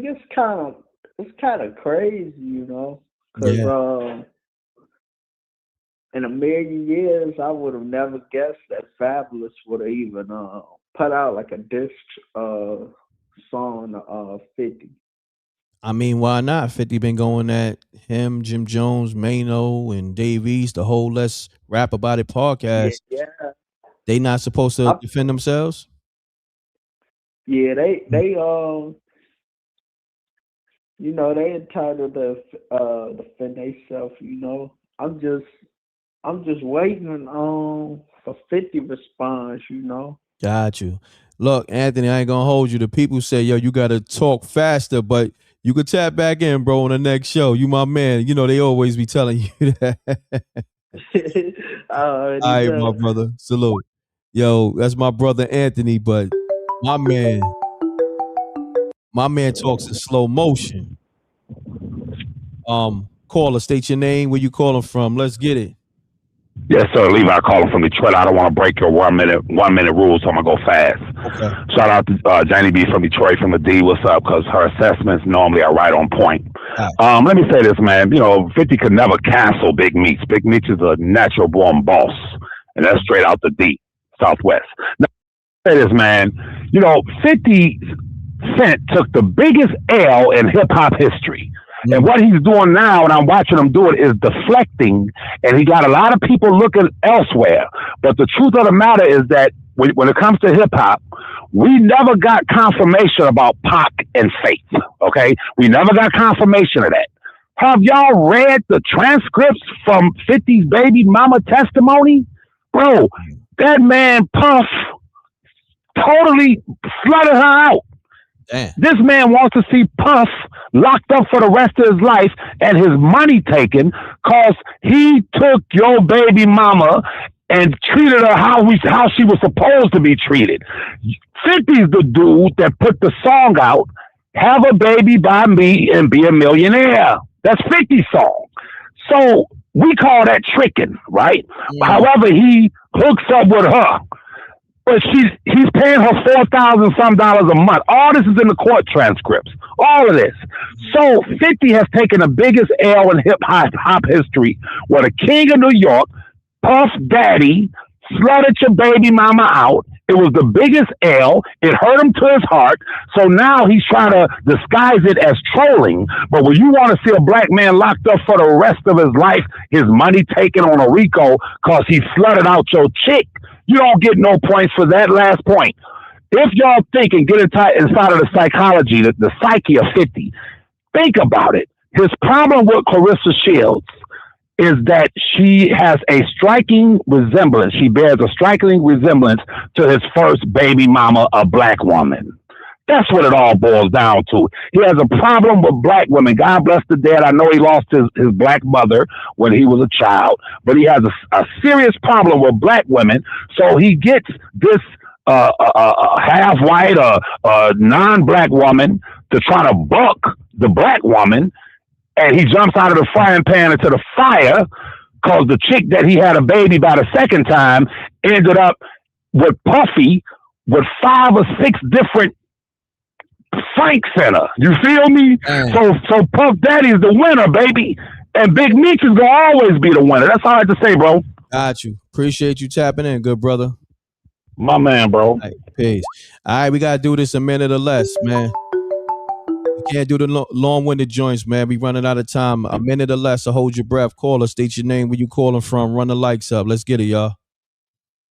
it's kind of crazy, because in a million years I would have never guessed that Fabulous would have even put out like a diss song 50. I mean, why not? 50 been going at him, Jim Jones, Mano, and Dave East, the whole Let's Rap About It podcast. Yeah. They not supposed to defend themselves? Yeah, they you know, they entitled to defend themselves, you know. I'm just waiting for 50 response, you know. Got you. Look, Anthony, I ain't gonna hold you. The people say, yo, you gotta talk faster, but you could tap back in, bro, on the next show. You my man. You know, they always be telling you that. All right, my brother. Salute. Yo, that's my brother Anthony, but my man talks in slow motion. Caller, state your name, where you calling from. Let's get it. Yes, sir. Levi calling from Detroit. I don't want to break your 1 minute rule, so I'm gonna go fast. Okay. Shout out to Johnny B from Detroit, from the D. What's up? Because her assessments normally are right on point. Let me say this, man. You know, 50 could never cancel Big Meats. Big Meats is a natural born boss, and that's straight out the D, Southwest. Now, say this, man. You know, 50 Cent took the biggest L in hip hop history. And what he's doing now, and I'm watching him do it, is deflecting, and he got a lot of people looking elsewhere. But the truth of the matter is that when it comes to hip hop, we never got confirmation about Pac and Faith. Okay, we never got confirmation of that. Have y'all read the transcripts from 50's baby mama testimony, bro? That man Puff totally slutted her out. Damn. This man wants to see Puff locked up for the rest of his life and his money taken because he took your baby mama and treated her how she was supposed to be treated. 50's the dude that put the song out, "Have a Baby by Me and Be a Millionaire." That's 50's song. So we call that tricking, right? However, he hooks up with her. But he's paying her $4,000 some a month. All this is in the court transcripts. All of this. So 50 has taken the biggest L in hip hop history, where the king of New York, Puff Daddy, slutted your baby mama out. It was the biggest L. It hurt him to his heart. So now he's trying to disguise it as trolling. But when you want to see a black man locked up for the rest of his life, his money taken on a RICO because he slutted out your chick, you don't get no points for that last point. If y'all think and get inside of the psychology, the psyche of 50, think about it. His problem with Claressa Shields is that she has a striking resemblance. She bears a striking resemblance to his first baby mama, a black woman. That's what it all boils down to. He has a problem with black women. God bless the dead. I know he lost his black mother when he was a child, but he has a serious problem with black women. So he gets this half white or non-black woman to try to buck the black woman, and he jumps out of the frying pan into the fire because the chick that he had a baby by the second time ended up with Puffy with 5 or 6 different Frank Center. You feel me? So Puff Daddy is the winner, baby. And Big Meech is gonna always be the winner. That's all I have to say, bro. Got you. Appreciate you tapping in, good brother. My man, bro. All right, peace. All right, we gotta do this a minute or less, man. We can't do the long-winded joints, man. We running out of time. A minute or less, so hold your breath. Call us, state your name, where you calling from, run the likes up. Let's get it, y'all.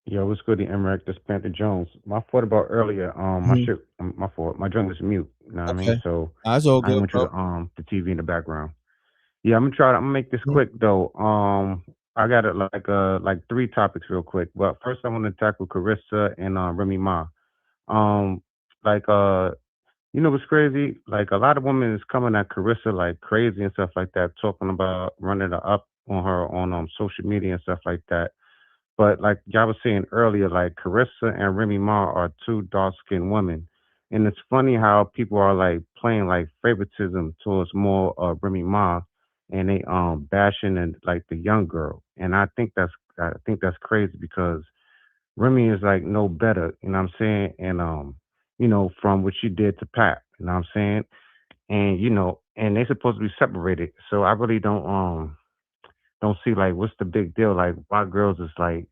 Yo, what's good, the M.Reck? This Panther Jones. My fault about earlier. My fault. My joint was mute. You know what I mean? So That's all I good, went bro. to the TV in the background. Yeah, I'm gonna make this quick though. I got it like 3 topics real quick. But first, I want to tackle Claressa and Remy Ma. You know what's crazy? Like a lot of women is coming at Claressa like crazy and stuff like that, talking about running her up on her on social media and stuff like that. But like y'all was saying earlier, like Claressa and Remy Ma are 2 dark-skinned women. And it's funny how people are like playing like favoritism towards more Remy Ma, and they bashing and like the young girl. And I think that's crazy because Remy is like no better, you know what I'm saying? And you know, from what she did to Pat, you know what I'm saying? And you know, and they supposed to be separated. So I really don't see like what's the big deal? Like why girls is like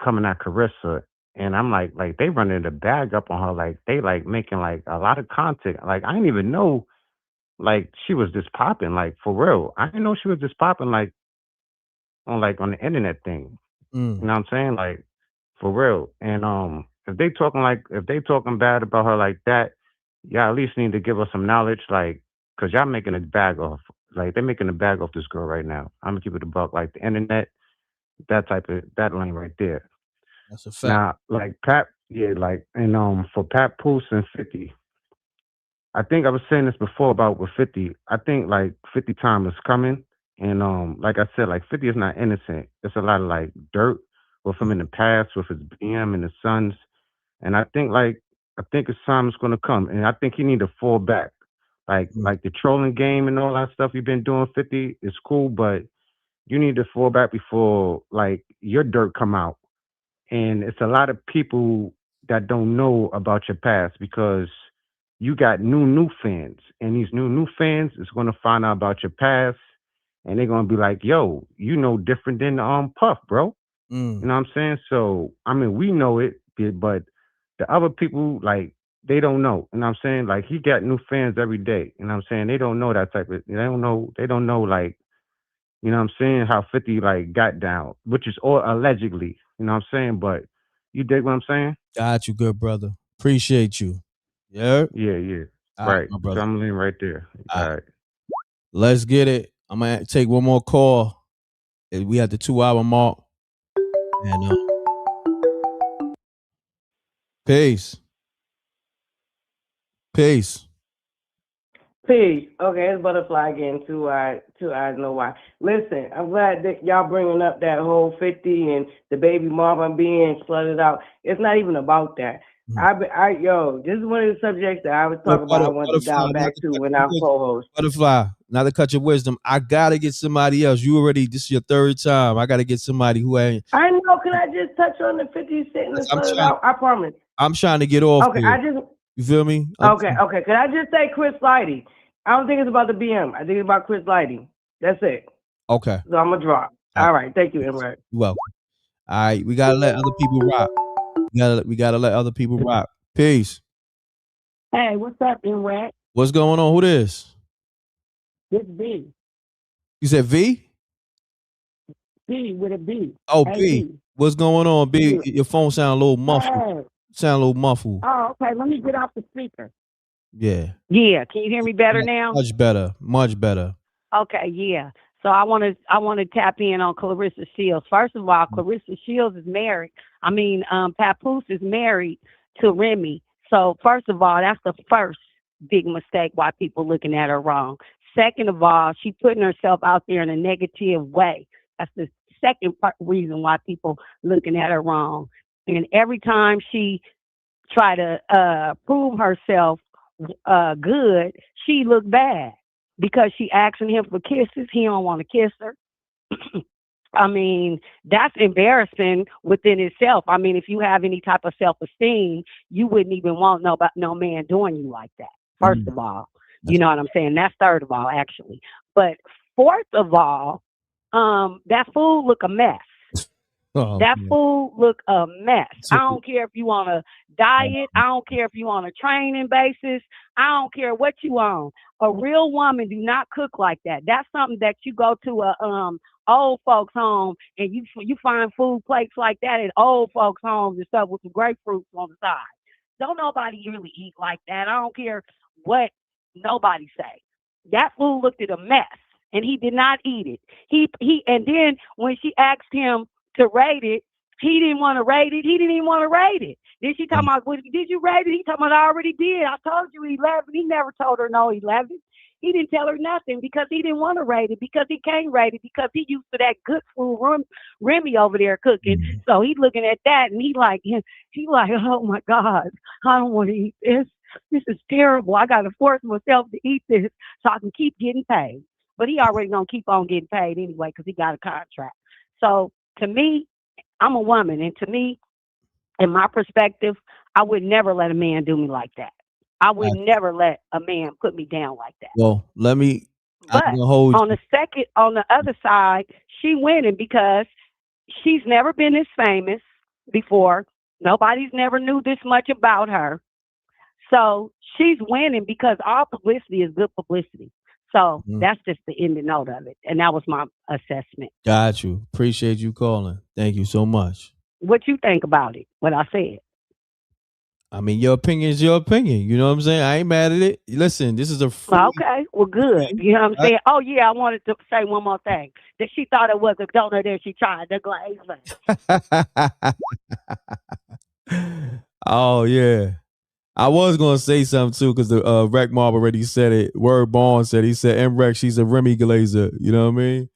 coming at Claressa, and I'm like they running the bag up on her, like they like making like a lot of content. Like I didn't even know like she was just popping, like for real. I didn't know she was just popping like on the internet thing. You know what I'm saying? Like for real. And if they talking bad about her like that, y'all at least need to give us some knowledge, like, cause y'all making a bag off, like they're making a bag off this girl right now. I'm gonna keep it a buck, like the internet, that lane right there. That's a fact. Now, like Pat, yeah, like and for Papoose and 50, I think I was saying this before about with 50. I think like 50 time is coming, and like I said, like 50 is not innocent. It's a lot of like dirt with him in the past, with his BM and his sons, and I think his time is gonna come, and I think he need to fall back. Like the trolling game and all that stuff you've been doing, 50 is cool, but you need to fall back before like your dirt come out. And it's a lot of people that don't know about your past because you got new fans, and these new fans is gonna find out about your past, and they're gonna be like, "Yo, you know different than Puff, bro." You know what I'm saying? So I mean, we know it, but the other people like they don't know. You know what I'm saying? Like he got new fans every day. You know what I'm saying? They don't know that type of. They don't know. They don't know like you know what I'm saying, how 50 like got down, which is all allegedly, you know what I'm saying? But you dig what I'm saying? Got you, good brother. Appreciate you. Yeah. Yeah. All right, Right. my So brother. I'm leaning right there. All right. Let's get it. I'm gonna take one more call. We at the 2-hour mark. And peace. Peace. Peace. Okay, it's Butterfly again. Two eyes know why. Listen, I'm glad that y'all bringing up that whole 50 and the baby mama being flooded out. It's not even about that. This is one of the subjects that I was talking about. I wanted to dial back to when I co-host. Butterfly, not to cut your wisdom. I gotta get somebody else. This is your third time. I gotta get somebody who ain't. I know. Can I just touch on the 50 Cent and flooded out? I promise. I'm trying to get off. Okay, here. You feel me? Okay. Can I just say Chris Lighty? I don't think it's about the BM. I think it's about Chris Lighty. That's it. Okay. So I'm gonna drop. All right. Thank you, M.Reck. You're welcome. All right, we gotta let other people rock. We gotta let other people rock. Peace. Hey, what's up, M.Reck? What's going on? Who this? This B. You said V? B with a B. Oh, hey, B. What's going on, B? Your phone sound a little muffled. Hey. Sound a little muffled. Oh, okay. Let me get off the speaker. Yeah. Yeah. Can you hear me better now? Much better. Much better. Okay. Yeah. So I want to tap in on Claressa Shields. First of all, Claressa Shields is married. Papoose is married to Remy. So first of all, that's the first big mistake why people looking at her wrong. Second of all, she putting herself out there in a negative way. That's the second reason why people looking at her wrong. And every time she try to prove herself good, she look bad because she asking him for kisses. He don't want to kiss her. I mean, that's embarrassing within itself. I mean, if you have any type of self-esteem, you wouldn't even want no man doing you like that. First of all, you know what I'm saying? That's third of all, actually. But fourth of all, that fool look a mess. Fool look a mess. I don't care if you on a diet. I don't care if you on a training basis. I don't care what you on. A real woman do not cook like that. That's something that you go to a old folks home and you find food plates like that at old folks homes and stuff with some grapefruits on the side. Don't nobody really eat like that. I don't care what nobody say. That food looked at a mess and he did not eat it. He and then when she asked him to rate it, he didn't want to rate it. He didn't even want to rate it. Then she talking about, did you rate it? He talking about, I already did. I told you 11. He never told her no 11. He didn't tell her nothing because he didn't want to rate it, because he can't rate it, because he used to that good food Remy over there cooking. So he looking at that and he like, oh my God, I don't want to eat this. This is terrible. I got to force myself to eat this so I can keep getting paid. But he already gonna keep on getting paid anyway because he got a contract. So to me, I'm a woman, and to me, in my perspective, I would never let a man do me like that. I would never let a man put me down like that. Well, let me. But on the other side, she winning because she's never been this famous before. Nobody's never knew this much about her. So she's winning because all publicity is good publicity. So that's just the end and note of it. And that was my assessment. Got you. Appreciate you calling. Thank you so much. What you think about it? What I said? I mean, your opinion is your opinion. You know what I'm saying? I ain't mad at it. Listen, this is a free. Okay, well, good. You know what I'm saying? Oh yeah, I wanted to say one more thing. That she thought it was a donut that she tried the glaze. Oh yeah. I was gonna say something too, because the Rec Mob already said it. Word Bond said, he said M.Reck, she's a Remy Glazer. You know what I mean?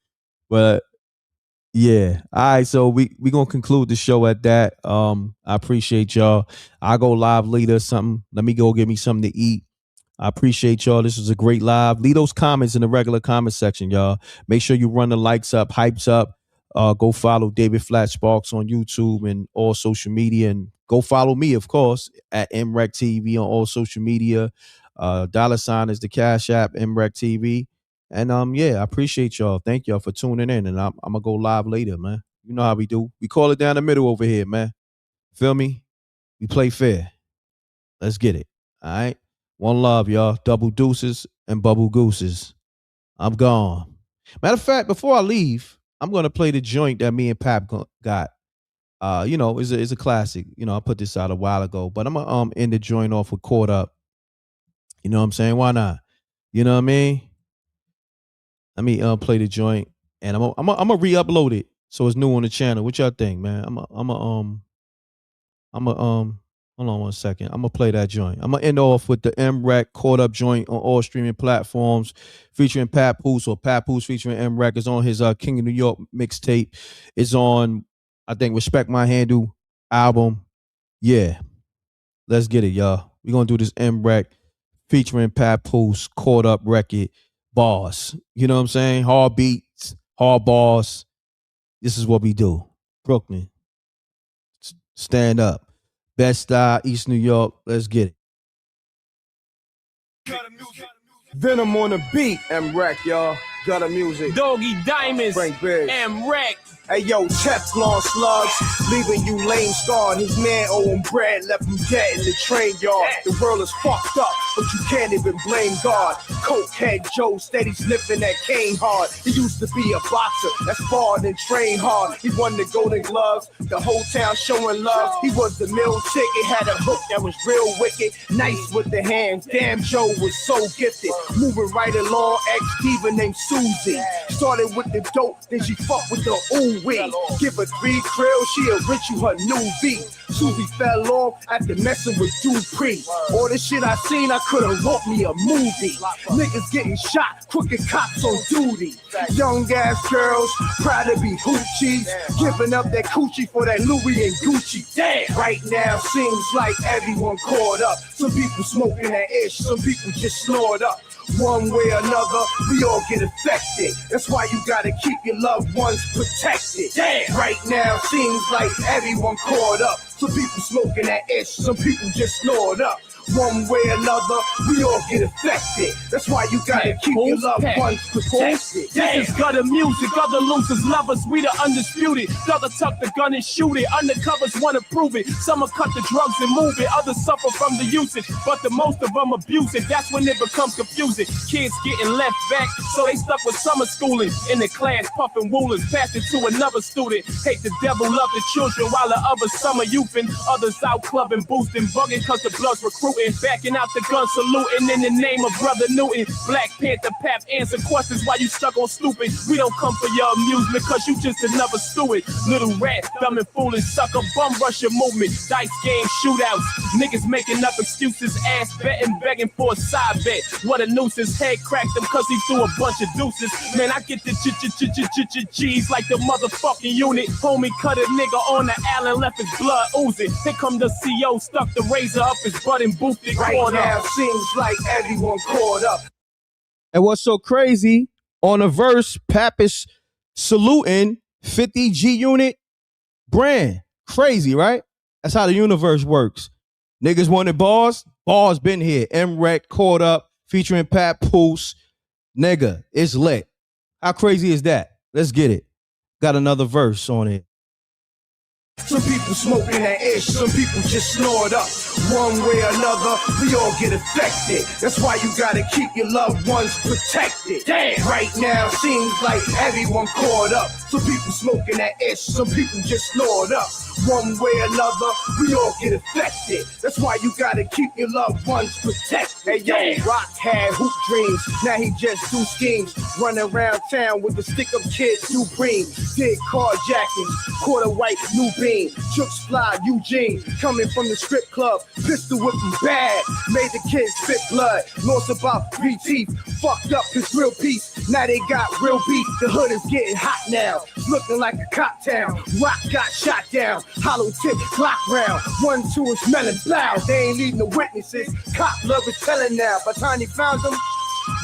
But yeah. All right, so we gonna conclude the show at that. I appreciate y'all. I'll go live later or something. Let me go get me something to eat. I appreciate y'all. This was a great live. Leave those comments in the regular comment section, y'all. Make sure you run the likes up, hypes up. Go follow David Flat Sparks on YouTube and all social media, and go follow me, of course, at MRecktv on all social media. $ is the Cash App, MRecktv. And yeah, I appreciate y'all. Thank y'all for tuning in, and I'm gonna go live later, man. You know how we do. We call it down the middle over here, man. Feel me? We play fair. Let's get it. All right. One love, y'all. Double deuces and bubble gooses. I'm gone. Matter of fact, before I leave, I'm gonna play the joint that me and Pap got. You know, it's a classic. You know, I put this out a while ago, but I'm gonna end the joint off with Caught Up. You know what I'm saying? Why not? You know what I mean? Let me play the joint, and I'm gonna re-upload it so it's new on the channel. What y'all think, man? Hold on one second. I'm gonna play that joint. I'm gonna end off with the M.Reck Caught Up joint on all streaming platforms, featuring Papoose, or Papoose featuring M.Reck. Is on his King of New York mixtape. It's on, I think, Respect My Handle album. Yeah, let's get it, y'all. We're gonna do this M.Reck featuring Papoose Caught Up record. Bars. You know what I'm saying? Hard beats, hard bars. This is what we do. Brooklyn. Stand up. Bed-Stuy, East New York. Let's get it. Venom on the beat, M.Reck, y'all. Gutter music. Doggy Diamonds, Frank Biggs. M.Reck. Hey yo, Teflon slugs, leaving you lame scarred. His man owing bread, left him dead in the train yard. The world is fucked up, but you can't even blame God. Cokehead Joe steady sniffing that cane hard. He used to be a boxer that sparred and trained hard. He won the Golden Gloves, the whole town showing love. He was the meal ticket, had a hook that was real wicked. Nice with the hands, damn Joe was so gifted. Moving right along, ex-diva named Susie. Started with the dope, then she fucked with the ooh. Give her 3 krills, she'll rent you her new V. Susie fell off after messing with Dupree. All the shit I seen, I could've wrote me a movie. Niggas getting shot, crooked cops on duty. Young ass girls, proud to be hoochies. Giving up that coochie for that Louis and Gucci. Damn! Right now seems like everyone caught up. Some people smoking that ish, some people just snort up. One way or another, we all get affected. That's why you gotta keep your loved ones protected. Damn! Right now seems like everyone caught up. Some people smoking that ish, some people just snort up. One way or another, we all get affected. That's why you gotta keep your loved ones protected. This is gutter music, other losers, lovers, we the undisputed. Other tuck the gun and shoot it, undercovers wanna prove it. Some will cut the drugs and move it, others suffer from the usage, but the most of them abuse it. That's when it becomes confusing. Kids getting left back, so they stuck with summer schooling. In the class, puffing rulers, passed it to another student. Hate the devil, love the children, while the others summer youthing. Others out clubbing, boosting, bugging, cause the blood's recruiting. Backing out the gun, saluting in the name of Brother Newton. Black Panther Pap answer questions while you stuck on stupid. We don't come for your amusement, cause you just another steward. Little rat, dumb and foolish, sucker, bum rush your movement. Dice game, shootouts. Niggas making up excuses, ass betting, begging for a side bet. What a nuisance, head cracked him cause he threw a bunch of deuces. Man, I get the G's like the motherfucking unit. Homie cut a nigga on the Allen, left his blood oozing. Here come the CO, stuck the razor up his butt and boot. Right now seems like everyone caught up. And what's so crazy, on a verse, Pap is saluting 50 G Unit brand. Crazy, right? That's how the universe works. Niggas wanted bars. Bars been here. M.Reck Caught Up featuring Papoose. Nigga, it's lit. How crazy is that? Let's get it. Got another verse on it. Some people smoking that ish, some people just snort up. One way or another, we all get affected. That's why you gotta keep your loved ones protected. Damn! Right now seems like everyone caught up. Some people smoking that ish, some people just snort up. One way or another, we all get affected. That's why you gotta keep your loved ones protected. Hey yo, Rock had hoop dreams, now he just do schemes. Running around town with the stick-up kids do bring. Did carjackings, caught a white new beam. Chooks fly, Eugene, coming from the strip club. Pistol whipping bad, made the kids spit blood. Lost about 3 teeth, fucked up his real piece. Now they got real beef, the hood is getting hot now. Looking like a cop town, Rock got shot down. Hollow tip, clock round, 1-2 is smelling loud. They ain't leading the witnesses, cop love is telling now. By the time he found them,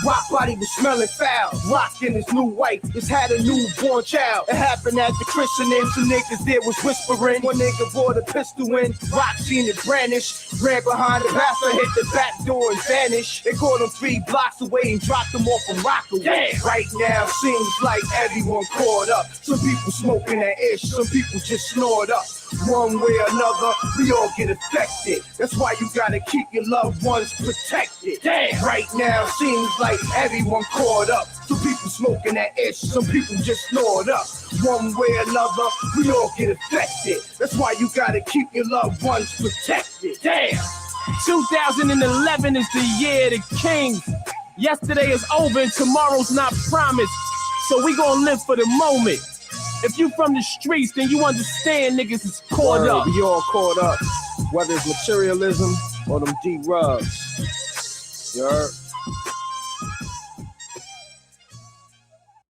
Rock body was smelling foul. Rock and his new wife just had a newborn child. It happened at the christening. Some niggas there was whispering. One nigga brought a pistol in. Rock seen it brandish. Ran behind the pastor, hit the back door and vanished. They caught him 3 blocks away and dropped him off from Rockaway. Right now seems like everyone caught up. Some people smoking that ish. Some people just snored up. One way or another, we all get affected. That's why you gotta keep your loved ones protected. Damn. Right now seems like everyone caught up. Some people smoking that ish, some people just snored up. One way or another, we all get affected. That's why you gotta keep your loved ones protected. Damn. 2011 is the year of the king. Yesterday is over and tomorrow's not promised. So we gonna live for the moment. If you from the streets, then you understand niggas is caught up. We all caught up, whether it's materialism or them D-rubs. You heard?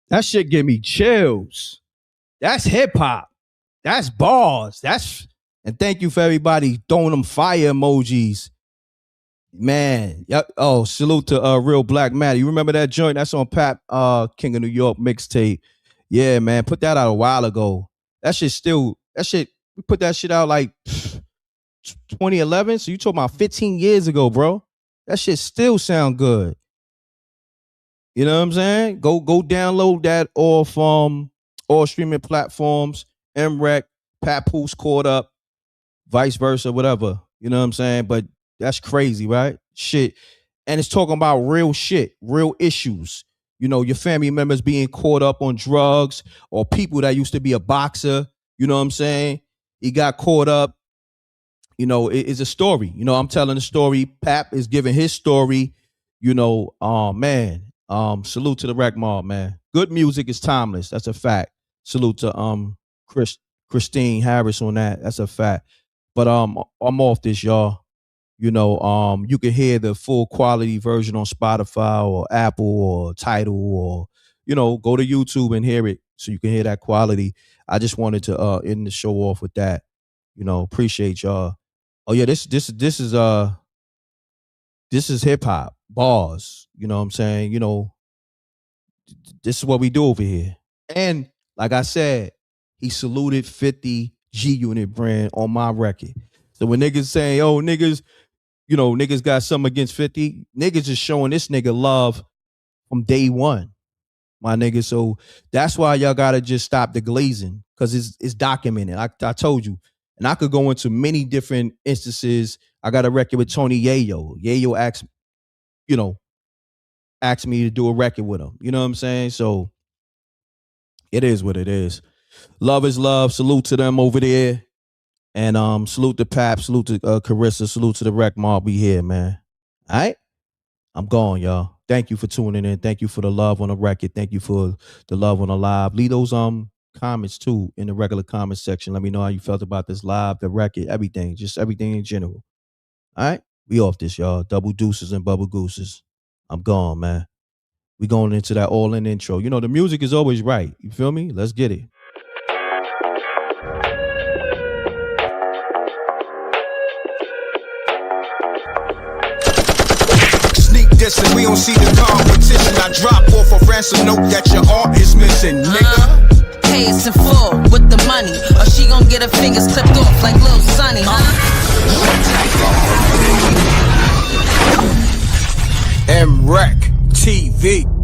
That shit give me chills. That's hip hop. That's bars. And thank you for everybody throwing them fire emojis. Man, yep. Oh, salute to Real Black Matter. You remember that joint? That's on Pap King of New York mixtape. Yeah, man, put that out a while ago. We put that shit out like 2011. So you talking about 15 years ago, bro. That shit still sound good. You know what I'm saying? Go download that off all streaming platforms. M.Reck, Papoose caught up, vice versa, whatever. You know what I'm saying? But that's crazy, right? Shit. And it's talking about real shit, real issues. You know, your family members being caught up on drugs or people that used to be a boxer. You know what I'm saying? He got caught up. You know, it's a story. You know, I'm telling a story. Pap is giving his story. You know, man, salute to the Rec Mob, man. Good music is timeless. That's a fact. Salute to Christine Harris on that. That's a fact. But I'm off this, y'all. You know, you can hear the full quality version on Spotify or Apple or Tidal, or, you know, go to YouTube and hear it so you can hear that quality. I just wanted to end the show off with that. You know, appreciate y'all. Oh yeah, this is hip hop bars. You know what I'm saying? You know, this is what we do over here. And like I said, he saluted 50 G-Unit brand on my record. So when niggas saying, oh, niggas, you know, niggas got something against 50, niggas is showing this nigga love from day one, my nigga. So that's why y'all gotta just stop the glazing, because it's documented. I told you. And I could go into many different instances. I got a record with Tony Yayo. Yayo asked me to do a record with him. You know what I'm saying? So it is what it is. Love is love. Salute to them over there. And salute to Pap, salute to Claressa, salute to the Rec Mob. We here, man. All right? I'm gone, y'all. Thank you for tuning in. Thank you for the love on the record. Thank you for the love on the live. Leave those comments too in the regular comment section. Let me know how you felt about this live, the record, everything. Just everything in general. All right? We off this, y'all. Double deuces and bubble gooses. I'm gone, man. We going into that all-in intro. You know, the music is always right. You feel me? Let's get it. Dissing, we don't see the competition. I drop off a ransom note that your art is missing, nigga. Pay us in full with the money, or she gon' get her fingers clipped off like Lil Sonny, MRecktv.